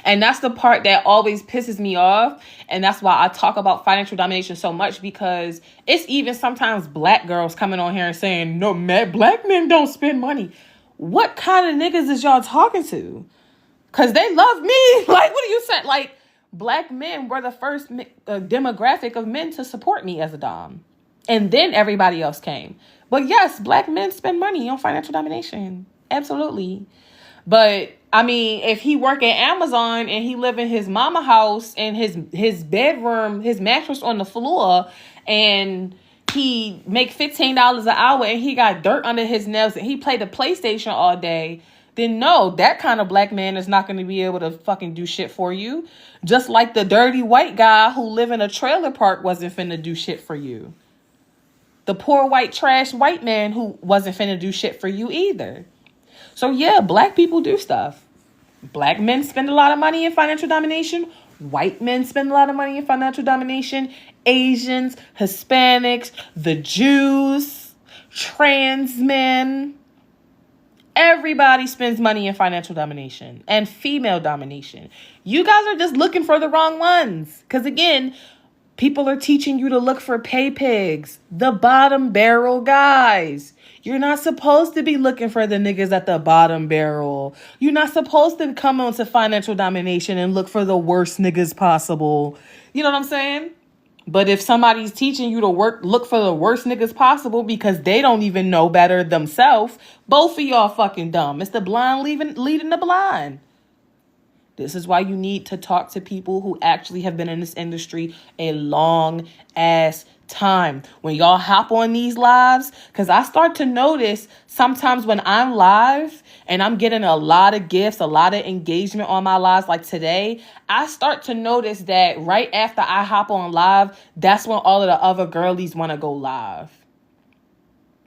And that's the part that always pisses me off. And that's why I talk about financial domination so much, because it's even sometimes black girls coming on here and saying, no, man, black men don't spend money. What kind of niggas is y'all talking to? Because they love me. Like, what are you saying? Like, black men were the first demographic of men to support me as a dom. And then everybody else came. But yes, black men spend money on financial domination. Absolutely. But I mean, if he work at Amazon and he live in his mama house and his bedroom, his mattress on the floor, and he make $15 an hour and he got dirt under his nails and he play the PlayStation all day, then no, that kind of black man is not going to be able to fucking do shit for you. Just like the dirty white guy who live in a trailer park wasn't finna do shit for you. The poor white trash white man who wasn't finna do shit for you either. So yeah, black people do stuff. Black men spend a lot of money in financial domination. White men spend a lot of money in financial domination. Asians, Hispanics, the Jews, trans men. Everybody spends money in financial domination and female domination. You guys are just looking for the wrong ones. Because again, people are teaching you to look for pay pigs, the bottom barrel guys. You're not supposed to be looking for the niggas at the bottom barrel. You're not supposed to come onto financial domination and look for the worst niggas possible. You know what I'm saying? But if somebody's teaching you to look for the worst niggas possible because they don't even know better themselves, both of y'all fucking dumb. It's the blind leading the blind. This is why you need to talk to people who actually have been in this industry a long ass time. When y'all hop on these lives, because I start to notice sometimes when I'm live and I'm getting a lot of gifts, a lot of engagement on my lives, like today, I start to notice that right after I hop on live, that's when all of the other girlies want to go live.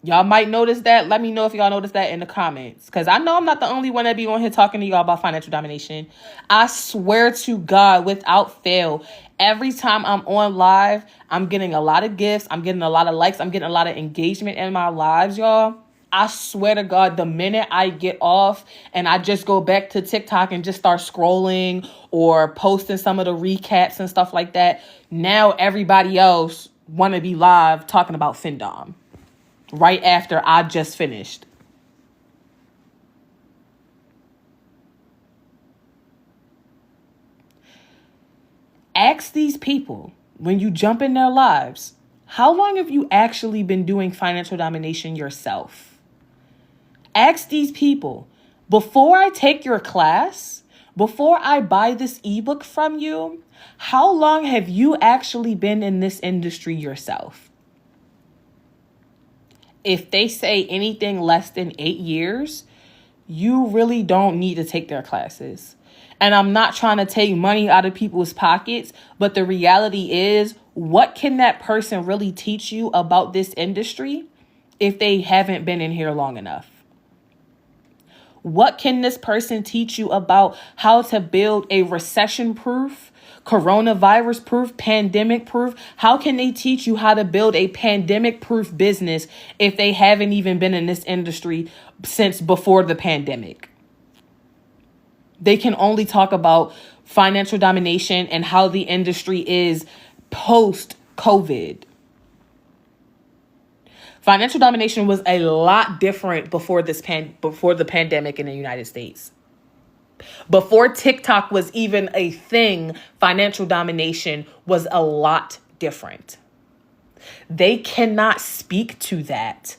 Y'all might notice that. Let me know if y'all notice that in the comments. Because I know I'm not the only one that be on here talking to y'all about financial domination. I swear to God, without fail, every time I'm on live, I'm getting a lot of gifts. I'm getting a lot of likes. I'm getting a lot of engagement in my lives, y'all. I swear to God, the minute I get off and I just go back to TikTok and just start scrolling or posting some of the recaps and stuff like that, now everybody else want to be live talking about FinDom. Right after I just finished. Ask these people, when you jump in their lives, how long have you actually been doing financial domination yourself? Ask these people, before I take your class, before I buy this ebook from you, how long have you actually been in this industry yourself? If they say anything less than 8 years, you really don't need to take their classes. And I'm not trying to take money out of people's pockets, but the reality is, what can that person really teach you about this industry if they haven't been in here long enough? What can this person teach you about how to build a recession-proof, coronavirus-proof, pandemic-proof? How can they teach you how to build a pandemic-proof business if they haven't even been in this industry since before the pandemic? They can only talk about financial domination and how the industry is post-COVID. Financial domination was a lot different before the pandemic in the United States. Before TikTok was even a thing, financial domination was a lot different. They cannot speak to that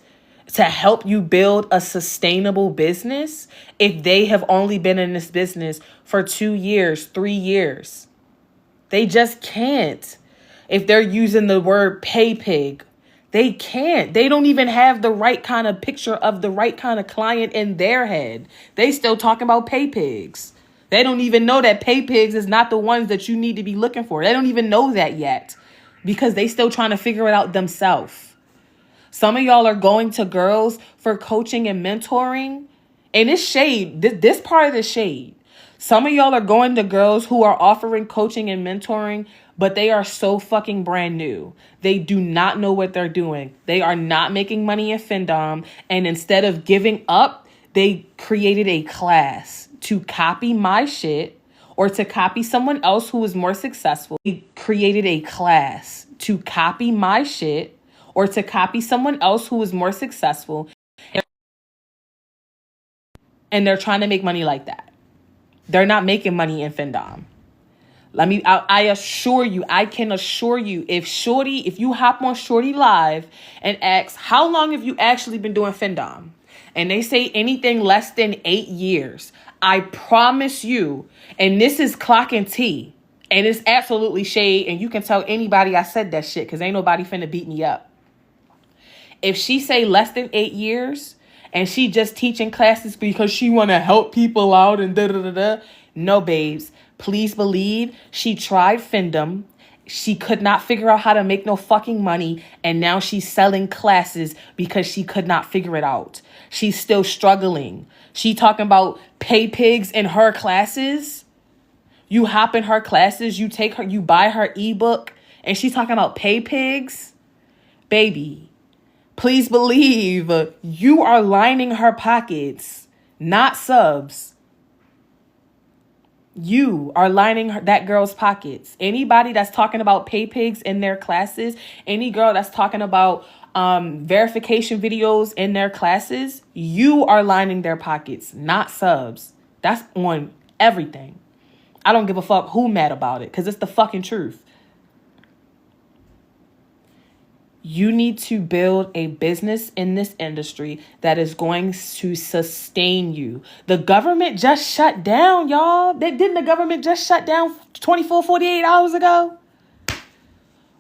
to help you build a sustainable business if they have only been in this business for 2 years, 3 years. They just can't. If they're using the word pay pig, they can't. They don't even have the right kind of picture of the right kind of client in their head. They still talking about pay pigs. They don't even know that pay pigs is not the ones that you need to be looking for. They don't even know that yet because they still trying to figure it out themselves. Some of y'all are going to girls for coaching and mentoring, and it's shade. This part of the shade. Some of y'all are going to girls who are offering coaching and mentoring, but they are so fucking brand new. They do not know what they're doing. They are not making money in FinDom. And instead of giving up, they created a class to copy my shit or to copy someone else who is more successful. They created a class to copy my shit or to copy someone else who is more successful. And they're trying to make money like that. They're not making money in FinDom. I assure you, I can assure you, if you hop on Shorty Live and ask, how long have you actually been doing FinDom? And they say anything less than 8 years, I promise you, and this is clock and tea, and it's absolutely shade, and you can tell anybody I said that shit, because ain't nobody finna beat me up. If she say less than 8 years, and she just teaching classes because she want to help people out and da-da-da-da, no, babes. Please believe she tried FinDom. She could not figure out how to make no fucking money. And now she's selling classes because she could not figure it out. She's still struggling. She talking about pay pigs in her classes. You hop in her classes. You buy her ebook. And she's talking about pay pigs. Baby, please believe you are lining her pockets, not subs. You are lining that girl's pockets. Anybody that's talking about pay pigs in their classes, any girl that's talking about verification videos in their classes, you are lining their pockets, not subs. That's on everything. I don't give a fuck who mad about it because it's the fucking truth. You need to build a business in this industry that is going to sustain you. The government just shut down, y'all. Didn't the government just shut down 24, 48 hours ago?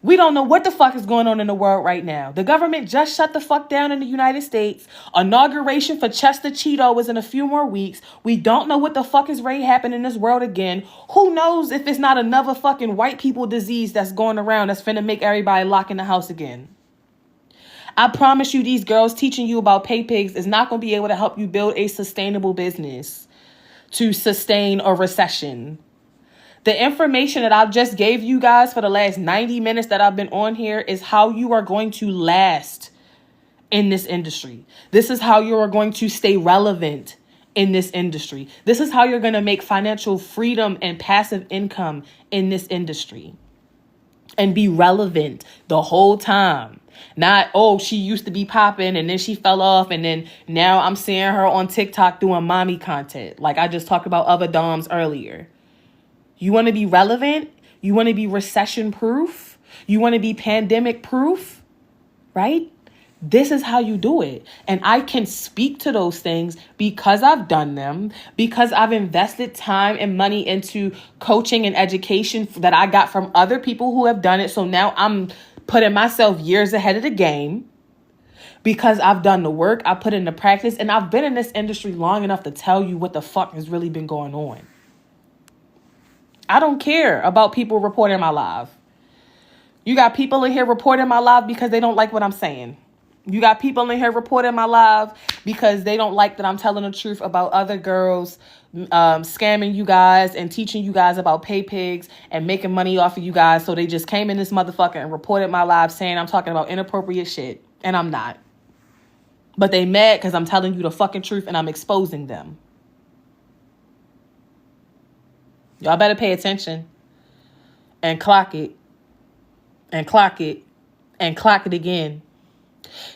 We don't know what the fuck is going on in the world right now. The government just shut the fuck down in the United States. Inauguration for Chester Cheeto is in a few more weeks. We don't know what the fuck is ready to happen in this world again. Who knows if it's not another fucking white people disease that's going around that's finna make everybody lock in the house again. I promise you these girls teaching you about pay pigs is not going to be able to help you build a sustainable business to sustain a recession. The information that I just gave you guys for the last 90 minutes that I've been on here is how you are going to last in this industry. This is how you are going to stay relevant in this industry. This is how you're going to make financial freedom and passive income in this industry and be relevant the whole time. Not, oh, she used to be popping and then she fell off and then now I'm seeing her on TikTok doing mommy content. Like I just talked about other doms earlier. You want to be relevant? You want to be recession proof? You want to be pandemic proof? Right? This is how you do it. And I can speak to those things because I've done them, because I've invested time and money into coaching and education that I got from other people who have done it. So now I'm putting myself years ahead of the game because I've done the work, I put into practice, and I've been in this industry long enough to tell you what the fuck has really been going on. I don't care about people reporting my live. You got people in here reporting my live because they don't like what I'm saying. You got people in here reporting my live because they don't like that I'm telling the truth about other girls scamming you guys and teaching you guys about pay pigs and making money off of you guys. So they just came in this motherfucker and reported my live saying I'm talking about inappropriate shit. And I'm not. But they mad because I'm telling you the fucking truth and I'm exposing them. Y'all better pay attention and clock it and clock it and clock it again.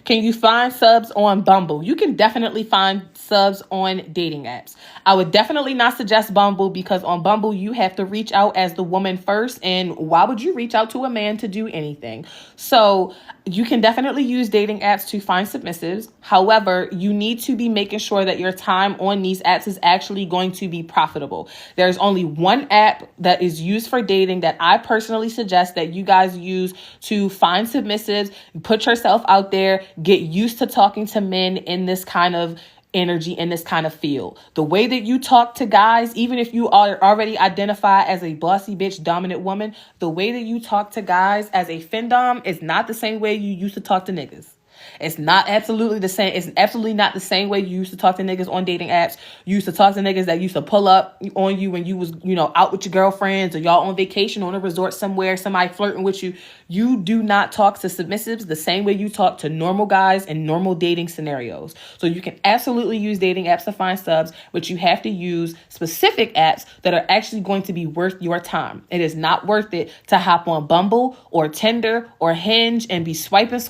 Can you find subs on Bumble? You can definitely find subs on dating apps. I would definitely not suggest Bumble because on Bumble, you have to reach out as the woman first. And why would you reach out to a man to do anything? So you can definitely use dating apps to find submissives. However, you need to be making sure that your time on these apps is actually going to be profitable. There's only one app that is used for dating that I personally suggest that you guys use to find submissives, put yourself out there, get used to talking to men in this kind of energy, in this kind of field. The way that you talk to guys, even if you are already identified as a bossy bitch dominant woman, the way that you talk to guys as a findom is not the same way you used to talk to niggas. It's not absolutely the same. It's absolutely not the same way you used to talk to niggas on dating apps. You used to talk to niggas that used to pull up on you when you was, out with your girlfriends or y'all on vacation on a resort somewhere, somebody flirting with you. You do not talk to submissives the same way you talk to normal guys in normal dating scenarios. So you can absolutely use dating apps to find subs, but you have to use specific apps that are actually going to be worth your time. It is not worth it to hop on Bumble or Tinder or Hinge and be swiping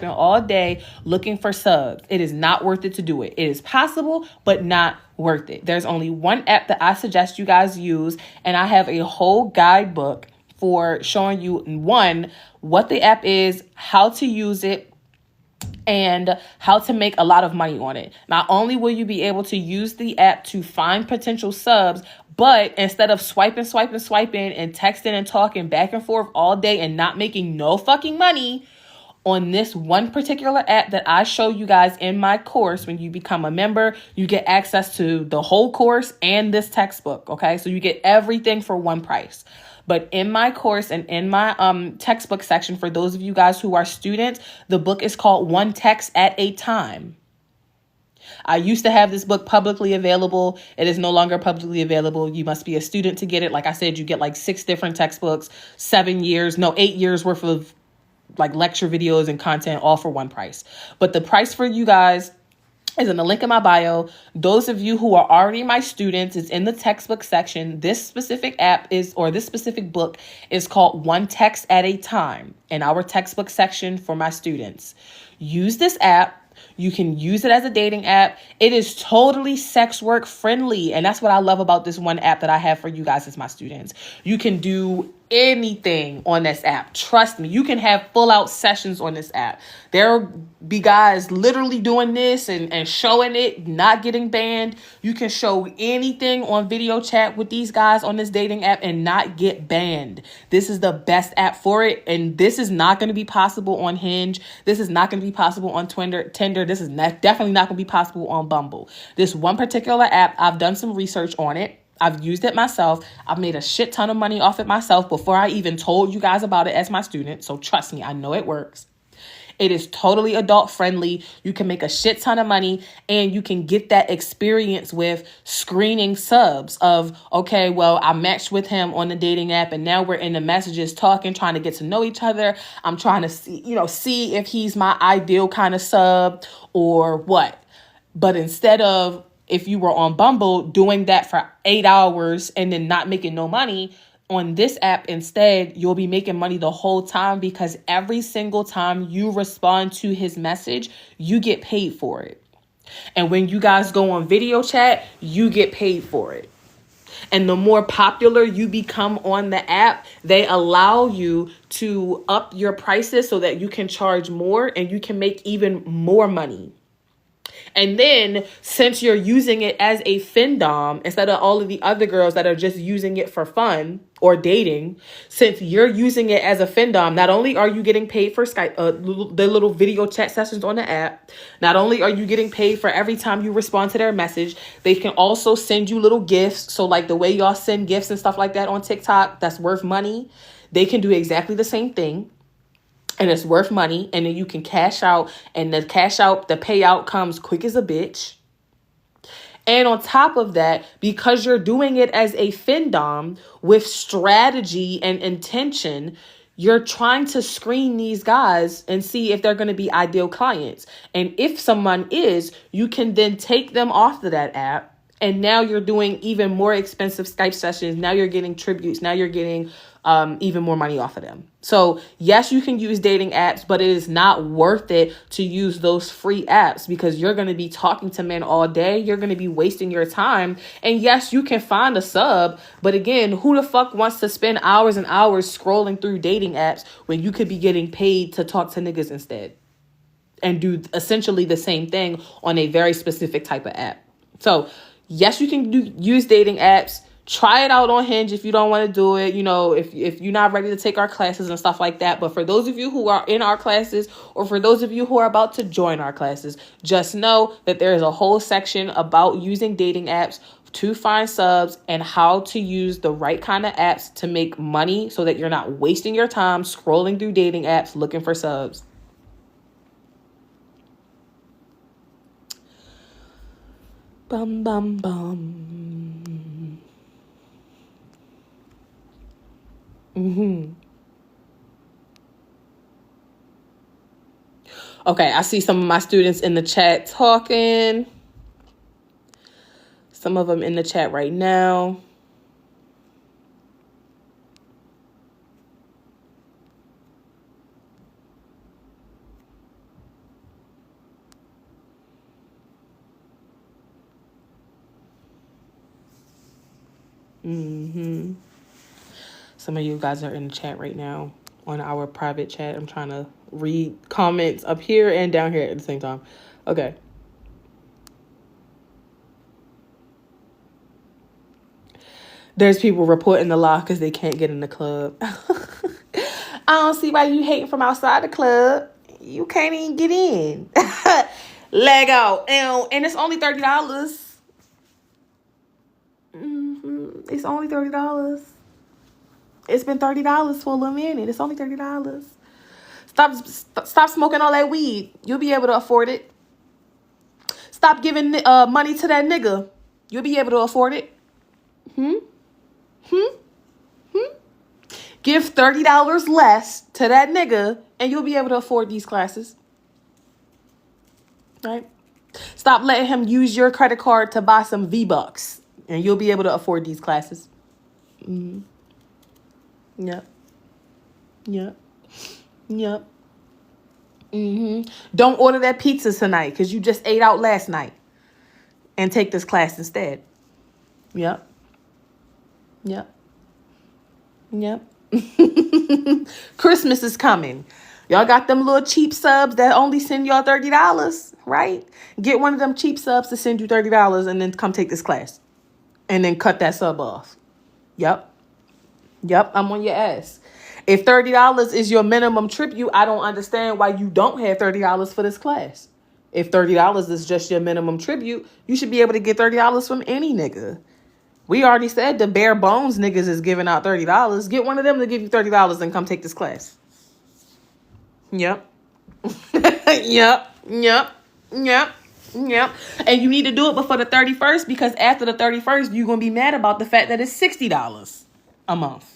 all day looking for subs. It is not worth it to do it. It is possible, but not worth it. There's only one app that I suggest you guys use, and I have a whole guidebook for showing you, one, what the app is, how to use it, and how to make a lot of money on it. Not only will you be able to use the app to find potential subs, but instead of swiping and texting and talking back and forth all day and not making no fucking money, on this one particular app that I show you guys in my course, when you become a member, you get access to the whole course and this textbook, okay? So you get everything for one price. But in my course and in my textbook section, for those of you guys who are students, the book is called One Text at a Time. I used to have this book publicly available. It is no longer publicly available. You must be a student to get it. Like I said, you get like 6 different textbooks, 8 years worth of like lecture videos and content, all for one price. But the price for you guys is in the link in my bio. Those of you who are already my students, it's in the textbook section. This specific this specific book is called One Text at a Time in our textbook section for my students. Use this app. You can use it as a dating app. It is totally sex work friendly. And that's what I love about this one app that I have for you guys as my students. You can do anything on this app. Trust me, you can have full out sessions on this app. There'll be guys literally doing this and showing it, not getting banned. You can show anything on video chat with these guys on this dating app and not get banned. This is the best app for it. And this is not going to be possible on Hinge. This is not going to be possible on Tinder. This is definitely not going to be possible on Bumble. This one particular app, I've done some research on it. I've used it myself. I've made a shit ton of money off it myself before I even told you guys about it as my student. So trust me, I know it works. It is totally adult friendly. You can make a shit ton of money and you can get that experience with screening subs of, okay, well, I matched with him on the dating app and now we're in the messages talking, trying to get to know each other. I'm trying to see if he's my ideal kind of sub or what. But instead of, if you were on Bumble doing that for 8 hours and then not making no money, on this app instead, you'll be making money the whole time because every single time you respond to his message, you get paid for it. And when you guys go on video chat, you get paid for it. And the more popular you become on the app, they allow you to up your prices so that you can charge more and you can make even more money. And then since you're using it as a findom, instead of all of the other girls that are just using it for fun or dating, since you're using it as a findom, not only are you getting paid for Skype, the little video chat sessions on the app, not only are you getting paid for every time you respond to their message, they can also send you little gifts. So like the way y'all send gifts and stuff like that on TikTok, that's worth money. They can do exactly the same thing. and it's worth money, and then you can cash out, and the payout comes quick as a bitch. And on top of that, because you're doing it as a findom with strategy and intention, you're trying to screen these guys and see if they're going to be ideal clients. And if someone is, you can then take them off of that app. And now you're doing even more expensive Skype sessions. Now you're getting tributes. Now you're getting even more money off of them. So yes, you can use dating apps, but it is not worth it to use those free apps because you're going to be talking to men all day. You're going to be wasting your time. And yes, you can find a sub. But again, who the fuck wants to spend hours and hours scrolling through dating apps when you could be getting paid to talk to niggas instead and do essentially the same thing on a very specific type of app? So yes, you can use dating apps. Try it out on Hinge if you don't want to do it, if you're not ready to take our classes and stuff like that. But for those of you who are in our classes, or for those of you who are about to join our classes, just know that there is a whole section about using dating apps to find subs and how to use the right kind of apps to make money so that you're not wasting your time scrolling through dating apps looking for subs. Bum, bum, bum. Okay, I see some of my students in the chat talking. Some of them in the chat right now. Some of you guys are in the chat right now on our private chat. I'm trying to read comments up here and down here at the same time. Okay. There's people reporting the law because they can't get in the club. I don't see why you hating from outside the club. You can't even get in. Lego. And it's only $30. It's only $30. It's been $30 for a little minute. It's only $30. Stop smoking all that weed. You'll be able to afford it. Stop giving money to that nigga. You'll be able to afford it. Give $30 less to that nigga and you'll be able to afford these classes. Right? Stop letting him use your credit card to buy some V-Bucks and you'll be able to afford these classes. Yep. Don't order that pizza tonight because you just ate out last night. And take this class instead. Yep. Christmas is coming. Y'all got them little cheap subs that only send y'all $30, right? Get one of them cheap subs to send you $30 and then come take this class. And then cut that sub off. Yep, I'm on your ass. If $30 is your minimum tribute, I don't understand why you don't have $30 for this class. If $30 is just your minimum tribute, you should be able to get $30 from any nigga. We already said the bare bones niggas is giving out $30. Get one of them to give you $30 and come take this class. Yep. And you need to do it before the 31st because after the 31st, you're going to be mad about the fact that it's $60 a month.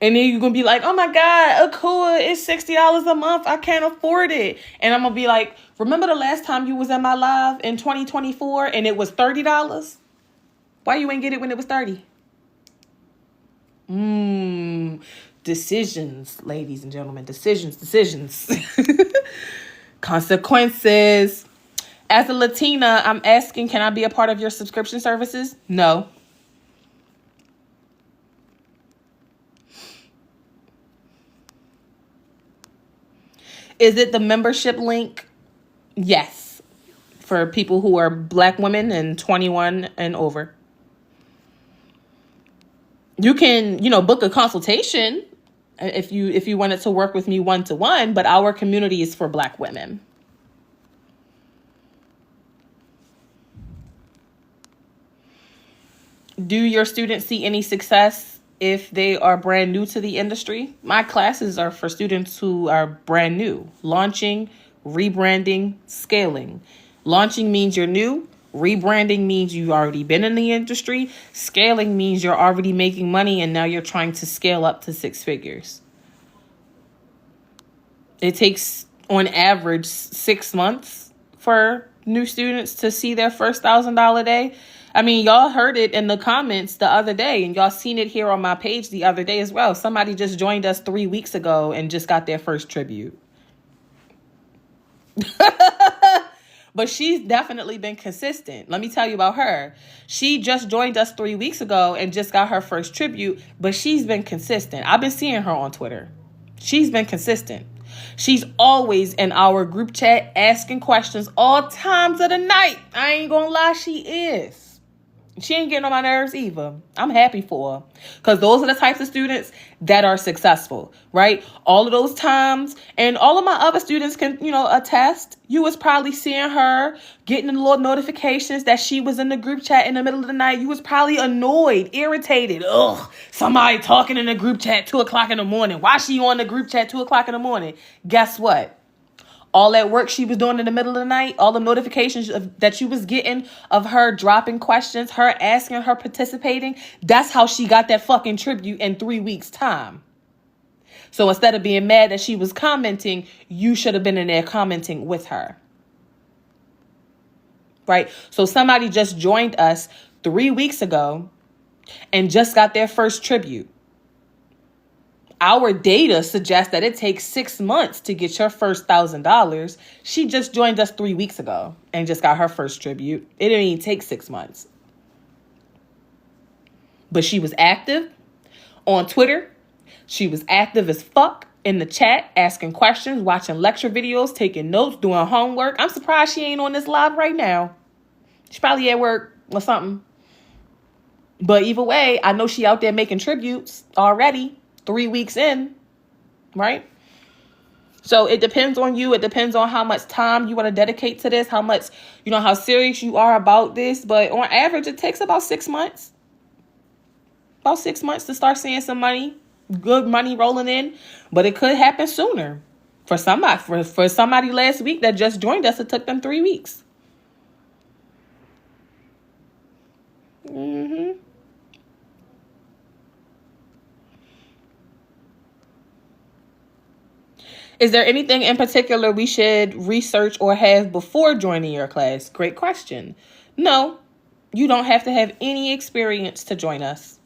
And then you're going to be like, oh my God, Ekua, it's $60 a month. I can't afford it. And I'm going to be like, remember the last time you was at my live in 2024 and it was $30? Why you ain't get it when it was 30? Decisions, ladies and gentlemen. Decisions. Consequences. As a Latina, I'm asking, can I be a part of your subscription services? No. Is it the membership link? Yes. For people who are Black women and 21 and over. You can, book a consultation if you wanted to work with me one-to-one, but our community is for Black women. Do your students see any success if they are brand new to the industry. My classes are for students who are brand new. Launching, rebranding, scaling. Launching means you're new. Rebranding means you've already been in the industry. Scaling means you're already making money and now you're trying to scale up to 6 figures. It takes, on average, 6 months for new students to see their first $1,000 day. I mean, y'all heard it in the comments the other day, and y'all seen it here on my page the other day as well. Somebody just joined us 3 weeks ago and just got their first tribute. But she's definitely been consistent. Let me tell you about her. She just joined us 3 weeks ago and just got her first tribute, but she's been consistent. I've been seeing her on Twitter. She's been consistent. She's always in our group chat asking questions all times of the night. I ain't gonna lie, she is. She ain't getting on my nerves either. I'm happy for her. Because those are the types of students that are successful, right? All of those times, and all of my other students can, attest. You was probably seeing her, getting the little notifications that she was in the group chat in the middle of the night. You was probably annoyed, irritated. Ugh, somebody talking in the group chat 2 o'clock in the morning. Why she on the group chat 2 o'clock in the morning? Guess what? All that work she was doing in the middle of the night, all the notifications that you was getting of her dropping questions, her asking, her participating, that's how she got that fucking tribute in 3 weeks' time. So instead of being mad that she was commenting, you should have been in there commenting with her. Right? So somebody just joined us 3 weeks ago and just got their first tribute. Our data suggests that it takes 6 months to get your first $1,000. She just joined us 3 weeks ago and just got her first tribute. It didn't even take 6 months. But she was active on Twitter. She was active as fuck in the chat, asking questions, watching lecture videos, taking notes, doing homework. I'm surprised she ain't on this live right now. She's probably at work or something. But either way, I know she out there making tributes already. 3 weeks in, right? So it depends on you. It depends on how much time you want to dedicate to this, how much, how serious you are about this. But on average, it takes about 6 months. About 6 months to start seeing some money, good money rolling in. But it could happen sooner. For somebody last week that just joined us, it took them 3 weeks. Is there anything in particular we should research or have before joining your class? Great question. No, you don't have to have any experience to join us.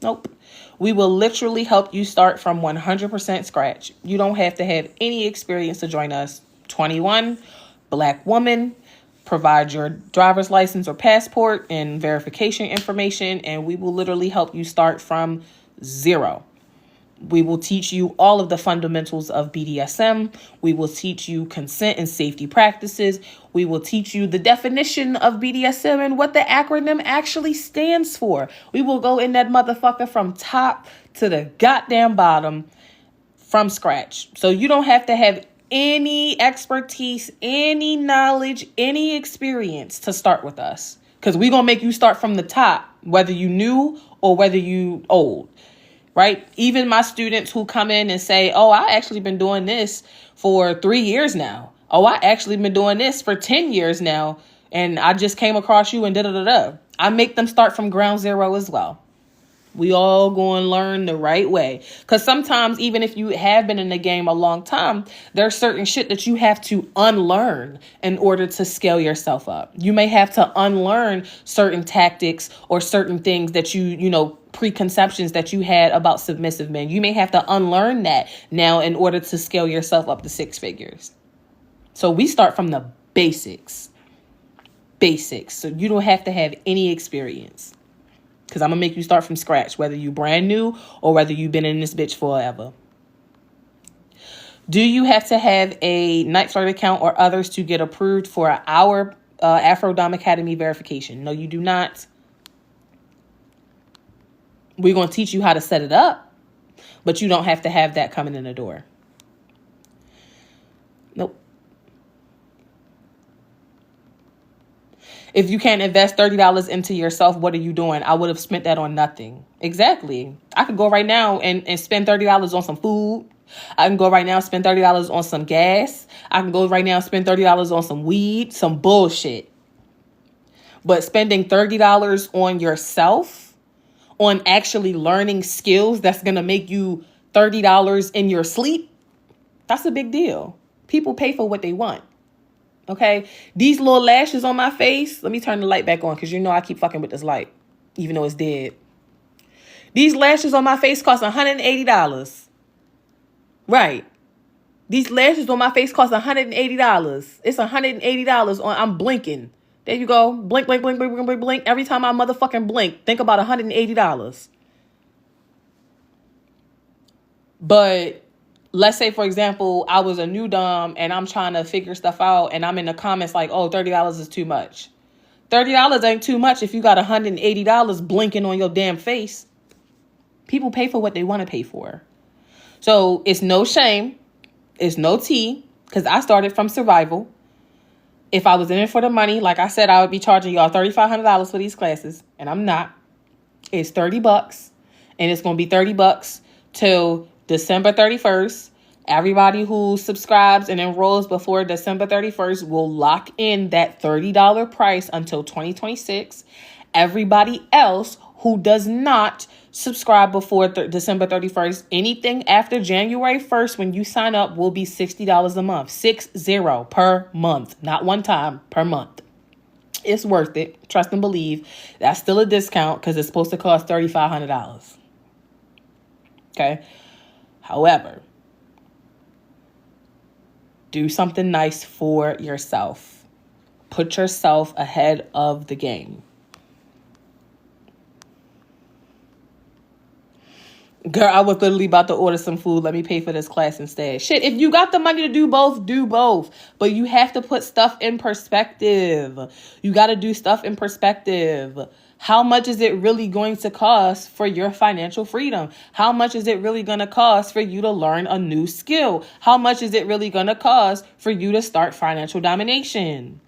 Nope. We will literally help you start from 100% scratch. You don't have to have any experience to join us. 21, Black woman, provide your driver's license or passport and verification information, and we will literally help you start from 0. We will teach you all of the fundamentals of BDSM. We will teach you consent and safety practices. We will teach you the definition of BDSM and what the acronym actually stands for. We will go in that motherfucker from top to the goddamn bottom from scratch. So you don't have to have any expertise, any knowledge, any experience to start with us. Because we're going to make you start from the top, whether you new or whether you old. Right? Even my students who come in and say, oh, I actually been doing this for 3 years now. Oh, I actually been doing this for 10 years now. And I just came across you and da-da-da-da. I make them start from ground zero as well. We all going to learn the right way. Because sometimes, even if you have been in the game a long time, there's certain shit that you have to unlearn in order to scale yourself up. You may have to unlearn certain tactics or certain things that preconceptions that you had about submissive men. You may have to unlearn that now in order to scale yourself up to 6 figures. So we start from the basics. So you don't have to have any experience. Because I'm going to make you start from scratch, whether you brand new or whether you've been in this bitch forever. Do you have to have a Night Flirt account or others to get approved for our AfroDomme Academy verification? No, you do not. We're going to teach you how to set it up, but you don't have to have that coming in the door. Nope. If you can't invest $30 into yourself, what are you doing? I would have spent that on nothing. Exactly. I could go right now and spend $30 on some food. I can go right now and spend $30 on some gas. I can go right now and spend $30 on some weed, some bullshit. But spending $30 on yourself, on actually learning skills that's going to make you $30 in your sleep, that's a big deal. People pay for what they want. Okay, these little lashes on my face. Let me turn the light back on because you know I keep fucking with this light, even though it's dead. These lashes on my face cost $180. Right. These lashes on my face cost $180. It's $180 on. I'm blinking. There you go. Blink, blink, blink, blink, blink, blink, blink. Every time I motherfucking blink, think about $180. But let's say, for example, I was a new dom and I'm trying to figure stuff out and I'm in the comments like, oh, $30 is too much. $30 ain't too much if you got $180 blinking on your damn face. People pay for what they want to pay for. So it's no shame. It's no tea because I started from survival. If I was in it for the money, like I said, I would be charging y'all $3,500 for these classes, and I'm not. It's $30, and it's going to be $30 till December 31st. Everybody who subscribes and enrolls before December 31st will lock in that $30 price until 2026. Everybody else who does not subscribe before December 31st, anything after January 1st when you sign up will be $60 a month. 60 per month. Not one time, per month. It's worth it. Trust and believe. That's still a discount because it's supposed to cost $3,500. Okay? However, do something nice for yourself. Put yourself ahead of the game. Girl, I was literally about to order some food. Let me pay for this class instead. Shit, if you got the money to do both, do both. But you have to put stuff in perspective. You got to do stuff in perspective. How much is it really going to cost for your financial freedom? How much is it really going to cost for you to learn a new skill? How much is it really going to cost for you to start financial domination?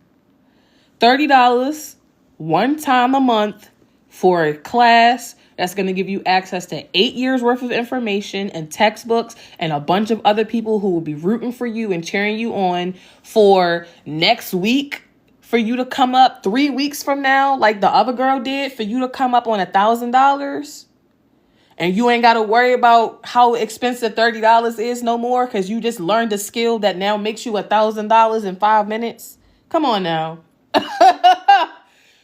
$30 one time a month for a class that's going to give you access to 8 years worth of information and textbooks and a bunch of other people who will be rooting for you and cheering you on for next week. For you to come up 3 weeks from now, like the other girl did, for you to come up on $1,000, and you ain't got to worry about how expensive $30 is no more because you just learned a skill that now makes you $1,000 in 5 minutes. Come on now.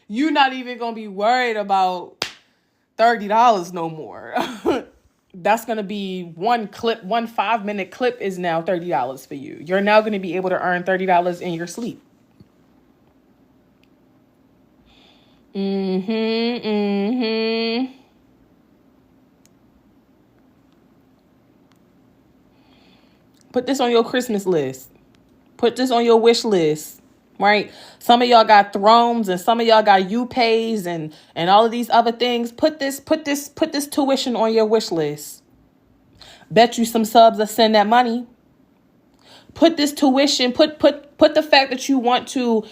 You're not even going to be worried about $30 no more. That's going to be one 5-minute clip is now $30 for you. You're now going to be able to earn $30 in your sleep. Put this on your Christmas list. Put this on your wish list, right? Some of y'all got thrones and some of y'all got UPays and all of these other things. Put this tuition on your wish list. Bet you some subs will send that money. Put this tuition, put the fact that you want to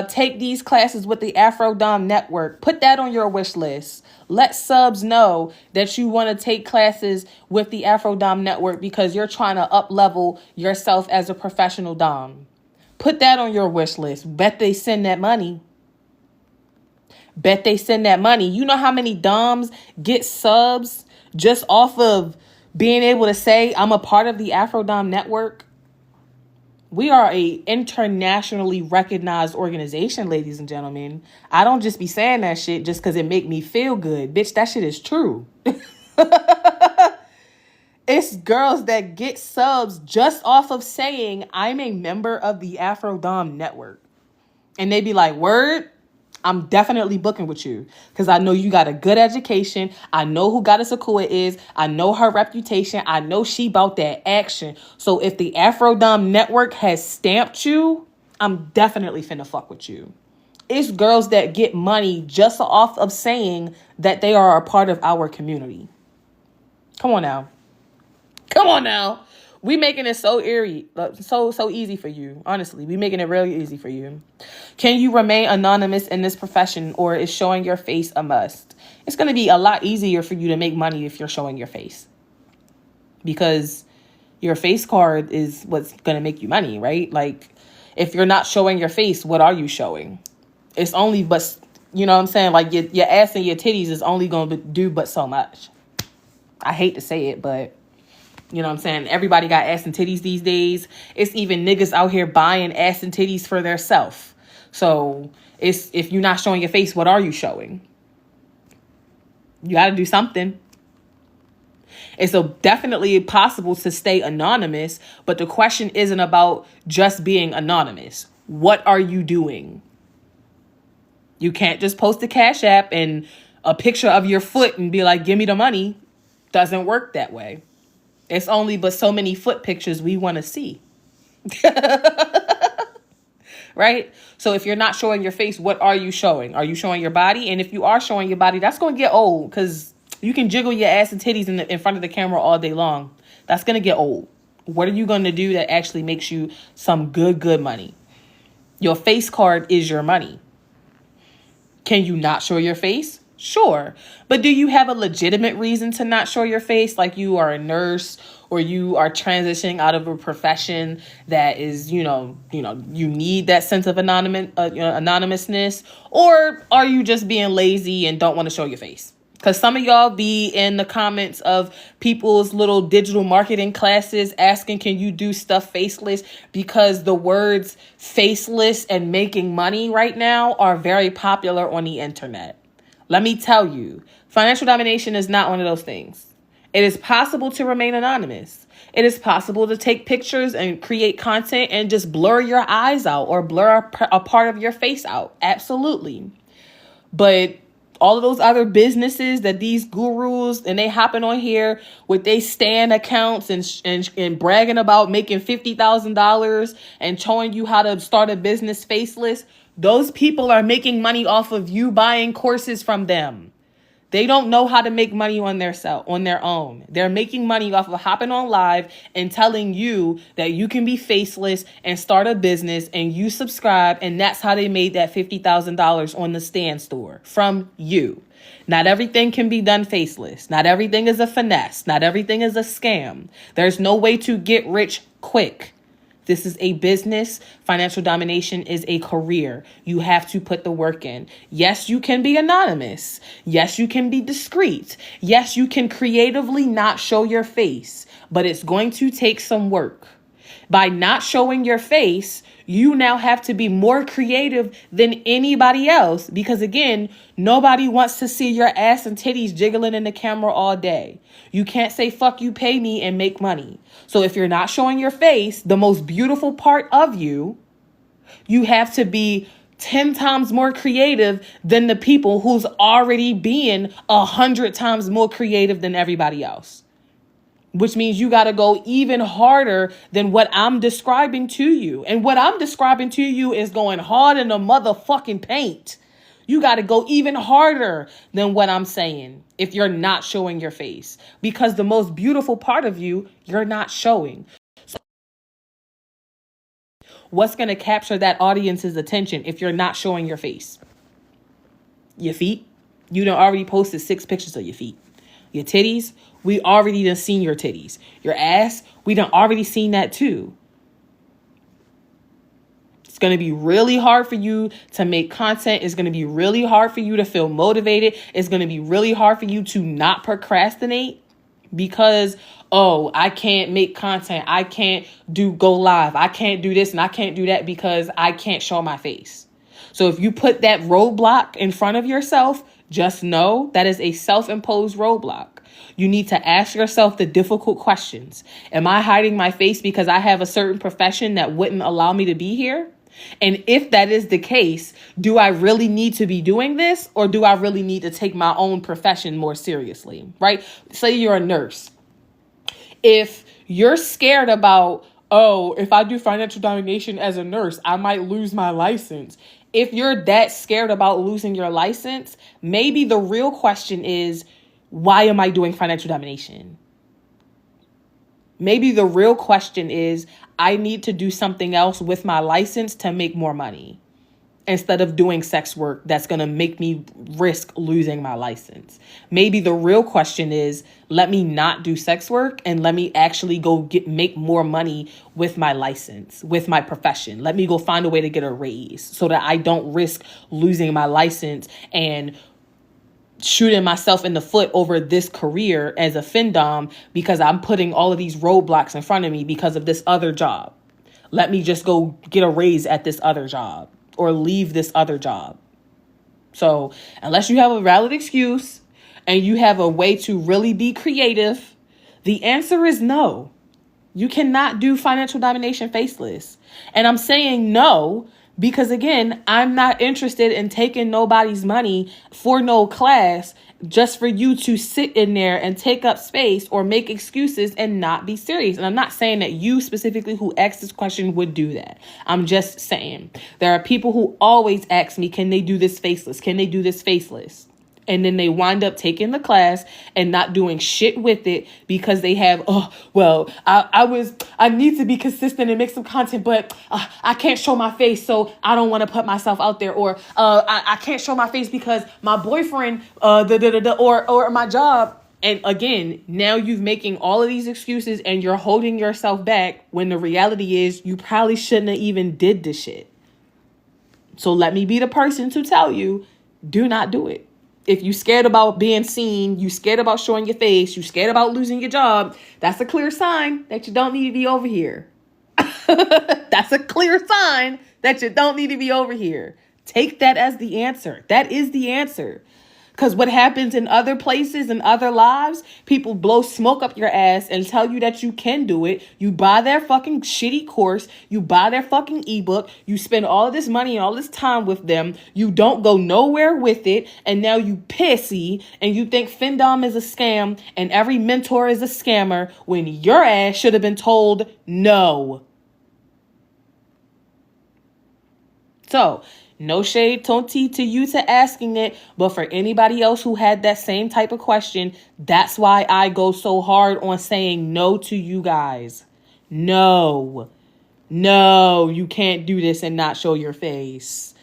take these classes with the AfroDomme Network. Put that on your wish list. Let subs know that you want to take classes with the AfroDomme Network because you're trying to up-level yourself as a professional dom. Put that on your wish list. Bet they send that money. Bet they send that money. You know how many doms get subs just off of being able to say, I'm a part of the AfroDomme Network? We are a internationally recognized organization, ladies and gentlemen. I don't just be saying that shit just because it make me feel good. Bitch, that shit is true. It's girls that get subs just off of saying, I'm a member of the AfroDomme Network. And they be like, word? I'm definitely booking with you because I know you got a good education. I know who Goddess Ekua is. I know her reputation. I know she about that action. So if the AfroDomme Network has stamped you, I'm definitely finna fuck with you. It's girls that get money just off of saying that they are a part of our community. Come on now. Come on now. We making it so eerie, so easy for you. Honestly, we making it really easy for you. Can you remain anonymous in this profession, or is showing your face a must? It's going to be a lot easier for you to make money if you're showing your face, because your face card is what's going to make you money, right? Like, if you're not showing your face, what are you showing? It's only but, you know what I'm saying? Like, your ass and your titties is only going to do but so much. I hate to say it, but you know what I'm saying? Everybody got ass and titties these days. It's even niggas out here buying ass and titties for their self. So if you're not showing your face, what are you showing? You got to do something. It's definitely possible to stay anonymous, but the question isn't about just being anonymous. What are you doing? You can't just post a Cash App and a picture of your foot and be like, give me the money. Doesn't work that way. It's only but so many foot pictures we want to see. Right? So if you're not showing your face, what are you showing? Are you showing your body? And if you are showing your body, that's going to get old, because you can jiggle your ass and titties in front of the camera all day long. That's going to get old. What are you going to do that actually makes you some good money? Your face card is your money. Can you not show your face? Sure. But do you have a legitimate reason to not show your face? Like you are a nurse, or you are transitioning out of a profession that is, you need that sense of anonymousness, or are you just being lazy and don't want to show your face? Because some of y'all be in the comments of people's little digital marketing classes asking, can you do stuff faceless? Because the words faceless and making money right now are very popular on the internet. Let me tell you, financial domination is not one of those things. It is possible to remain anonymous. It is possible to take pictures and create content and just blur your eyes out or blur a part of your face out. Absolutely. But all of those other businesses that these gurus, and they hopping on here with they stan accounts and bragging about making $50,000 and showing you how to start a business faceless. Those people are making money off of you buying courses from them. They don't know how to make money on their own. They're making money off of hopping on live and telling you that you can be faceless and start a business, and you subscribe, and that's how they made that $50,000 on the Stan store from you. Not everything can be done faceless. Not everything is a finesse. Not everything is a scam. There's no way to get rich quick. This is a business. Financial domination is a career. You have to put the work in. Yes, you can be anonymous. Yes, you can be discreet. Yes, you can creatively not show your face, but it's going to take some work. By not showing your face, you now have to be more creative than anybody else, because again, nobody wants to see your ass and titties jiggling in the camera all day. You can't say, fuck you, pay me, and make money. So if you're not showing your face, the most beautiful part of you, you have to be 10 times more creative than the people who's already being 100 times more creative than everybody else. Which means you got to go even harder than what I'm describing to you. And what I'm describing to you is going hard in the motherfucking paint. You got to go even harder than what I'm saying if you're not showing your face. Because the most beautiful part of you, you're not showing. So what's going to capture that audience's attention if you're not showing your face? Your feet? You done already posted 6 pictures of your feet. Your titties? We already done seen your titties. Your ass? We done already seen that too. It's going to be really hard for you to make content. It's going to be really hard for you to feel motivated. It's going to be really hard for you to not procrastinate because, I can't make content. I can't go live. I can't do this and I can't do that because I can't show my face. So if you put that roadblock in front of yourself, just know that is a self-imposed roadblock. You need to ask yourself the difficult questions. Am I hiding my face because I have a certain profession that wouldn't allow me to be here? And if that is the case, do I really need to be doing this, or do I really need to take my own profession more seriously, right? Say you're a nurse. If you're scared about, if I do financial domination as a nurse, I might lose my license. If you're that scared about losing your license, maybe the real question is, why am I doing financial domination? Maybe the real question is, I need to do something else with my license to make more money instead of doing sex work that's going to make me risk losing my license. Maybe the real question is, let me not do sex work and let me actually go make more money with my license, with my profession. Let me go find a way to get a raise so that I don't risk losing my license and shooting myself in the foot over this career as a findom because I'm putting all of these roadblocks in front of me because of this other job. Let me just go get a raise at this other job or leave this other job. So unless you have a valid excuse and you have a way to really be creative, the answer is no. You cannot do financial domination faceless. And I'm saying no because, again, I'm not interested in taking nobody's money for no class just for you to sit in there and take up space or make excuses and not be serious. And I'm not saying that you specifically who asked this question would do that. I'm just saying there are people who always ask me, can they do this faceless? Can they do this faceless? And then they wind up taking the class and not doing shit with it because they have, I need to be consistent and make some content, but I can't show my face, so I don't want to put myself out there. Or I can't show my face because my boyfriend, or my job. And again, now you're making all of these excuses and you're holding yourself back when the reality is you probably shouldn't have even did this shit. So let me be the person to tell you, do not do it. If you scared about being seen, you scared about showing your face, you scared about losing your job, that's a clear sign that you don't need to be over here. That's a clear sign that you don't need to be over here. Take that as the answer. That is the answer. Because what happens in other places and other lives, people blow smoke up your ass and tell you that you can do it. You buy their fucking shitty course. You buy their fucking ebook. You spend all of this money and all this time with them. You don't go nowhere with it. And now you pissy and you think Findom is a scam and every mentor is a scammer when your ass should have been told no. So, no shade, Tonti, to you to asking it, but for anybody else who had that same type of question, that's why I go so hard on saying no to you guys. No, you can't do this and not show your face.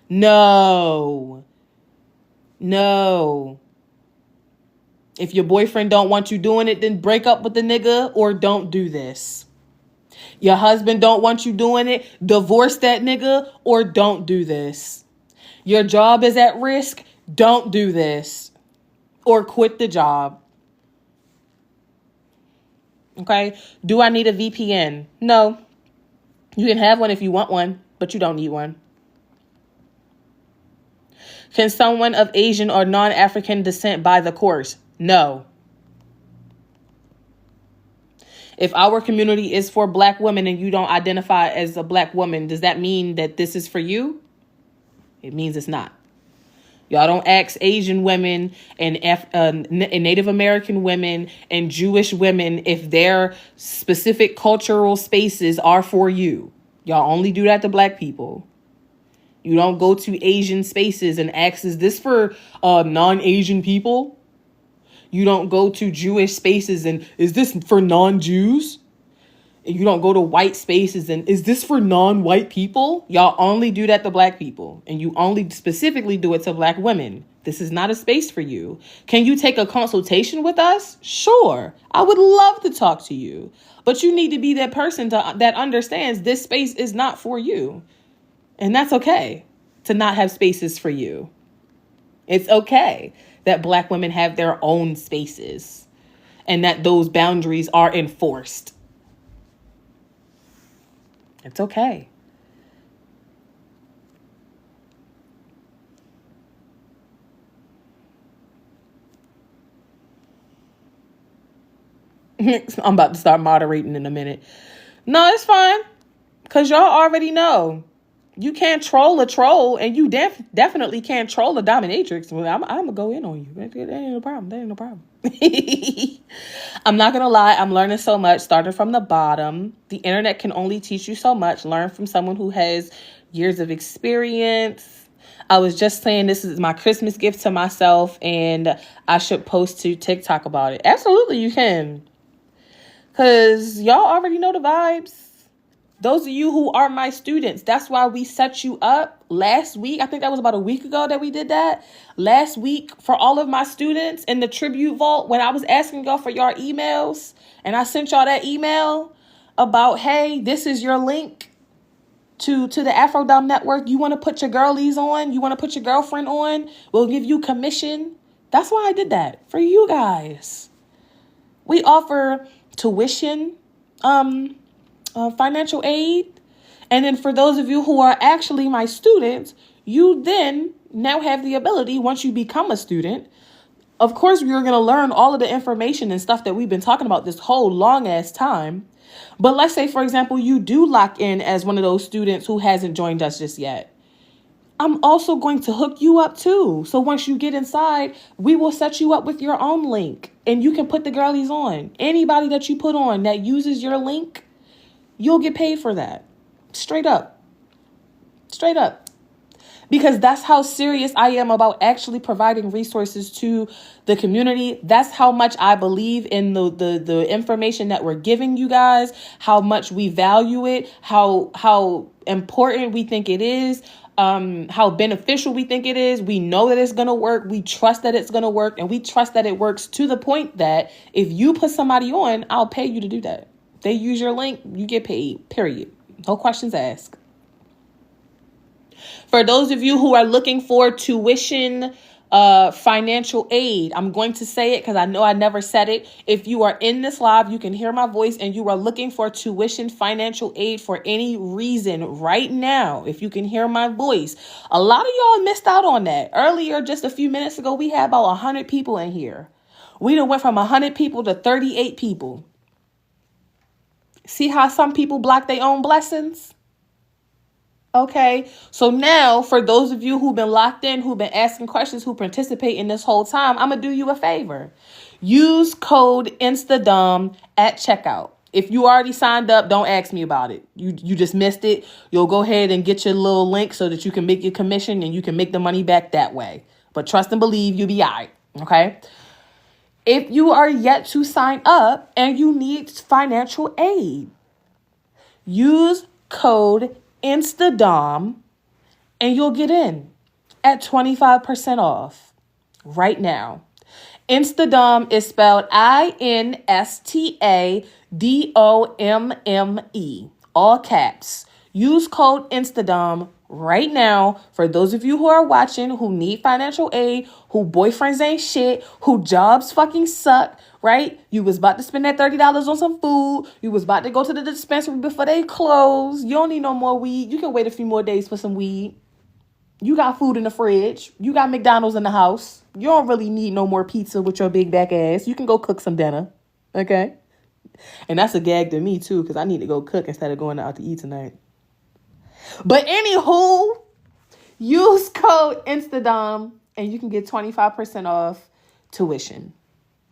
No. If your boyfriend don't want you doing it, then break up with the nigga or don't do this. Your husband don't want you doing it, divorce that nigga or don't do this. Your job is at risk, don't do this. Or quit the job. Okay? Do I need a VPN? No. You can have one if you want one, but you don't need one. Can someone of Asian or non-African descent buy the course? No. If our community is for Black women and you don't identify as a Black woman, does that mean that this is for you? It means it's not. Y'all don't ask Asian women and Native American women and Jewish women if their specific cultural spaces are for you. Y'all only do that to Black people. You don't go to Asian spaces and ask, is this for non-Asian people? You don't go to Jewish spaces and is this for non-Jews? And you don't go to white spaces and is this for non-white people? Y'all only do that to Black people. And you only specifically do it to Black women. This is not a space for you. Can you take a consultation with us? Sure. I would love to talk to you. But you need to be that person that understands this space is not for you. And that's okay to not have spaces for you. It's okay that Black women have their own spaces and that those boundaries are enforced. It's okay. I'm about to start moderating in a minute. No, it's fine. Because y'all already know. You can't troll a troll, and you definitely can't troll a dominatrix. Well, I'm going to go in on you. That ain't no problem. I'm not going to lie. I'm learning so much, starting from the bottom. The internet can only teach you so much. Learn from someone who has years of experience. I was just saying this is my Christmas gift to myself, and I should post to TikTok about it. Absolutely, you can. Because y'all already know the vibes. Those of you who are my students, that's why we set you up last week. I think that was about a week ago that we did that. Last week for all of my students in the tribute vault, when I was asking y'all for your emails, and I sent y'all that email about, hey, this is your link to the AfroDomme Network. You want to put your girlies on? You want to put your girlfriend on? We'll give you commission. That's why I did that for you guys. We offer tuition, financial aid. And then for those of you who are actually my students, you then now have the ability, once you become a student, of course, you're going to learn all of the information and stuff that we've been talking about this whole long ass time. But let's say, for example, you do lock in as one of those students who hasn't joined us just yet. I'm also going to hook you up too. So once you get inside, we will set you up with your own link and you can put the girlies on. Anybody that you put on that uses your link, you'll get paid for that. Straight up. Straight up. Because that's how serious I am about actually providing resources to the community. That's how much I believe in the information that we're giving you guys, how much we value it, how important we think it is, how beneficial we think it is. We know that it's going to work. We trust that it's going to work, and we trust that it works to the point that if you put somebody on, I'll pay you to do that. They use your link, you get paid, period. No questions asked. For those of you who are looking for tuition, financial aid, I'm going to say it because I know I never said it. If you are in this live, you can hear my voice and you are looking for tuition, financial aid for any reason right now, if you can hear my voice, a lot of y'all missed out on that. Earlier, just a few minutes ago, we had about 100 people in here. We done went from 100 people to 38 people. See how some people block their own blessings? Okay, so now for those of you who've been locked in, who've been asking questions, who participate in this whole time, I'm going to do you a favor. Use code INSTADOM at checkout. If you already signed up, don't ask me about it. You just missed it. You'll go ahead and get your little link so that you can make your commission and you can make the money back that way. But trust and believe, you'll be all right, okay? If you are yet to sign up and you need financial aid, use code INSTADOM and you'll get in at 25% off right now. INSTADOME is spelled INSTADOMME, all caps. Use code INSTADOME right now for those of you who are watching, who need financial aid, who boyfriends ain't shit, who jobs fucking suck, right? You was about to spend that $30 on some food. You was about to go to the dispensary before they close. You don't need no more weed. You can wait a few more days for some weed. You got food in the fridge. You got McDonald's in the house. You don't really need no more pizza with your big back ass. You can go cook some dinner, okay? And that's a gag to me too, because I need to go cook instead of going out to eat tonight. But anywho, use code INSTADOM and you can get 25% off tuition.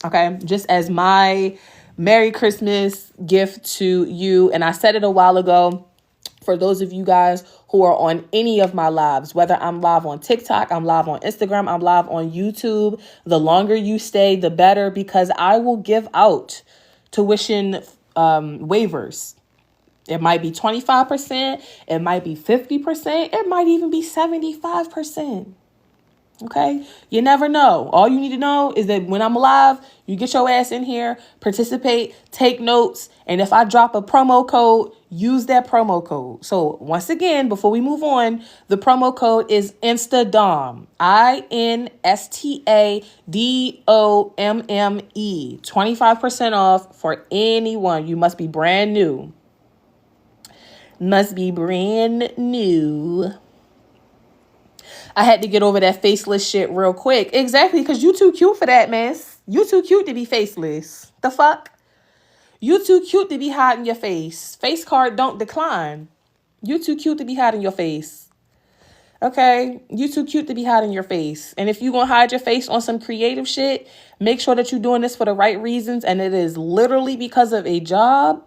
Okay, just as my Merry Christmas gift to you. And I said it a while ago, for those of you guys who are on any of my lives, whether I'm live on TikTok, I'm live on Instagram, I'm live on YouTube, the longer you stay, the better, because I will give out tuition waivers. It might be 25%, it might be 50%, it might even be 75%. Okay, you never know. All you need to know is that when I'm live, you get your ass in here, participate, take notes. And if I drop a promo code, use that promo code. So once again, before we move on, the promo code is INSTADOMME, INSTADOMME, 25% off for anyone. You must be brand new. Must be brand new. I had to get over that faceless shit real quick. Exactly, because you too cute for that, miss. You too cute to be faceless. The fuck? You too cute to be hiding your face. Face card don't decline. You too cute to be hiding your face. Okay? You too cute to be hiding your face. And if you gonna hide your face on some creative shit, make sure that you're doing this for the right reasons. And it is literally because of a job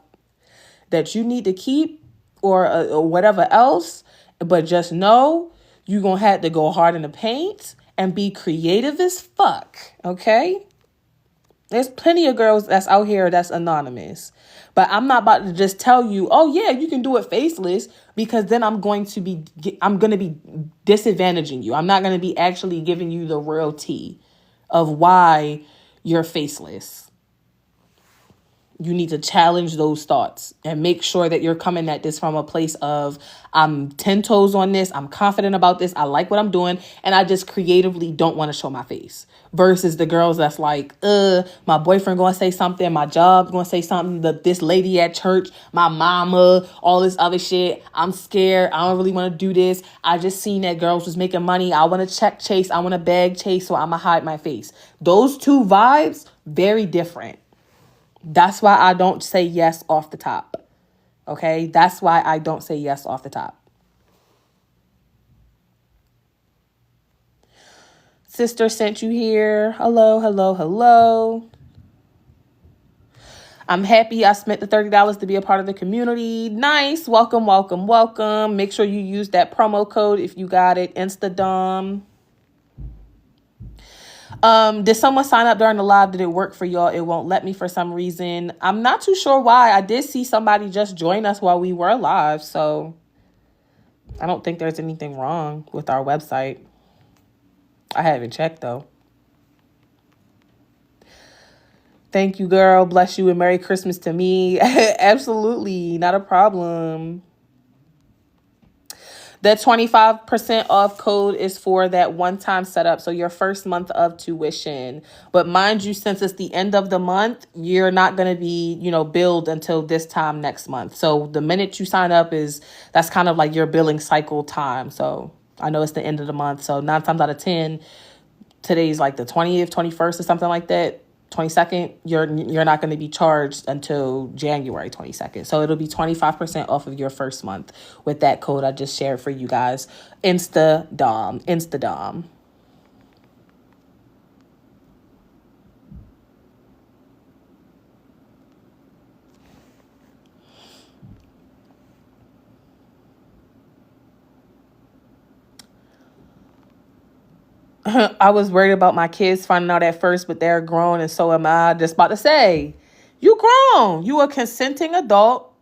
that you need to keep or whatever else. But just know, you're going to have to go hard in the paint and be creative as fuck, okay? There's plenty of girls that's out here that's anonymous. But I'm not about to just tell you, oh yeah, you can do it faceless, because then I'm going to be disadvantaging you. I'm not going to be actually giving you the real tea of why you're faceless. You need to challenge those thoughts and make sure that you're coming at this from a place of, I'm 10 toes on this. I'm confident about this. I like what I'm doing. And I just creatively don't want to show my face, versus the girls that's like, my boyfriend going to say something. My job's going to say something. This lady at church, my mama, all this other shit. I'm scared. I don't really want to do this. I just seen that girls was making money. I want to check chase. I want to bag chase. So I'm going to hide my face. Those two vibes, very different. That's why I don't say yes off the top. Okay? That's why I don't say yes off the top. Sister sent you here. Hello, hello, hello. I'm happy I spent the $30 to be a part of the community. Nice. Welcome, welcome, welcome. Make sure you use that promo code if you got it. AfroDomme. Did someone sign up during the live? Did it work for y'all? It won't let me for some reason. I'm not too sure why. I did see somebody just join us while we were live, so I don't think there's anything wrong with our website. I haven't checked though. Thank you, girl. Bless you and Merry Christmas to me. Absolutely. Not a problem. The 25% off code is for that one-time setup, so your first month of tuition. But mind you, since it's the end of the month, you're not going to be, billed until this time next month. So the minute you sign up that's kind of like your billing cycle time. So I know it's the end of the month, so 9 times out of 10, today's like the 20th, 21st or something like that. 22nd, you're not going to be charged until January 22nd. So it'll be 25% off of your first month with that code I just shared for you guys. AfroDomme. I was worried about my kids finding out at first, but they're grown and so am I. Just about to say, you grown. You a consenting adult.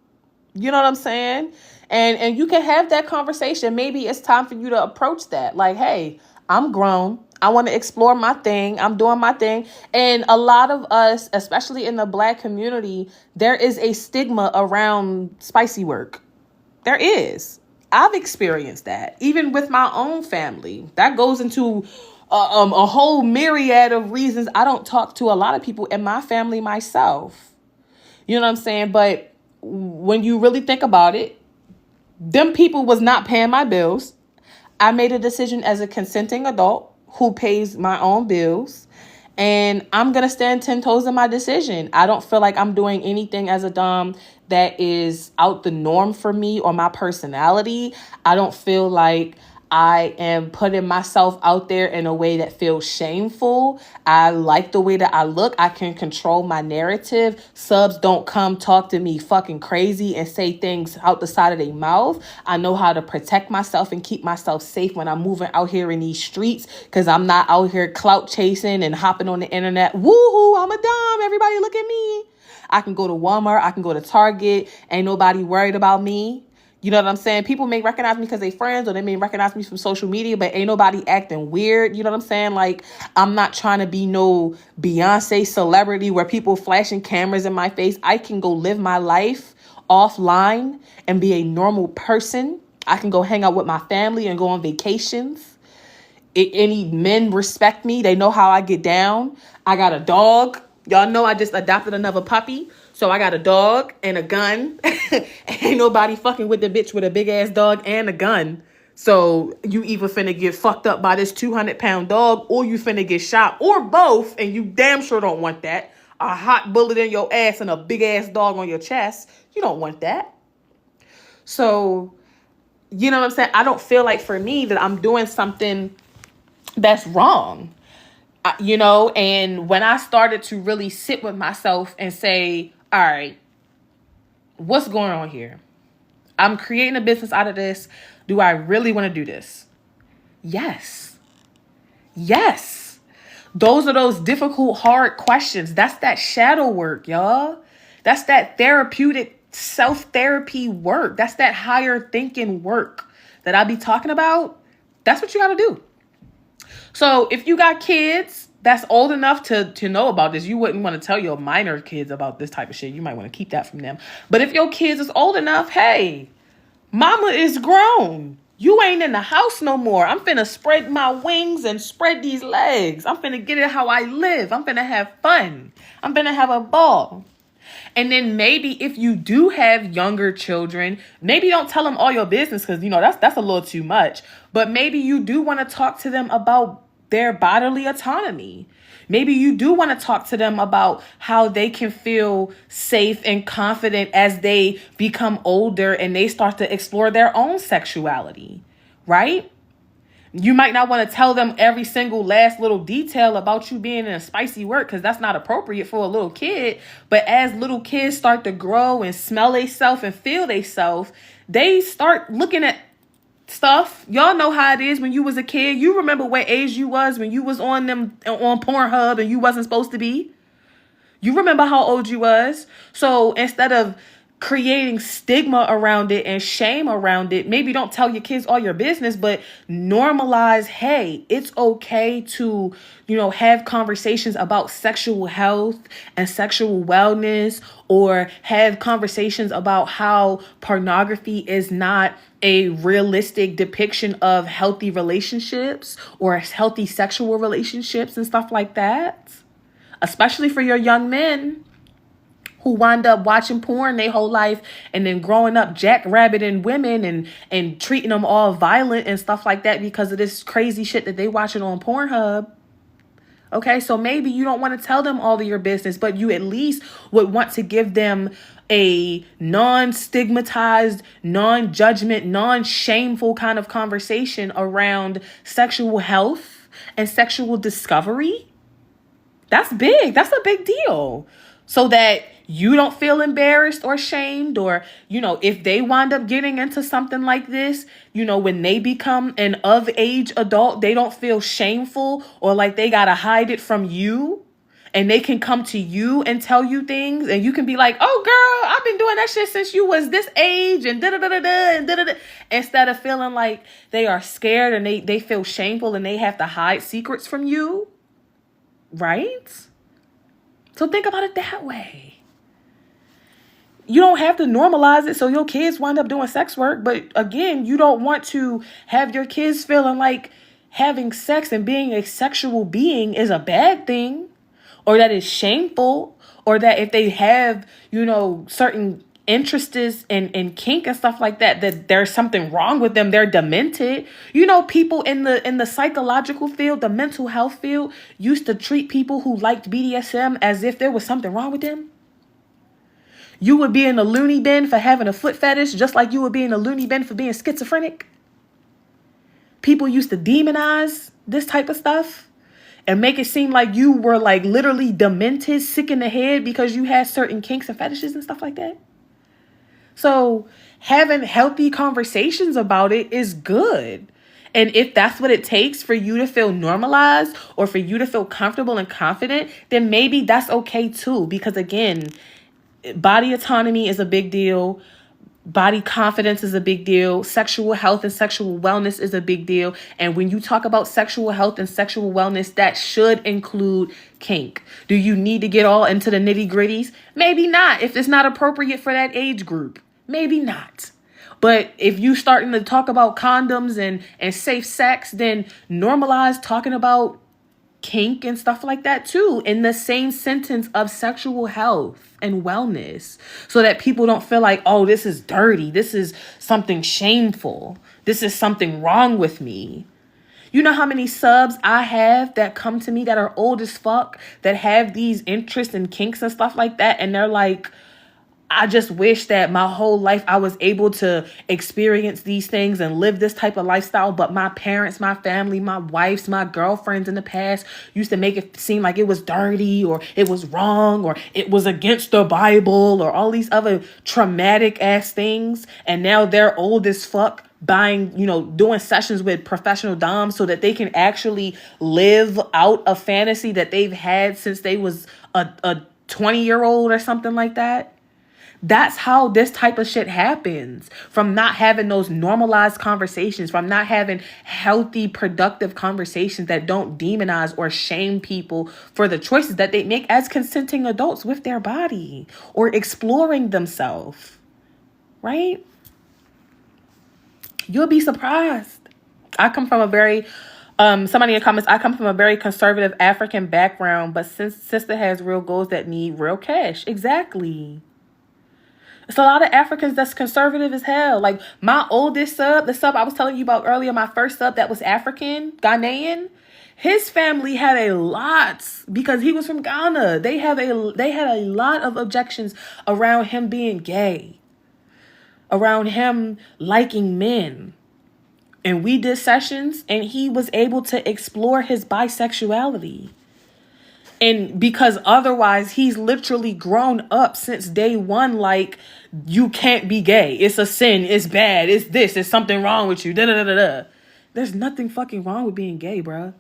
You know what I'm saying? And you can have that conversation. Maybe it's time for you to approach that. Like, hey, I'm grown. I want to explore my thing. I'm doing my thing. And a lot of us, especially in the Black community, there is a stigma around spicy work. There is. I've experienced that, even with my own family. That goes into a whole myriad of reasons I don't talk to a lot of people in my family myself. You know what I'm saying? But when you really think about it, them people was not paying my bills. I made a decision as a consenting adult who pays my own bills. And I'm going to stand 10 toes in my decision. I don't feel like I'm doing anything as a dom that is out the norm for me or my personality. I don't feel like I am putting myself out there in a way that feels shameful. I like the way that I look. I can control my narrative. Subs don't come talk to me fucking crazy and say things out the side of their mouth. I know how to protect myself and keep myself safe when I'm moving out here in these streets, because I'm not out here clout chasing and hopping on the internet. Woohoo, I'm a dom. Everybody look at me. I can go to Walmart. I can go to Target. Ain't nobody worried about me. You know what I'm saying? People may recognize me because they friends, or they may recognize me from social media, but ain't nobody acting weird. You know what I'm saying? Like, I'm not trying to be no Beyonce celebrity where people flashing cameras in my face. I can go live my life offline and be a normal person. I can go hang out with my family and go on vacations. Any men respect me. They know how I get down. I got a dog. Y'all know I just adopted another puppy. So I got a dog and a gun. Ain't nobody fucking with the bitch with a big ass dog and a gun. So you either finna get fucked up by this 200-pound dog, or you finna get shot, or both. And you damn sure don't want that. A hot bullet in your ass and a big ass dog on your chest. You don't want that. So, you know what I'm saying? I don't feel like for me that I'm doing something that's wrong. And when I started to really sit with myself and say, all right, what's going on here? I'm creating a business out of this. Do I really want to do this? Yes. Yes. Those are those difficult, hard questions. That's that shadow work, y'all. That's that therapeutic self-therapy work. That's that higher thinking work that I be talking about. That's what you got to do. So if you got kids that's old enough to know about this, you wouldn't want to tell your minor kids about this type of shit. You might want to keep that from them. But if your kids is old enough, hey, mama is grown. You ain't in the house no more. I'm finna spread my wings and spread these legs. I'm finna get it how I live. I'm finna have fun. I'm finna have a ball. And then maybe if you do have younger children, maybe don't tell them all your business because, that's a little too much. But maybe you do want to talk to them about their bodily autonomy. Maybe you do want to talk to them about how they can feel safe and confident as they become older and they start to explore their own sexuality, right? You might not want to tell them every single last little detail about you being in a spicy work because that's not appropriate for a little kid. But as little kids start to grow and smell themselves and feel themselves, they start looking at stuff. Y'all know how it is when you was a kid. You remember what age you was when you was on Pornhub and you wasn't supposed to be. You remember how old you was. So instead of creating stigma around it and shame around it, maybe don't tell your kids all your business, but normalize, hey, it's okay to, have conversations about sexual health and sexual wellness, or have conversations about how pornography is not a realistic depiction of healthy relationships or healthy sexual relationships and stuff like that. Especially for your young men who wind up watching porn their whole life and then growing up jackrabbiting women and treating them all violent and stuff like that because of this crazy shit that they watching on Pornhub. Okay, so maybe you don't want to tell them all of your business, but you at least would want to give them a non-stigmatized, non-judgment, non-shameful kind of conversation around sexual health and sexual discovery. That's big. That's a big deal. So that you don't feel embarrassed or shamed, or, if they wind up getting into something like this, when they become an of age adult, they don't feel shameful or like they got to hide it from you, and they can come to you and tell you things, and you can be like, oh girl, I've been doing that shit since you was this age and da-da-da-da-da and da-da-da, instead of feeling like they are scared and they feel shameful and they have to hide secrets from you. Right? So think about it that way. You don't have to normalize it so your kids wind up doing sex work. But again, you don't want to have your kids feeling like having sex and being a sexual being is a bad thing, or that is shameful, or that if they have, certain interests in kink and stuff like that, that there's something wrong with them, they're demented. People in the psychological field, the mental health field, used to treat people who liked BDSM as if there was something wrong with them. You would be in a loony bin for having a foot fetish, just like you would be in a loony bin for being schizophrenic. People used to demonize this type of stuff and make it seem like you were like literally demented, sick in the head because you had certain kinks and fetishes and stuff like that. So having healthy conversations about it is good. And if that's what it takes for you to feel normalized or for you to feel comfortable and confident, then maybe that's okay too. Because again, body autonomy is a big deal. Body confidence is a big deal. Sexual health and sexual wellness is a big deal. And when you talk about sexual health and sexual wellness, that should include kink. Do you need to get all into the nitty gritties? Maybe not. If it's not appropriate for that age group, maybe not. But if you starting to talk about condoms and safe sex, then normalize talking about kink and stuff like that too in the same sentence of sexual health and wellness, so that people don't feel like, oh, this is dirty, this is something shameful, this is something wrong with me. You know how many subs I have that come to me that are old as fuck, that have these interests and kinks and stuff like that, and they're like, I just wish that my whole life I was able to experience these things and live this type of lifestyle. But my parents, my family, my wives, my girlfriends in the past used to make it seem like it was dirty or it was wrong or it was against the Bible or all these other traumatic ass things. And now they're old as fuck buying, doing sessions with professional doms so that they can actually live out a fantasy that they've had since they was a 20-year-old or something like that. That's how this type of shit happens. From not having those normalized conversations, from not having healthy, productive conversations that don't demonize or shame people for the choices that they make as consenting adults with their body or exploring themselves. Right? You'll be surprised. I come from a very, somebody in the comments, I come from a very conservative African background, but since sister has real goals that need real cash. Exactly. It's a lot of Africans that's conservative as hell. Like my oldest sub, the sub I was telling you about earlier, my first sub that was African, Ghanaian, his family had a lot because he was from Ghana. They had a lot of objections around him being gay, around him liking men. And we did sessions and he was able to explore his bisexuality. And because otherwise he's literally grown up since day one, like, you can't be gay. It's a sin. It's bad. It's this. There's something wrong with you. There's nothing fucking wrong with being gay, bruh.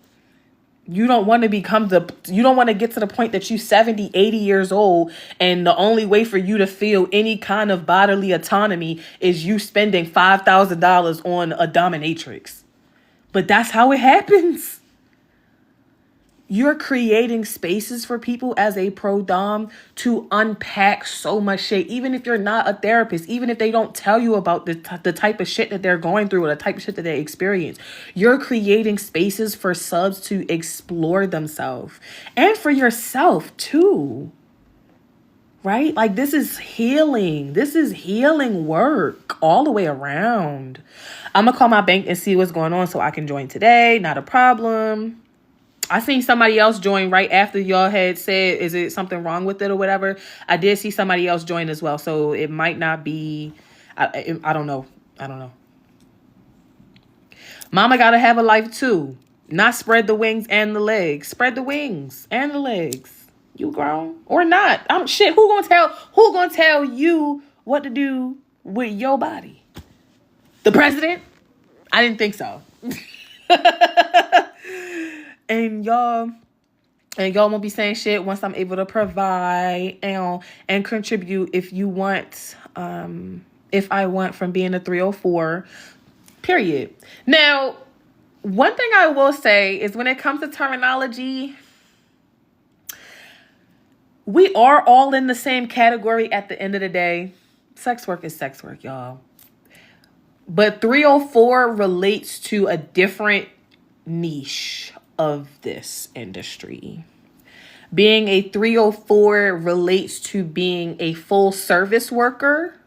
You don't want to you don't want to get to the point that you 70, 80 years old and the only way for you to feel any kind of bodily autonomy is you spending $5,000 on a dominatrix. But that's how it happens. You're creating spaces for people as a pro-dom to unpack so much shit. Even if you're not a therapist, even if they don't tell you about the type of shit that they're going through or the type of shit that they experience, you're creating spaces for subs to explore themselves and for yourself too. Right? Like, this is healing. This is healing work all the way around. I'm going to call my bank and see what's going on so I can join today. Not a problem. I seen somebody else join right after y'all had said, is it something wrong with it or whatever? I did see somebody else join as well. So it might not be, I don't know. I don't know. Mama got to have a life too. Not spread the wings and the legs. Spread the wings and the legs. You grown or not? Shit. Who gonna tell you what to do with your body? The president? I didn't think so. And y'all won't be saying shit once I'm able to provide and contribute if I want from being a 304, period. Now, one thing I will say is when it comes to terminology, we are all in the same category at the end of the day. Sex work is sex work, y'all. But 304 relates to a different niche of this industry. Being a 304 relates to being a full service worker.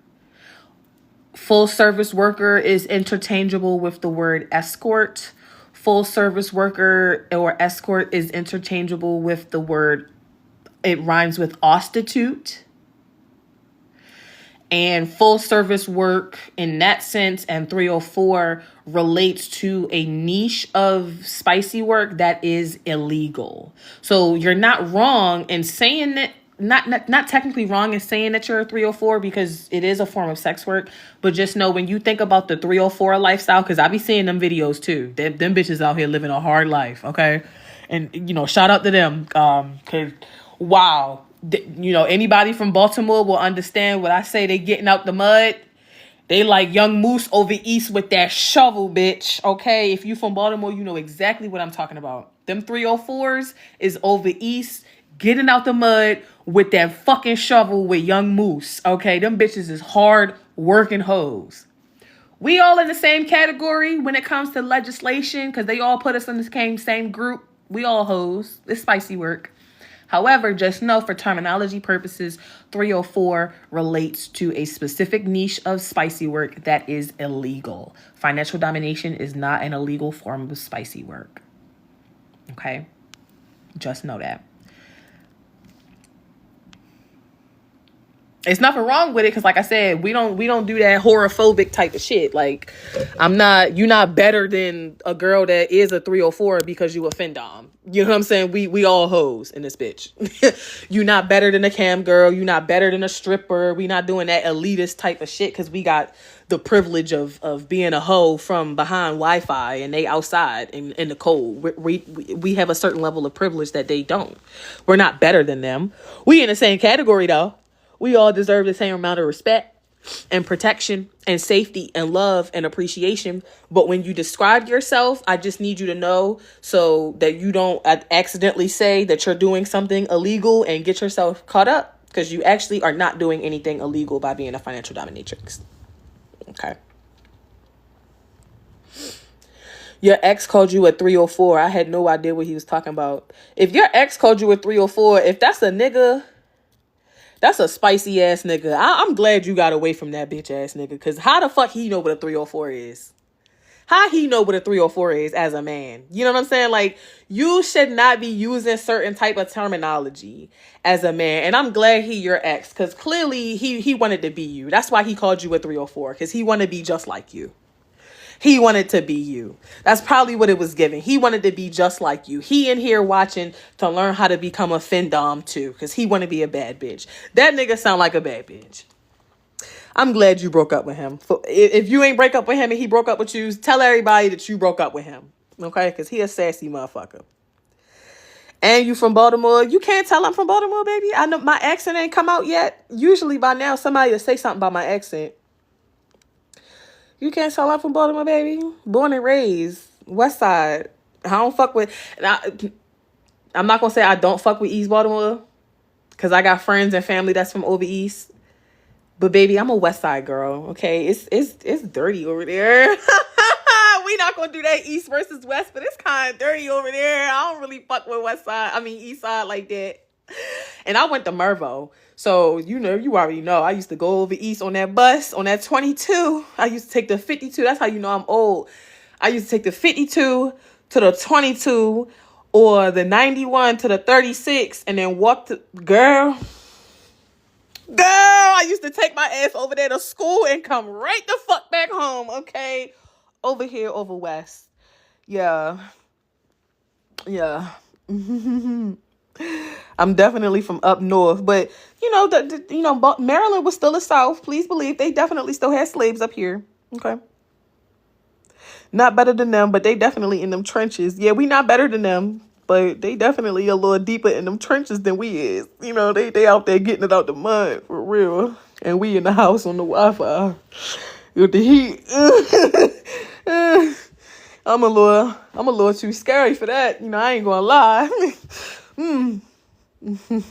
Full service worker is interchangeable with the word escort. Full service worker or escort is interchangeable with the word, it rhymes with prostitute. And full service work in that sense and 304 relates to a niche of spicy work that is illegal. So you're not wrong in saying that, not technically wrong in saying that you're a 304 because it is a form of sex work. But just know when you think about the 304 lifestyle, because I be seeing them videos too. Them bitches out here living a hard life, okay? And, shout out to them. Because, wow. Anybody from Baltimore will understand what I say. They getting out the mud. They like Young Moose over east with that shovel, bitch. Okay, if you from Baltimore, you know exactly what I'm talking about. Them 304s is over east getting out the mud with that fucking shovel with Young Moose. Okay, them bitches is hard working hoes. We all in the same category when it comes to legislation because they all put us in the same group. We all hoes. It's spicy work. However, just know for terminology purposes, 304 relates to a specific niche of spicy work that is illegal. Financial domination is not an illegal form of spicy work. Okay? Just know that. It's nothing wrong with it, because like I said, we don't do that horophobic type of shit. Like, you're not better than a girl that is a 304 because you a findom. You know what I'm saying? We all hoes in this bitch. You're not better than a cam girl. You're not better than a stripper. We not doing that elitist type of shit because we got the privilege of being a hoe from behind Wi-Fi and they outside in the cold. We have a certain level of privilege that they don't. We're not better than them. We in the same category though. We all deserve the same amount of respect and protection and safety and love and appreciation. But when you describe yourself, I just need you to know so that you don't accidentally say that you're doing something illegal and get yourself caught up, because you actually are not doing anything illegal by being a financial dominatrix. Okay. Your ex called you a 304. I had no idea what he was talking about. If your ex called you a 304, if that's a nigga, that's a spicy ass nigga. I'm glad you got away from that bitch ass nigga. Because how the fuck he know what a 304 is? How he know what a 304 is as a man? You know what I'm saying? Like, you should not be using certain type of terminology as a man. And I'm glad he your ex. Because clearly he wanted to be you. That's why he called you a 304. Because he wanted to be just like you. He wanted to be you. That's probably what it was giving. He wanted to be just like you. He in here watching to learn how to become a findom too, because he want to be a bad bitch. That nigga sound like a bad bitch. I'm glad you broke up with him. If you ain't break up with him and he broke up with you, tell everybody that you broke up with him. Okay? Because he a sassy motherfucker. And you from Baltimore. You can't tell I'm from Baltimore, baby. I know my accent ain't come out yet. Usually by now somebody will say something about my accent. You can't tell I'm from Baltimore, baby. Born and raised. West Side. I don't fuck with... I'm not going to say I don't fuck with East Baltimore, because I got friends and family that's from over East. But, baby, I'm a West Side girl, okay? It's dirty over there. We not going to do that East versus West, but it's kind of dirty over there. I don't really fuck with East Side like that. And I went to Mervo. So, you already know. I used to go over East on that bus, on that 22. I used to take the 52. That's how you know I'm old. I used to take the 52 to the 22 or the 91 to the 36 and then walk to... Girl, I used to take my ass over there to school and come right the fuck back home, okay? Over here, over West. Yeah. I'm definitely from up north, but Maryland was still the South. Please believe they definitely still had slaves up here. Okay, not better than them, but they definitely in them trenches. Yeah, we not better than them, but they definitely a little deeper in them trenches than we is. They out there getting it out the mud for real, and we in the house on the Wi-Fi with the heat. I'm a little too scary for that. I ain't gonna lie.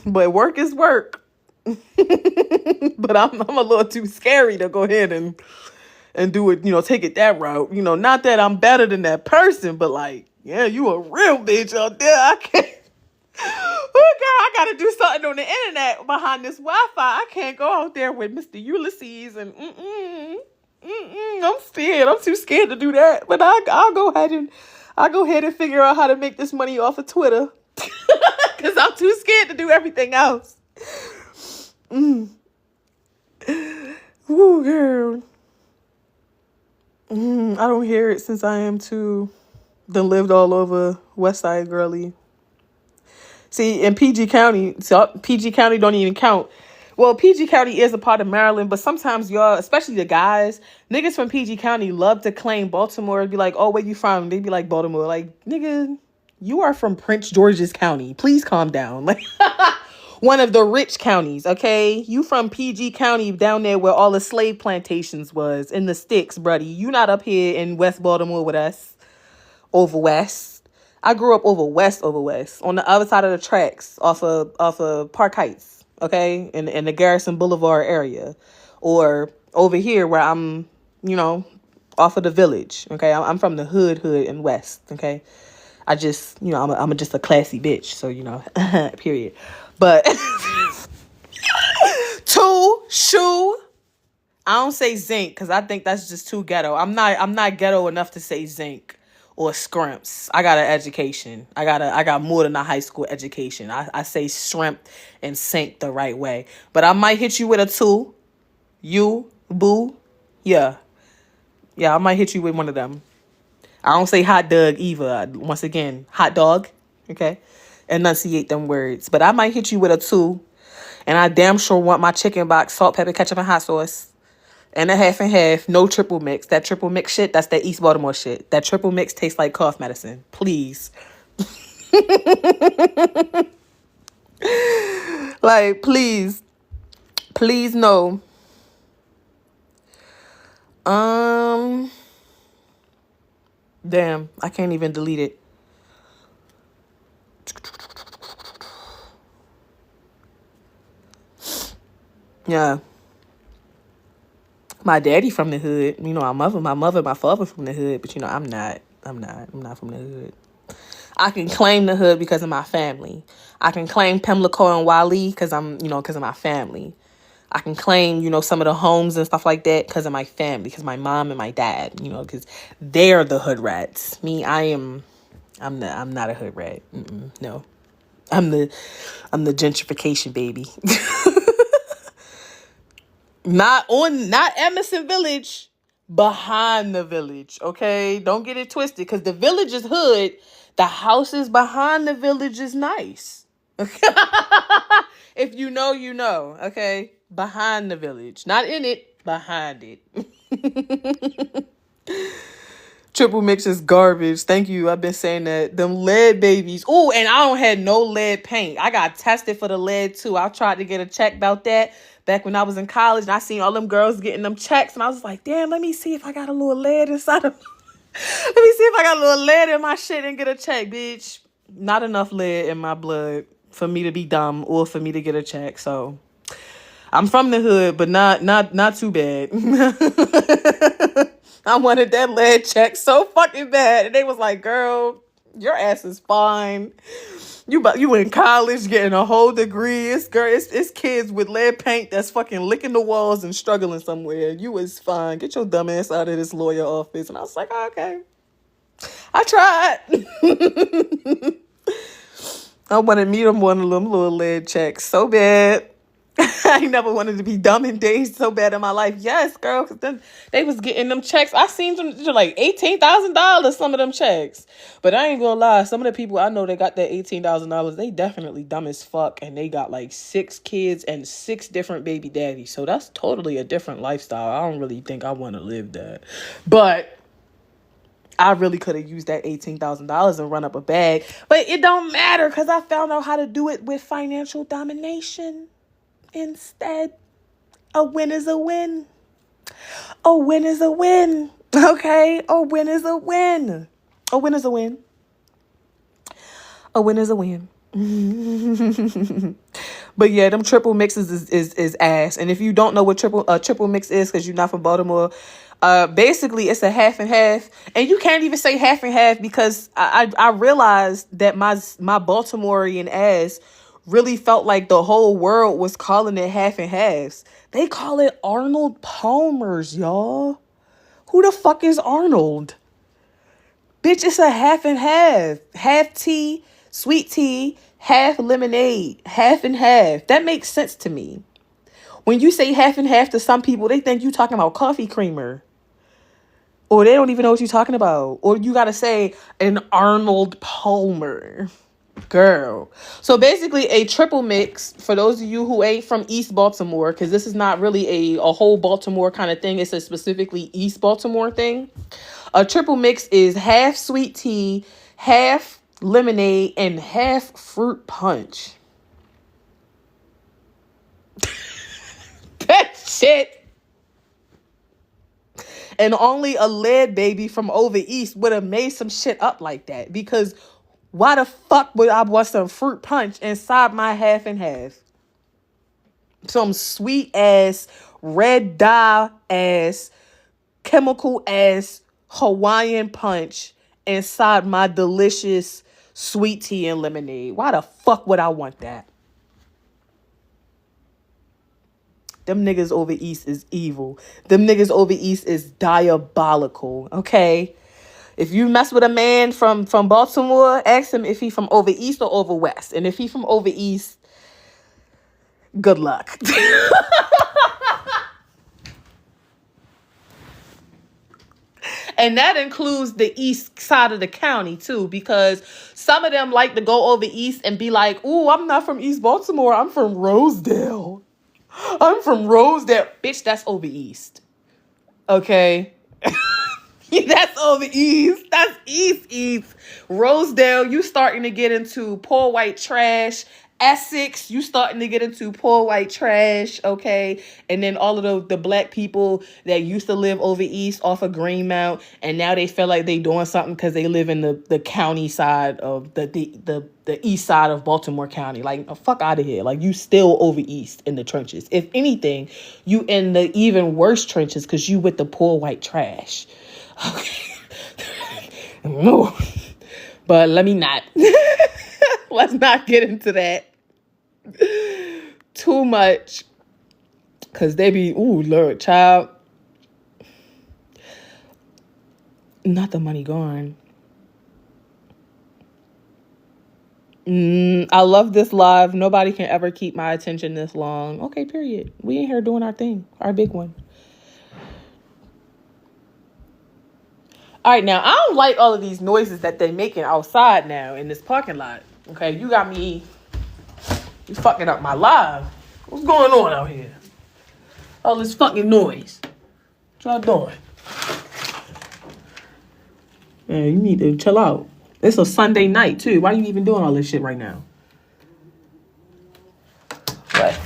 But work is work. But I'm a little too scary to go ahead and do it, take it that route. Not that I'm better than that person, but like, yeah, you a real bitch out there. I can't. Oh, girl, I gotta do something on the internet behind this Wi-Fi. I can't go out there with Mr. Ulysses and I'm scared. I'm too scared to do that. But I'll go ahead and figure out how to make this money off of Twitter. Because I'm too scared to do everything else. Ooh, girl. I don't hear it since I am too. Done lived all over West Side girly. See, in PG County don't even count. Well, PG County is a part of Maryland, but sometimes y'all, especially the guys, niggas from PG County love to claim Baltimore. Be like, oh, where you from? They be like, Baltimore. Like, nigga, you are from Prince George's County. Please calm down. Like, one of the rich counties, okay? You from PG County down there where all the slave plantations was in the sticks, buddy. You not up here in West Baltimore with us. Over West. I grew up over West, on the other side of the tracks, off of Park Heights, okay? In the Garrison Boulevard area. Or over here where I'm, off of the Village, okay? I'm from the hood in West, okay? I just, I'm just a classy bitch. So, period. But shoe. I don't say zinc because I think that's just too ghetto. I'm not ghetto enough to say zinc or scrimps. I got an education. I got more than a high school education. I say shrimp and sink the right way. But I might hit you with a 2. You, boo. Yeah. Yeah, I might hit you with one of them. I don't say hot dog either. Once again, hot dog. Okay? Enunciate them words. But I might hit you with a 2. And I damn sure want my chicken box, salt, pepper, ketchup, and hot sauce. And a half and half. No triple mix. That triple mix shit, that's that East Baltimore shit. That triple mix tastes like cough medicine. Please. Like, please. Please, no. Damn, I can't even delete it. Yeah. My daddy from the hood. You know, my father from the hood, but you know, I'm not from the hood. I can claim the hood because of my family. I can claim Pimlico and Wally because because of my family. I can claim, some of the homes and stuff like that because of my family, because my mom and my dad, because they're the hood rats. Me, I'm not a hood rat. No, I'm the gentrification baby. Not Emerson Village, behind the village. Okay, don't get it twisted, because the village is hood. The houses behind the village is nice. If you know, you know. Okay, behind the village, not in it, behind it. Triple mix is garbage. Thank you. I've been saying that. Them lead babies. Oh, and I don't had no lead paint. I got tested for the lead too. I tried to get a check about that back when I was in college, and I seen all them girls getting them checks, and I was like, damn, let me see if I got a little lead inside of let me see if I got a little lead in my shit and get a check, bitch. Not enough lead in my blood for me to be dumb or for me to get a check. So I'm from the hood, but not too bad. I wanted that lead check so fucking bad. And they was like, girl, your ass is fine. You in college getting a whole degree. It's kids with lead paint that's fucking licking the walls and struggling somewhere. You is fine. Get your dumb ass out of this lawyer office. And I was like, oh, okay. I tried. I wanted me to one of them little lead checks so bad. I never wanted to be dumb and dazed so bad in my life. Yes, girl, because then they was getting them checks. I seen them like $18,000, some of them checks. But I ain't gonna lie, some of the people I know that got that $18,000, they definitely dumb as fuck, and they got like 6 kids and 6 different baby daddies. So that's totally a different lifestyle. I don't really think I want to live that. But I really could have used that $18,000 and run up a bag. But it don't matter, because I found out how to do it with financial domination. Instead, a win is a win. A win is a win. Okay? A win is a win. A win is a win. A win is a win. But yeah, them triple mixes is ass. And if you don't know what triple mix is, because you're not from Baltimore, basically it's a half and half. And you can't even say half and half, because I realized that my Baltimorean ass really felt like the whole world was calling it half and halves. They call it Arnold Palmer's, y'all. Who the fuck is Arnold? Bitch, it's a half and half. Half tea, sweet tea, half lemonade, half and half. That makes sense to me. When you say half and half to some people, they think you talking about coffee creamer. Or they don't even know what you're talking about. Or you got to say an Arnold Palmer. Girl. So basically a triple mix, for those of you who ain't from East Baltimore, because this is not really a whole Baltimore kind of thing. It's a specifically East Baltimore thing. A triple mix is half sweet tea, half lemonade, and half fruit punch. That shit. And only a lead baby from over East would have made some shit up like that, because why the fuck would I want some fruit punch inside my half and half? Some sweet ass, red dye ass, chemical ass Hawaiian punch inside my delicious sweet tea and lemonade. Why the fuck would I want that? Them niggas over East is evil. Them niggas over East is diabolical, okay? If you mess with a man from Baltimore, ask him if he from over east or over west. And if he from over east, good luck. And that includes the east side of the county too, because some of them like to go over east and be like, "Ooh, I'm not from East Baltimore. I'm from Rosedale. I'm from Rosedale." Bitch, that's over east. Okay. That's over east. That's east. Rosedale, you starting to get into poor white trash. Essex, you starting to get into poor white trash, okay? And then all of the black people that used to live over east off of Greenmount, and now they feel like they doing something because they live in the county side of the east side of Baltimore County. Like, fuck out of here. Like, you still over east in the trenches. If anything, you in the even worse trenches because you with the poor white trash. Okay. No. But let me not. Let's not get into that too much. Because they be, ooh, Lord, child. Not the money gone. I love this live. Nobody can ever keep my attention this long. Okay, period. We ain't here doing our thing. Our big one. All right, now, I don't like all of these noises that they're making outside now in this parking lot. Okay, you got me... You fucking up my live. What's going on out here? All this fucking noise. What y'all doing? Man, you need to chill out. It's a Sunday night, too. Why are you even doing all this shit right now? What?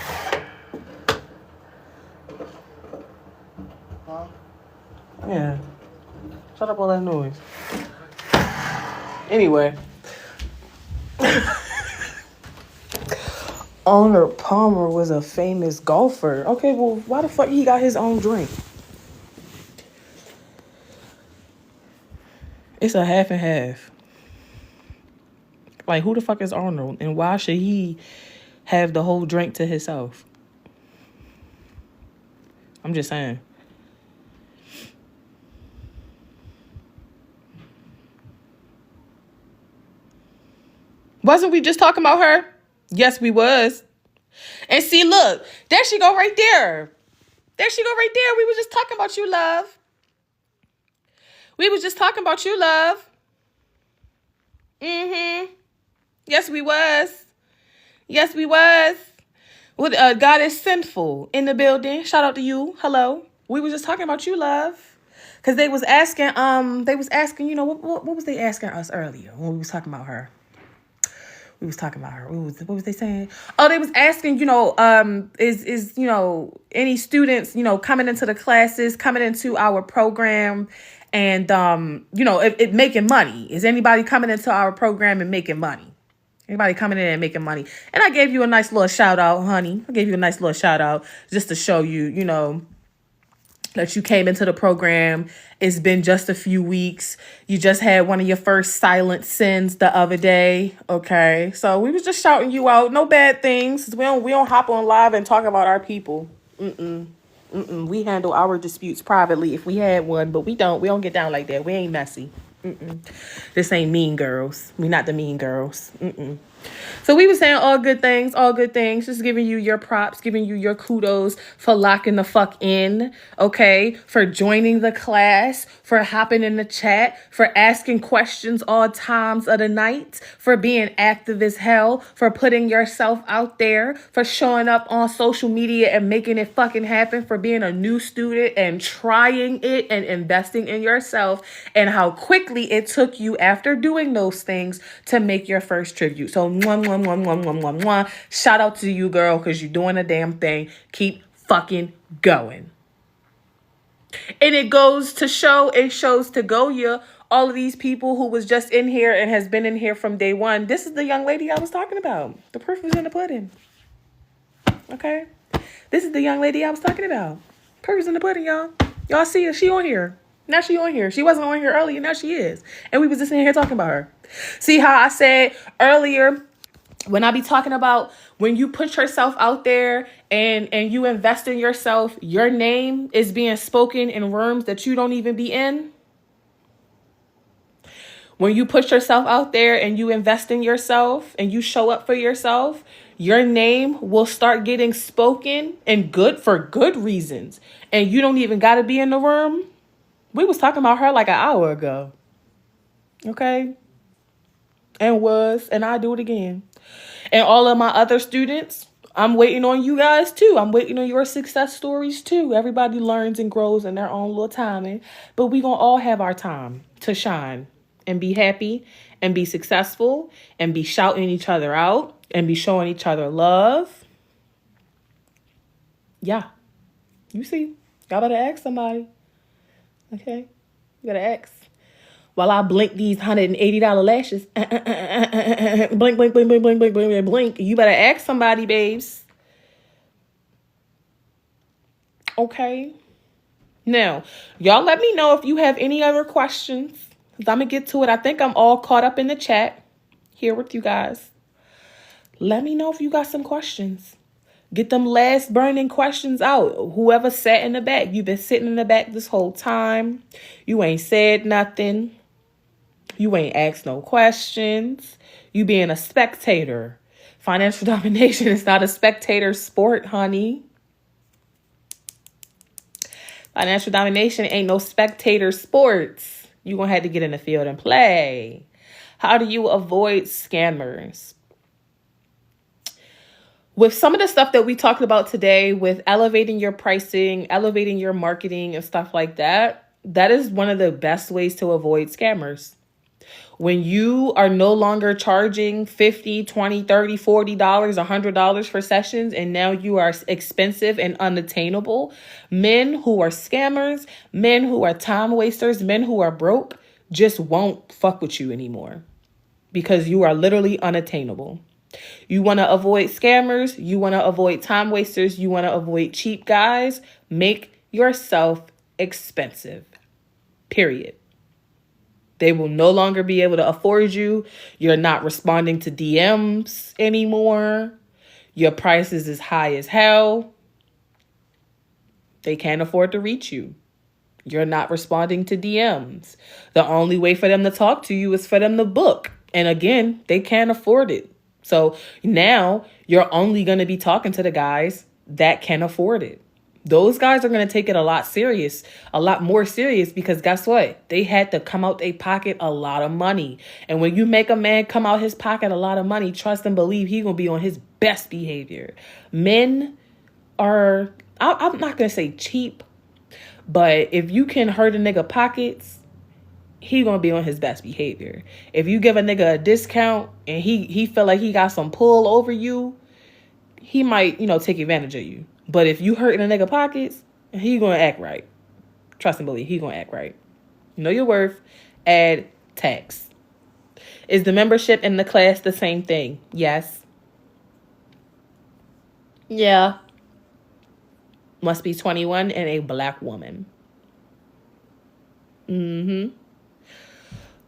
Yeah. Shut up all that noise. Anyway. Arnold Palmer was a famous golfer. Okay, well, why the fuck he got his own drink? It's a half and half. Like, who the fuck is Arnold? And why should he have the whole drink to himself? I'm just saying. Wasn't we just talking about her? Yes, we was. And see, look, there she go right there. There she go right there. We was just talking about you, love. We was just talking about you, love. Yes, we was. Yes, we was. What, God is sinful in the building. Shout out to you. Hello. We was just talking about you, love. Because they was asking, you know, what was they asking us earlier when we was talking about her? We was talking about her. What was they saying? Oh, they was asking, you know, is you know, any students, you know, coming into the classes, coming into our program and, you know, it making money. Is anybody coming into our program and making money? Anybody coming in and making money? And I gave you a nice little shout out, honey. I gave you a nice little shout out just to show you, you know, that you came into the program. It's been just a few weeks. You just had one of your first silent sins the other day. Okay. So we was just shouting you out. No bad things. We don't hop on live and talk about our people. We handle our disputes privately if we had one, but we don't get down like that. We ain't messy. This ain't Mean Girls. We not the Mean Girls. So we were saying all good things, just giving you your props, giving you your kudos for locking the fuck in, okay? For joining the class, for hopping in the chat, for asking questions all times of the night, for being active as hell, for putting yourself out there, for showing up on social media and making it fucking happen, for being a new student and trying it and investing in yourself, and how quickly it took you after doing those things to make your first tribute. So shout out to you, girl, because you're doing a damn thing. Keep fucking going. And it goes to show, it shows to Goya, all of these people who was just in here and has been in here from day one. This is the young lady I was talking about. The proof was in the pudding. Okay? This is the young lady I was talking about. Proof is in the pudding, y'all. Y'all see her. She on here. Now she on here. She wasn't on here earlier. Now she is. And we was just in here talking about her. See how I said earlier, when I be talking about when you put yourself out there and you invest in yourself, your name is being spoken in rooms that you don't even be in. When you push yourself out there and you invest in yourself and you show up for yourself, your name will start getting spoken and for good reasons. And you don't even got to be in the room. We was talking about her like an hour ago. Okay? And I do it again. And all of my other students, I'm waiting on you guys too. I'm waiting on your success stories too. Everybody learns and grows in their own little timing. But we going to all have our time to shine and be happy and be successful and be shouting each other out and be showing each other love. Yeah. You see, y'all better ask somebody. Okay? You better ask. While I blink these $180 lashes. Blink, blink, blink, blink, blink, blink, blink, blink. You better ask somebody, babes. Okay. Now, y'all let me know if you have any other questions. Because I'm going to get to it. I think I'm all caught up in the chat here with you guys. Let me know if you got some questions. Get them last burning questions out. Whoever sat in the back. You've been sitting in the back this whole time. You ain't said nothing. You ain't asked no questions. You being a spectator. Financial domination is not a spectator sport, honey. Financial domination ain't no spectator sports. You're going to have to get in the field and play. How do you avoid scammers? With some of the stuff that we talked about today, with elevating your pricing, elevating your marketing and stuff like that, that is one of the best ways to avoid scammers. When you are no longer charging $50, $20, $30, $40, $100 for sessions, and now you are expensive and unattainable, men who are scammers, men who are time wasters, men who are broke just won't fuck with you anymore because you are literally unattainable. You want to avoid scammers. You want to avoid time wasters. You want to avoid cheap guys. Make yourself expensive. Period. They will no longer be able to afford you. You're not responding to DMs anymore. Your price is as high as hell. They can't afford to reach you. You're not responding to DMs. The only way for them to talk to you is for them to book. And again, they can't afford it. So now you're only going to be talking to the guys that can afford it. Those guys are going to take it a lot more serious, because guess what? They had to come out their pocket a lot of money. And when you make a man come out his pocket a lot of money, trust and believe he's going to be on his best behavior. Men are, I'm not going to say cheap, but if you can hurt a nigga pockets, he going to be on his best behavior. If you give a nigga a discount and he feel like he got some pull over you, he might, take advantage of you. But if you hurting a nigga pockets, he going to act right. Trust and believe, he going to act right. Know your worth. Add tax. Is the membership in the class the same thing? Yes. Yeah. Must be 21 and a black woman. And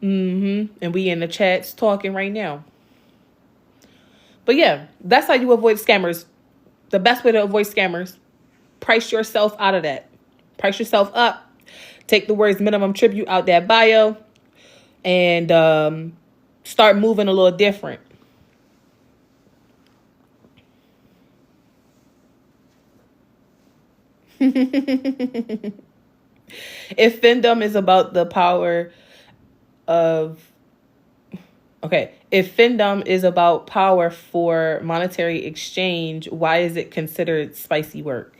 we in the chats talking right now. But yeah, that's how you avoid scammers. The best way to avoid scammers, price yourself out of that. Price yourself up. Take the words minimum tribute out that bio and start moving a little different. If fandom is about the power of... Okay, if fandom is about power for monetary exchange, why is it considered spicy work?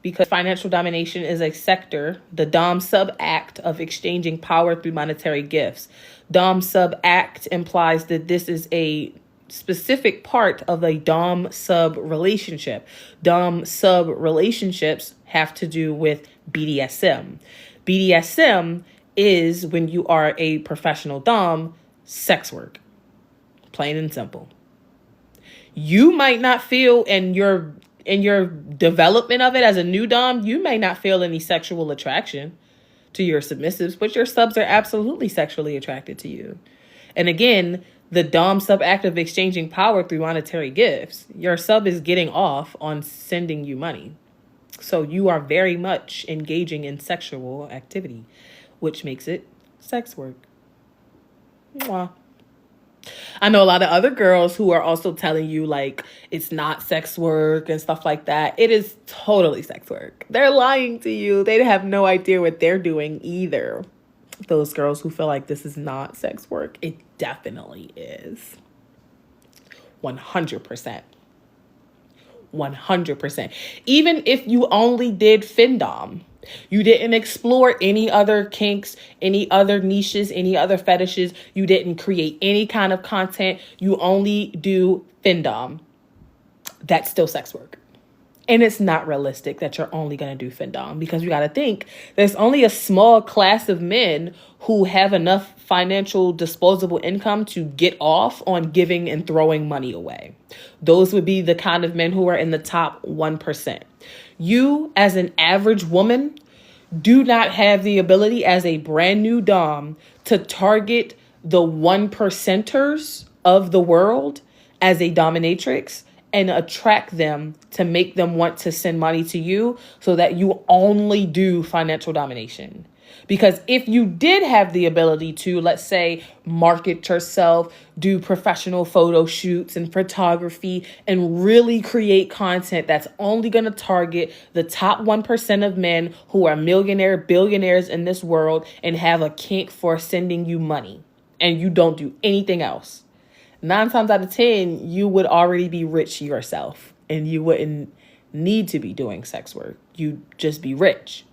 Because financial domination is a sector, the Dom sub-act of exchanging power through monetary gifts. Dom sub-act implies that this is a specific part of a Dom sub relationship. Dom sub relationships have to do with BDSM. BDSM is, when you are a professional Dom, sex work. Plain and simple. You might not feel in your development of it as a new Dom, you may not feel any sexual attraction to your submissives, but your subs are absolutely sexually attracted to you. And again, the Dom sub act of exchanging power through monetary gifts, your sub is getting off on sending you money. So you are very much engaging in sexual activity, which makes it sex work. Mwah. I know a lot of other girls who are also telling you like it's not sex work and stuff like that. It is totally sex work. They're lying to you. They have no idea what they're doing either. Those girls who feel like this is not sex work, it definitely is. 100%. 100%. Even if you only did findom, you didn't explore any other kinks, any other niches, any other fetishes. You didn't create any kind of content. You only do findom. That's still sex work. And it's not realistic that you're only going to do findom, because you got to think there's only a small class of men who have enough financial disposable income to get off on giving and throwing money away. Those would be the kind of men who are in the top 1%. You, as an average woman, do not have the ability as a brand new dom to target the 1%ers of the world as a dominatrix and attract them to make them want to send money to you so that you only do financial domination. Because if you did have the ability to, let's say, market yourself, do professional photo shoots and photography, and really create content that's only going to target the top 1% of men who are millionaire, billionaires in this world and have a kink for sending you money, and you don't do anything else, 9 times out of 10, you would already be rich yourself and you wouldn't need to be doing sex work. You'd just be rich.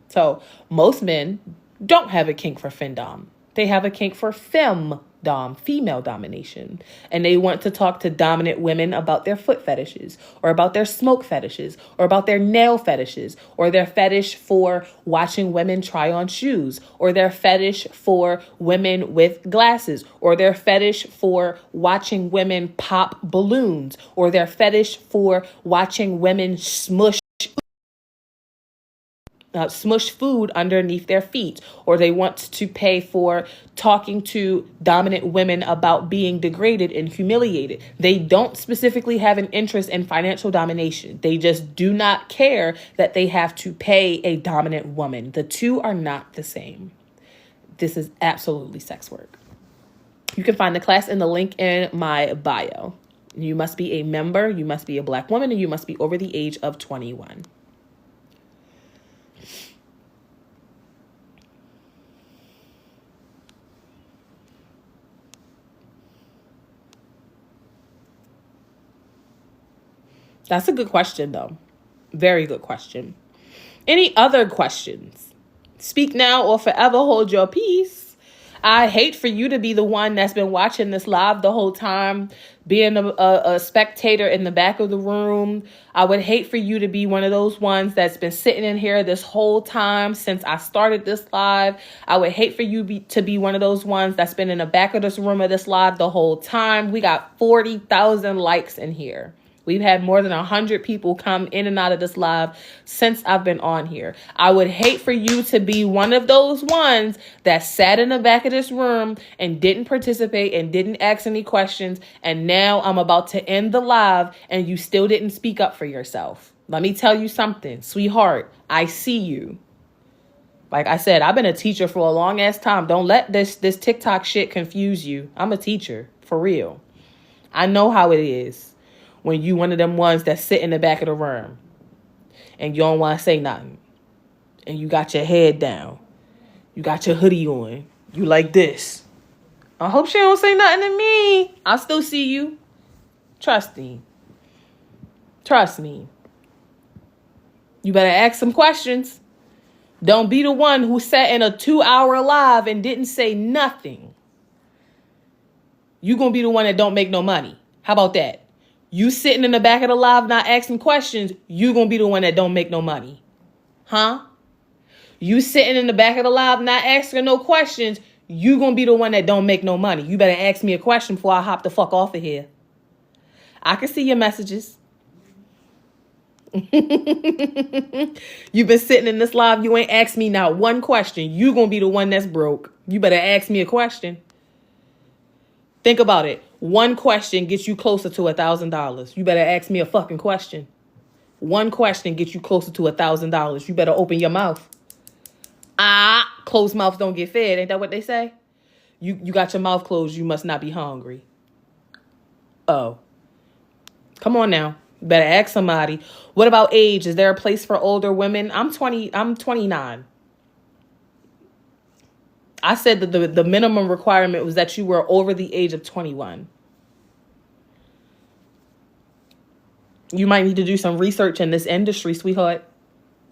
So most men don't have a kink for findom. They have a kink for femdom, female domination. And they want to talk to dominant women about their foot fetishes, or about their smoke fetishes, or about their nail fetishes, or their fetish for watching women try on shoes, or their fetish for women with glasses, or their fetish for watching women pop balloons, or their fetish for watching women smush food underneath their feet, or they want to pay for talking to dominant women about being degraded and humiliated. They don't specifically have an interest in financial domination. They just do not care that they have to pay a dominant woman. The two are not the same. This is absolutely sex work. You can find the class in the link in my bio. You must be a member, you must be a Black woman, and you must be over the age of 21. That's a good question, though. Very good question. Any other questions? Speak now or forever hold your peace. I hate for you to be the one that's been watching this live the whole time, being a spectator in the back of the room. I would hate for you to be one of those ones that's been sitting in here this whole time since I started this live. I would hate for you to be one of those ones that's been in the back of this room of this live the whole time. We got 40,000 likes in here. We've had more than 100 people come in and out of this live since I've been on here. I would hate for you to be one of those ones that sat in the back of this room and didn't participate and didn't ask any questions. And now I'm about to end the live and you still didn't speak up for yourself. Let me tell you something, sweetheart. I see you. Like I said, I've been a teacher for a long ass time. Don't let this TikTok shit confuse you. I'm a teacher, for real. I know how it is when you one of them ones that sit in the back of the room and you don't want to say nothing. And you got your head down. You got your hoodie on. You like this. I hope she don't say nothing to me. I'll still see you. Trust me. Trust me. You better ask some questions. Don't be the one who sat in a 2-hour live and didn't say nothing. You gonna be the one that don't make no money. How about that? You sitting in the back of the live not asking questions, you gonna be the one that don't make no money. Huh? You sitting in the back of the live not asking no questions, you gonna be the one that don't make no money. You better ask me a question before I hop the fuck off of here. I can see your messages. You've been sitting in this live, you ain't asked me not one question. You gonna be the one that's broke. You better ask me a question. Think about it. One question gets you closer to $1,000. You better ask me a fucking question. One question gets you closer to $1,000. You better open your mouth. Closed mouths don't get fed. Ain't that what they say? You got your mouth closed. You must not be hungry. Oh. Come on now. Better ask somebody. What about age? Is there a place for older women? I'm 29. I said that the minimum requirement was that you were over the age of 21. You might need to do some research in this industry, sweetheart.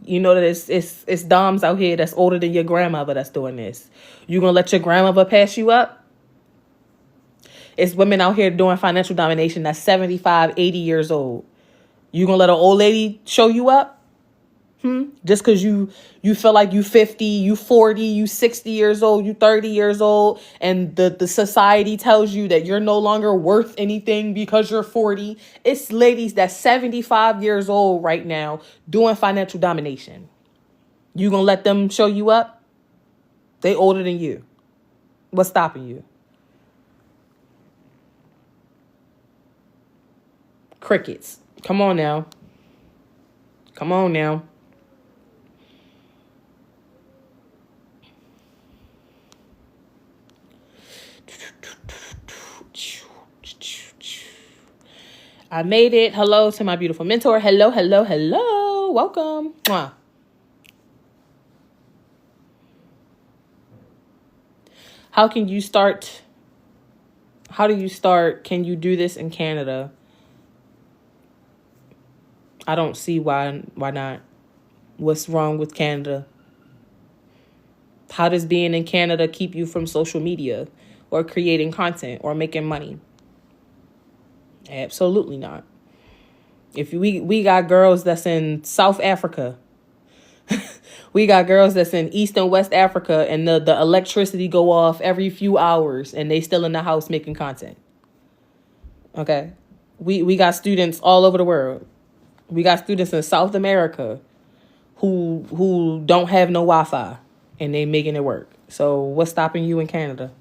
You know that it's doms out here that's older than your grandmother that's doing this. You gonna let your grandmother pass you up? It's women out here doing financial domination that's 75, 80 years old. You gonna let an old lady show you up? Just because you feel like you 50, you 40, you 60 years old, you 30 years old, and the society tells you that you're no longer worth anything because you're 40. It's ladies that's 75 years old right now doing financial domination. You gonna let them show you up? They older than you. What's stopping you? Crickets. Come on now. Come on now. I made it. Hello to my beautiful mentor. Hello, hello, hello. Welcome. Mwah. How do you start? Can you do this in Canada? I don't see why not. What's wrong with Canada? How does being in Canada keep you from social media or creating content or making money? Absolutely not. If we got girls that's in South Africa. We got girls that's in East and West Africa, and the electricity go off every few hours and they still in the house making content. Okay. We got students all over the world. We got students in South America who don't have no Wi-Fi and they making it work. So what's stopping you in Canada?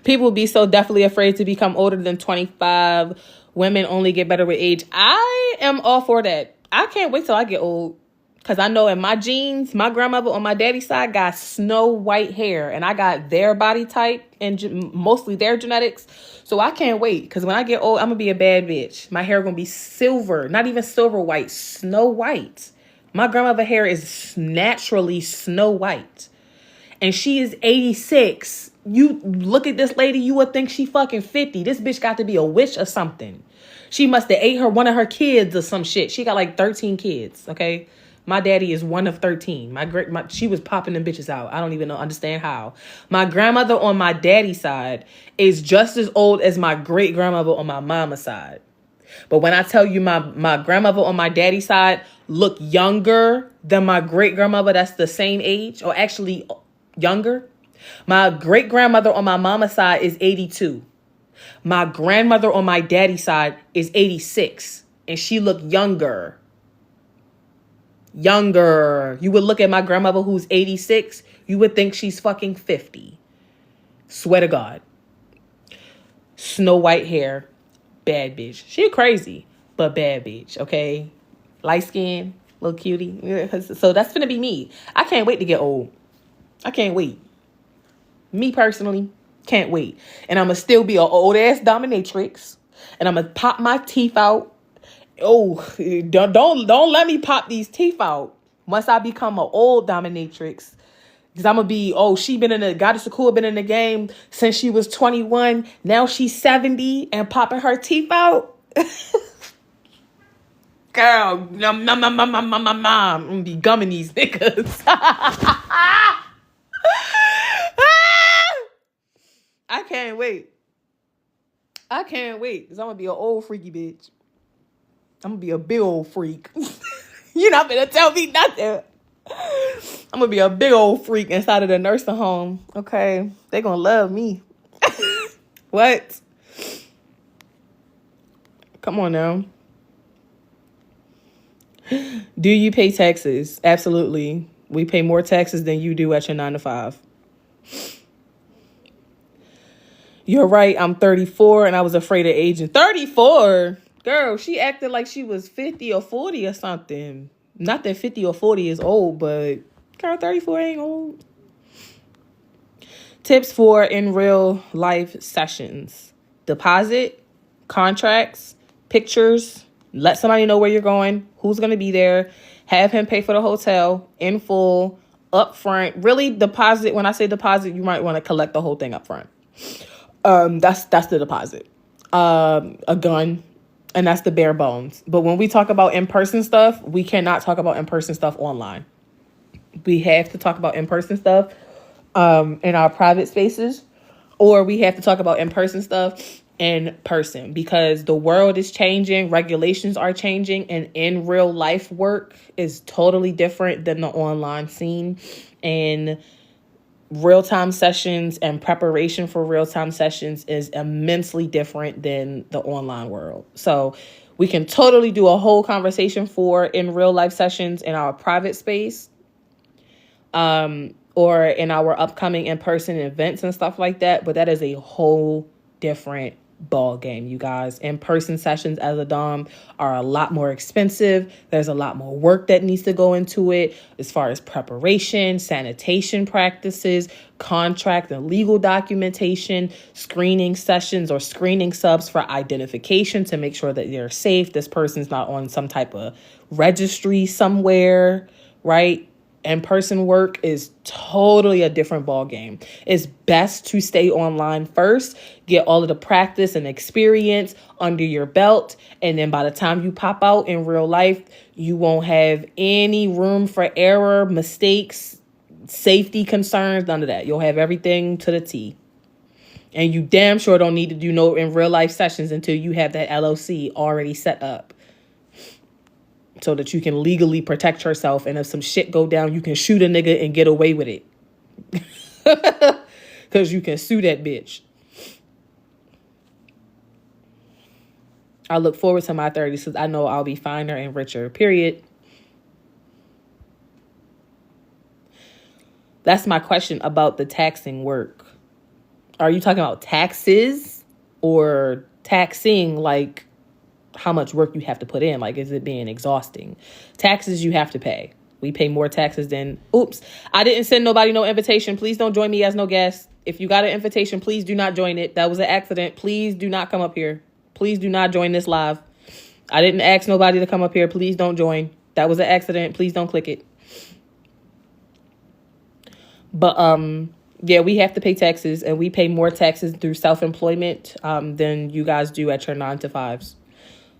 People be so definitely afraid to become older than 25. Women only get better with age. I am all for that. I can't wait till I get old. Because I know in my genes, my grandmother on my daddy's side got snow white hair. And I got their body type and mostly their genetics. So I can't wait. Because when I get old, I'm going to be a bad bitch. My hair going to be silver. Not even silver white. Snow white. My grandmother's hair is naturally snow white. And she is 86. You look at this lady, you would think she fucking 50. This bitch got to be a witch or something. She must have ate one of her kids or some shit. She got like 13 kids, okay? My daddy is one of 13. She was popping them bitches out. I don't even understand how. My grandmother on my daddy's side is just as old as my great grandmother on my mama's side. But when I tell you my grandmother on my daddy's side look younger than my great grandmother that's the same age, or actually younger. My great grandmother on my mama's side is 82. My grandmother on my daddy's side is 86. And she looked younger. You would look at my grandmother who's 86. You would think she's fucking 50. Swear to God. Snow white hair. Bad bitch. She crazy, but bad bitch, okay? Light skin, little cutie. So that's gonna be me. I can't wait to get old. I can't wait. Me personally, can't wait. And I'm gonna still be an old ass dominatrix. And I'm gonna pop my teeth out. Oh, don't let me pop these teeth out once I become an old dominatrix. Because I'm gonna be, she Goddess Ekua been in the game since she was 21. Now she's 70 and popping her teeth out. Girl, nom, nom, nom, nom, nom, nom, nom. I'm gonna be gumming these niggas. I can't wait. Because I'm gonna be an old freaky bitch. I'm gonna be a big old freak. You're not gonna tell me nothing. I'm gonna be a big old freak inside of the nursing home. Okay. They're gonna love me. What? Come on now. Do you pay taxes? Absolutely. We pay more taxes than you do at your 9 to 5. You're right. I'm 34 and I was afraid of aging. 34? Girl, she acted like she was 50 or 40 or something. Not that 50 or 40 is old, but girl, 34 ain't old. Tips for in real life sessions: deposit, contracts, pictures, let somebody know where you're going, who's going to be there, have him pay for the hotel in full, up front. Really deposit. When I say deposit, you might want to collect the whole thing up front. That's the deposit. A gun, and that's the bare bones. But when we talk about in-person stuff, we cannot talk about in-person stuff online. We have to talk about in-person stuff in our private spaces, or we have to talk about in-person stuff in person, because the world is changing, regulations are changing, and in real life work is totally different than the online scene. And real-time sessions and preparation for real-time sessions is immensely different than the online world. So we can totally do a whole conversation for in real life sessions in our private space, or in our upcoming in-person events and stuff like that. But that is a whole different ball game, you guys. In-person sessions as a dom are a lot more expensive. There's a lot more work that needs to go into it as far as preparation, sanitation practices, contract and legal documentation, screening sessions or screening subs for identification to make sure that they're safe. This person's not on some type of registry somewhere, right? In-person work is totally a different ball game. It's best to stay online first, get all of the practice and experience under your belt, and then by the time you pop out in real life, you won't have any room for error, mistakes, safety concerns, none of that. You'll have everything to the T. And you damn sure don't need to do no in real life sessions until you have that LLC already set up, so that you can legally protect yourself. And if some shit go down, you can shoot a nigga and get away with it. Because you can sue that bitch. I look forward to my 30s because I know I'll be finer and richer, period. That's my question about the taxing work. Are you talking about taxes or taxing, like how much work you have to put in? Like, is it being exhausting? Taxes you have to pay. We pay more taxes than... Oops, I didn't send nobody no invitation. Please don't join me as no guest. If you got an invitation, please do not join it. That was an accident. Please do not come up here. Please do not join this live. I didn't ask nobody to come up here. Please don't join. That was an accident. Please don't click it. But yeah, we have to pay taxes, and we pay more taxes through self-employment than you guys do at your 9 to 5s.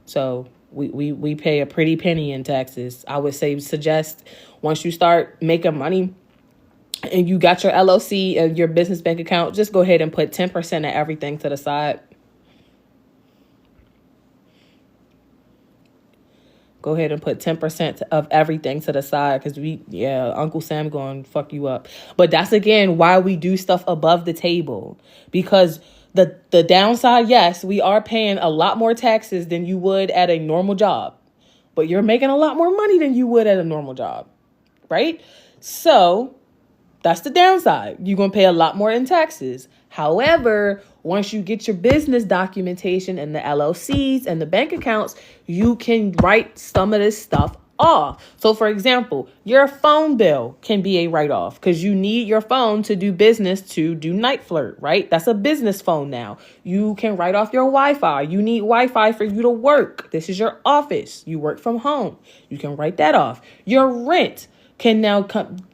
So we pay a pretty penny in taxes. I would suggest once you start making money and you got your LLC and your business bank account, just go ahead and put 10% of everything to the side. Go ahead and put 10% of everything to the side, because Uncle Sam going to fuck you up. But that's, again, why we do stuff above the table. Because the downside, yes, we are paying a lot more taxes than you would at a normal job. But you're making a lot more money than you would at a normal job, right? So that's the downside. You're going to pay a lot more in taxes. However, once you get your business documentation and the LLCs and the bank accounts, you can write some of this stuff off. So, for example, your phone bill can be a write-off because you need your phone to do business, to do night flirt, right? That's a business phone now. You can write off your Wi-Fi. You need Wi-Fi for you to work. This is your office. You work from home. You can write that off. Your rent can now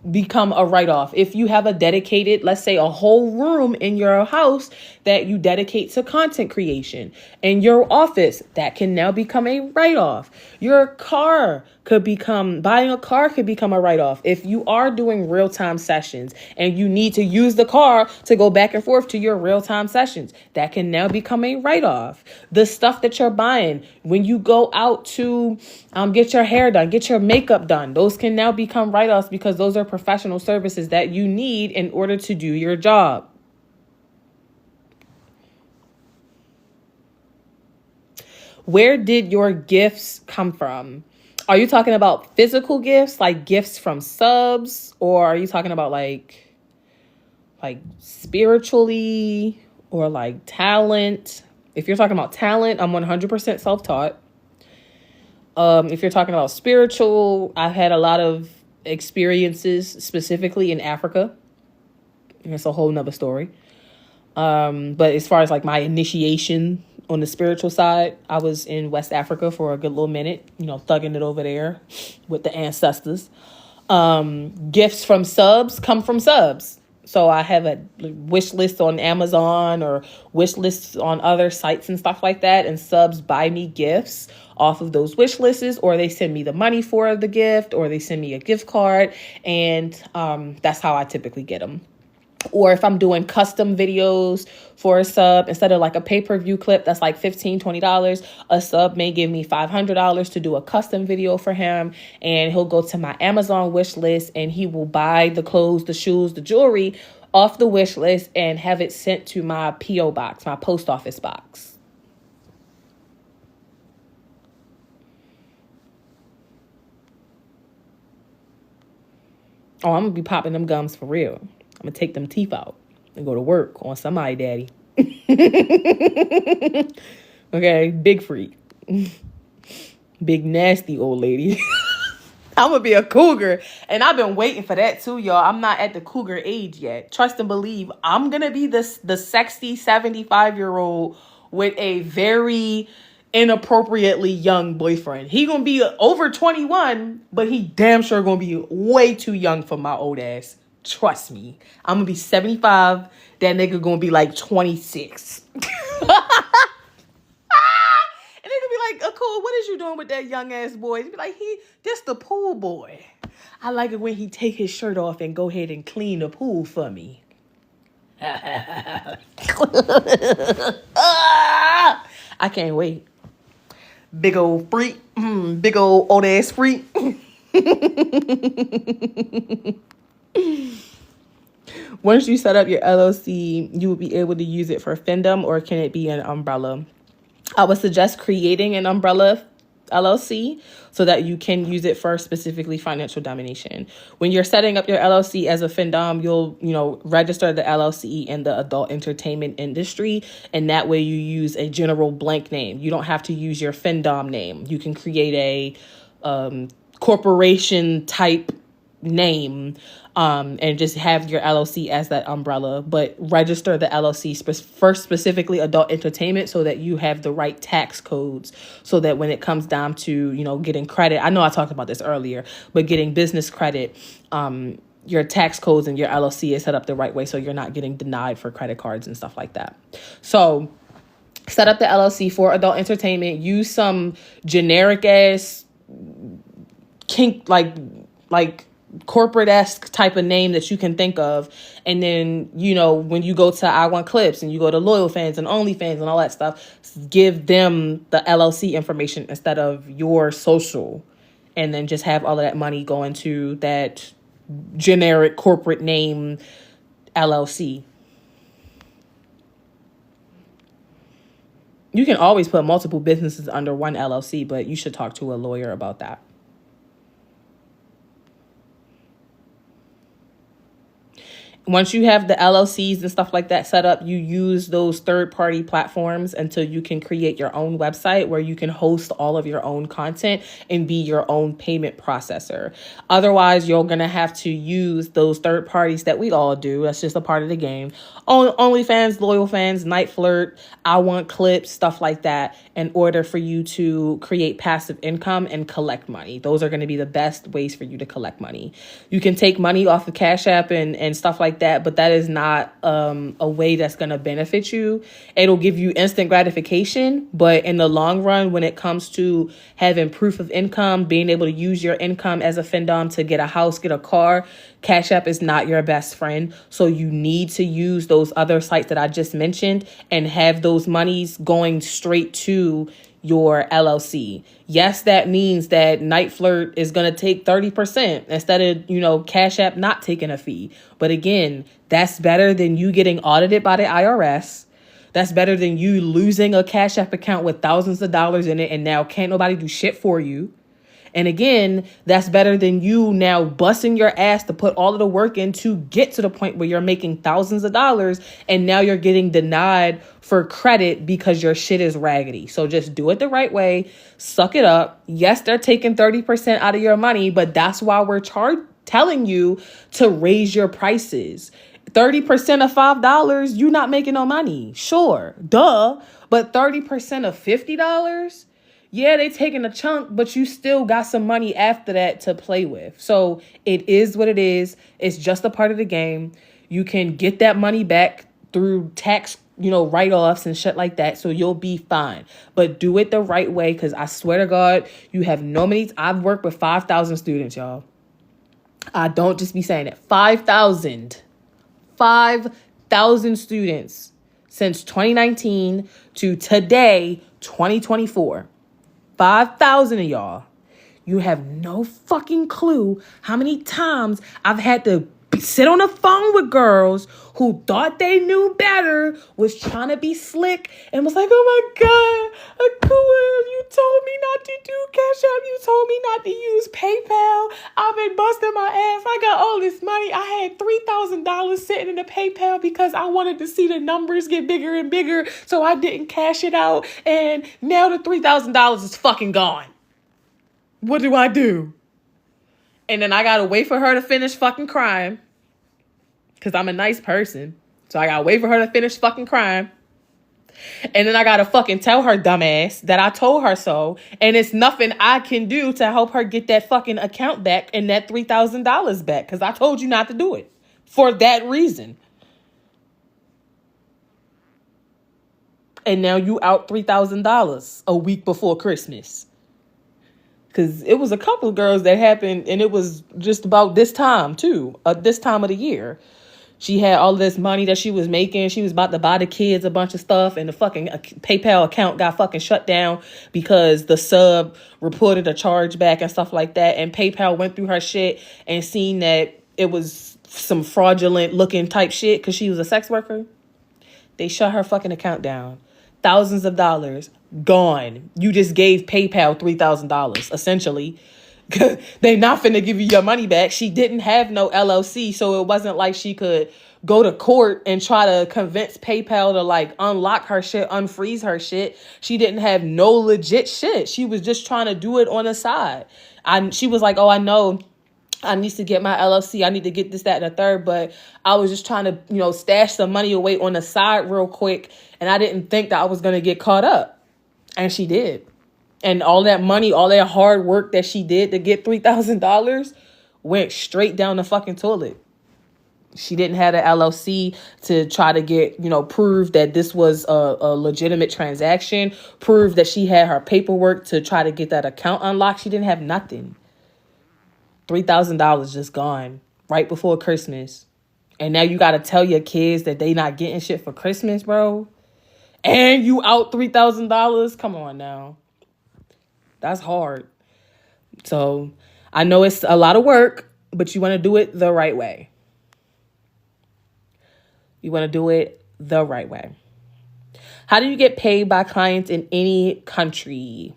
become a write-off. If you have a dedicated, let's say, a whole room in your house that you dedicate to content creation, and your office, that can now become a write-off. Your car buying a car could become a write-off. If you are doing real-time sessions and you need to use the car to go back and forth to your real-time sessions, that can now become a write-off. The stuff that you're buying when you go out to get your hair done, get your makeup done, those can now become write-offs because those are professional services that you need in order to do your job. Where did your gifts come from? Are you talking about physical gifts, like gifts from subs, or are you talking about like spiritually or like talent? If you're talking about talent, I'm 100% self-taught. If you're talking about spiritual, I've had a lot of experiences specifically in Africa. It's a whole nother story. But as far as like my initiation on the spiritual side, I was in West Africa for a good little minute, thugging it over there with the ancestors. Gifts from subs come from subs. So I have a wish list on Amazon or wish lists on other sites and stuff like that. And subs buy me gifts off of those wish lists, or they send me the money for the gift, or they send me a gift card. And that's how I typically get them. Or if I'm doing custom videos for a sub, instead of like a pay-per-view clip that's like $15, $20, a sub may give me $500 to do a custom video for him. And he'll go to my Amazon wish list and he will buy the clothes, the shoes, the jewelry off the wish list and have it sent to my P.O. box, my post office box. Oh, I'm going to be popping them gums for real. I'm going to take them teeth out and go to work on somebody, daddy. Okay, big freak. Big nasty old lady. I'm going to be a cougar. And I've been waiting for that too, y'all. I'm not at the cougar age yet. Trust and believe. I'm going to be the sexy 75-year-old with a very inappropriately young boyfriend. He going to be over 21, but he damn sure going to be way too young for my old ass. Trust me. I'm going to be 75. That nigga going to be like 26. And they going to be like, oh, cool, what is you doing with that young ass boy? He'd be like, this the pool boy. I like it when he take his shirt off and go ahead and clean the pool for me. I can't wait. Big old freak. Big old ass freak. Once you set up your LLC, you will be able to use it for FinDom, or can it be an umbrella? I would suggest creating an umbrella LLC so that you can use it for specifically financial domination. When you're setting up your LLC as a FinDom, you'll, register the LLC in the adult entertainment industry. And that way you use a general blank name. You don't have to use your FinDom name. You can create a corporation type name and just have your LLC as that umbrella, but register the LLC first, specifically adult entertainment, so that you have the right tax codes, so that when it comes down to, getting credit, I know I talked about this earlier, but getting business credit, your tax codes and your LLC is set up the right way, so you're not getting denied for credit cards and stuff like that. So set up the LLC for adult entertainment, use some generic ass kink, like corporate-esque type of name that you can think of. And then, when you go to I Want Clips and you go to Loyal Fans and OnlyFans and all that stuff, give them the LLC information instead of your social. And then just have all of that money go into that generic corporate name LLC. You can always put multiple businesses under one LLC, but you should talk to a lawyer about that. Once you have the LLCs and stuff like that set up, you use those third-party platforms until you can create your own website where you can host all of your own content and be your own payment processor. Otherwise, you're going to have to use those third parties that we all do. That's just a part of the game. OnlyFans, Loyal Fans, Night Flirt, I Want Clips, stuff like that, in order for you to create passive income and collect money. Those are going to be the best ways for you to collect money. You can take money off of Cash App and stuff like that, but that is not a way that's going to benefit you. It'll give you instant gratification, but in the long run, when it comes to having proof of income, being able to use your income as a FinDom to get a house, get a car, Cash App is not your best friend. So you need to use those other sites that I just mentioned and have those monies going straight to your LLC. Yes, that means that Night Flirt is going to take 30% instead of, Cash App not taking a fee. But again, that's better than you getting audited by the IRS. That's better than you losing a Cash App account with thousands of dollars in it and now can't nobody do shit for you. And again, that's better than you now busting your ass to put all of the work in to get to the point where you're making thousands of dollars and now you're getting denied for credit because your shit is raggedy. So just do it the right way. Suck it up. Yes, they're taking 30% out of your money, but that's why we're telling you to raise your prices. 30% of $5, you're not making no money. Sure, duh. But 30% of $50, yeah, they taking a chunk, but you still got some money after that to play with. So it is what it is. It's just a part of the game. You can get that money back through tax, write-offs and shit like that. So you'll be fine. But do it the right way, because I swear to God, you have no many. I've worked with 5,000 students, y'all. I don't just be saying it. 5,000 students since 2019 to today, 2024. 5,000 of y'all. You have no fucking clue how many times I've had to sit on the phone with girls who thought they knew better, was trying to be slick, and was like, oh my God, Ekua, you told me not to do Cash App. You told me not to use PayPal. I've been busting my ass. I got all this money. I had $3,000 sitting in the PayPal because I wanted to see the numbers get bigger and bigger, so I didn't cash it out. And now the $3,000 is fucking gone. What do I do? And then I gotta wait for her to finish fucking crying. Because I'm a nice person. So I gotta wait for her to finish fucking crying. And then I gotta fucking tell her dumbass that I told her so. And it's nothing I can do to help her get that fucking account back and that $3,000 back. Because I told you not to do it. For that reason. And now you out $3,000 a week before Christmas. Because it was a couple of girls that happened, and it was just about this time, too. This time of the year. She had all this money that she was making. She was about to buy the kids a bunch of stuff, and the fucking PayPal account got fucking shut down because the sub reported a chargeback and stuff like that. And PayPal went through her shit and seen that it was some fraudulent looking type shit because she was a sex worker. They shut her fucking account down. Thousands of dollars gone. You just gave PayPal $3,000 essentially. They not finna give you your money back. She didn't have no LLC, so it wasn't like she could go to court and try to convince PayPal to like unlock her shit, unfreeze her shit. She didn't have no legit shit. She was just trying to do it on the side. She was like, oh, I know I need to get my LLC. I need to get this, that, and the third. But I was just trying to, stash some money away on the side real quick. And I didn't think that I was going to get caught up. And she did. And all that money, all that hard work that she did to get $3,000 went straight down the fucking toilet. She didn't have an LLC to try to get, prove that this was a legitimate transaction, prove that she had her paperwork to try to get that account unlocked. She didn't have nothing. $3,000 just gone right before Christmas. And now you got to tell your kids that they not getting shit for Christmas, bro. And you out $3,000. Come on now. That's hard. So I know it's a lot of work, but you want to do it the right way. You want to do it the right way. How do you get paid by clients in any country?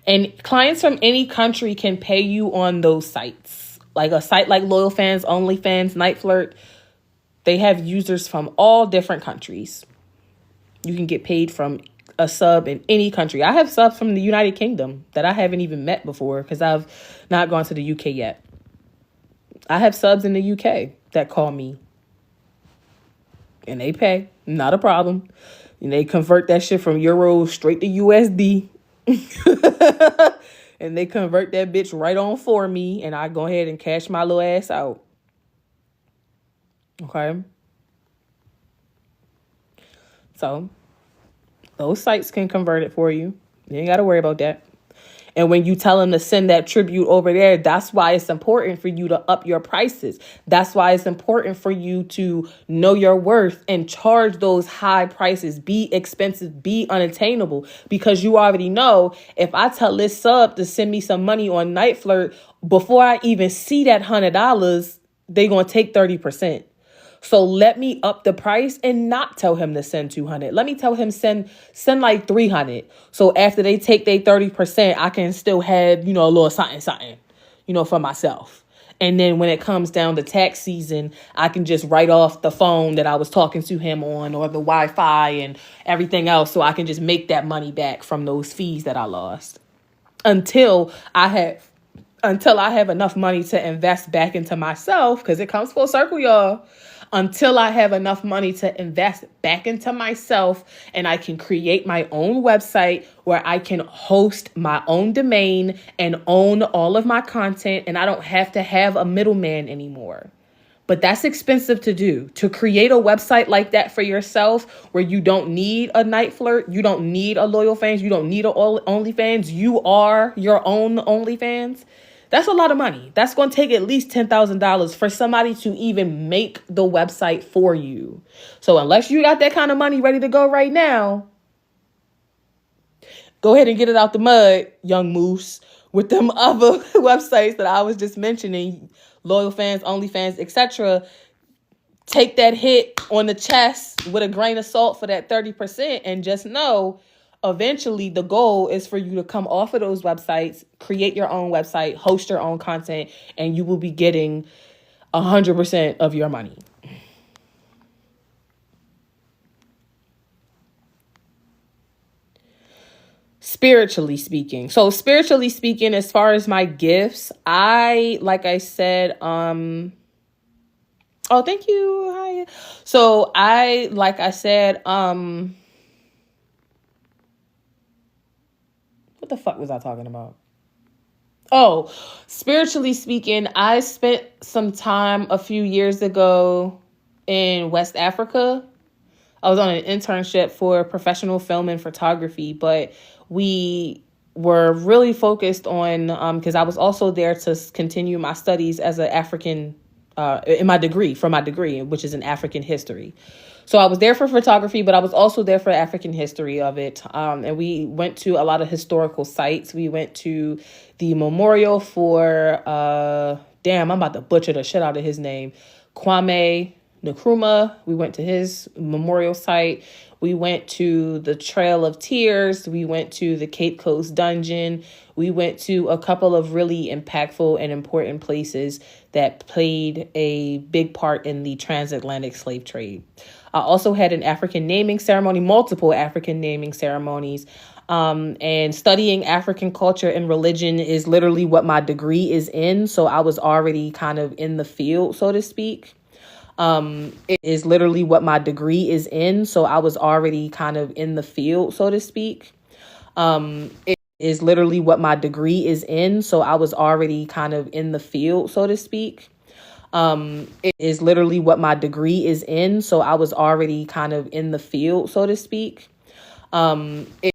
And clients from any country can pay you on those sites. Like a site like LoyalFans, OnlyFans, NightFlirt. They have users from all different countries. You can get paid from a sub in any country. I have subs from the United Kingdom that I haven't even met before because I've not gone to the UK yet. I have subs in the UK that call me. And they pay. Not a problem. And they convert that shit from euros straight to USD. And they convert that bitch right on for me. And I go ahead and cash my little ass out. Okay? So those sites can convert it for you. You ain't got to worry about that. And when you tell them to send that tribute over there, that's why it's important for you to up your prices. That's why it's important for you to know your worth and charge those high prices. Be expensive, be unattainable. Because you already know if I tell this sub to send me some money on NightFlirt, before I even see that $100, they going to take 30%. So let me up the price and not tell him to send 200. Let me tell him send like 300. So after they take their 30%, I can still have, a little something, for myself. And then when it comes down to tax season, I can just write off the phone that I was talking to him on, or the Wi-Fi and everything else. So I can just make that money back from those fees that I lost until I have enough money to invest back into myself, because it comes full circle, y'all. Until I have enough money to invest back into myself and I can create my own website where I can host my own domain and own all of my content, and I don't have to have a middleman anymore. But that's expensive to do. To create a website like that for yourself, where you don't need a night flirt, you don't need a loyal fans, you don't need a OnlyFans, you are your own OnlyFans. That's a lot of money. That's going to take at least $10,000 for somebody to even make the website for you. So unless you got that kind of money ready to go right now, go ahead and get it out the mud, young moose, with them other websites that I was just mentioning, loyal fans, OnlyFans, etc. Take that hit on the chest with a grain of salt for that 30%, and just know eventually the goal is for you to come off of those websites, create your own website, host your own content, and you will be getting 100% of your money. Spiritually speaking. So spiritually speaking, as far as my gifts, like I said, oh, thank you. Hi. So like I said, what the fuck was I talking about? Oh, spiritually speaking, I spent some time a few years ago in West Africa. I was on an internship for professional film and photography, but we were really focused on, because I was also there to continue my studies as an African, in my degree, which is in African history. So I was there for photography, but I was also there for African history of it. And we went to a lot of historical sites. We went to the memorial for, I'm about to butcher the shit out of his name, Kwame Nkrumah. We went to his memorial site. We went to the Trail of Tears. We went to the Cape Coast Dungeon. We went to a couple of really impactful and important places that played a big part in the transatlantic slave trade. I also had an African naming ceremony, multiple African naming ceremonies. And studying African culture and religion is literally what my degree is in. So I was already kind of in the field, so to speak. It is literally what my degree is in. So I was already kind of in the field, so to speak. It is literally what my degree is in. So I was already kind of in the field, so to speak. It is literally what my degree is in. So I was already kind of in the field, so to speak. It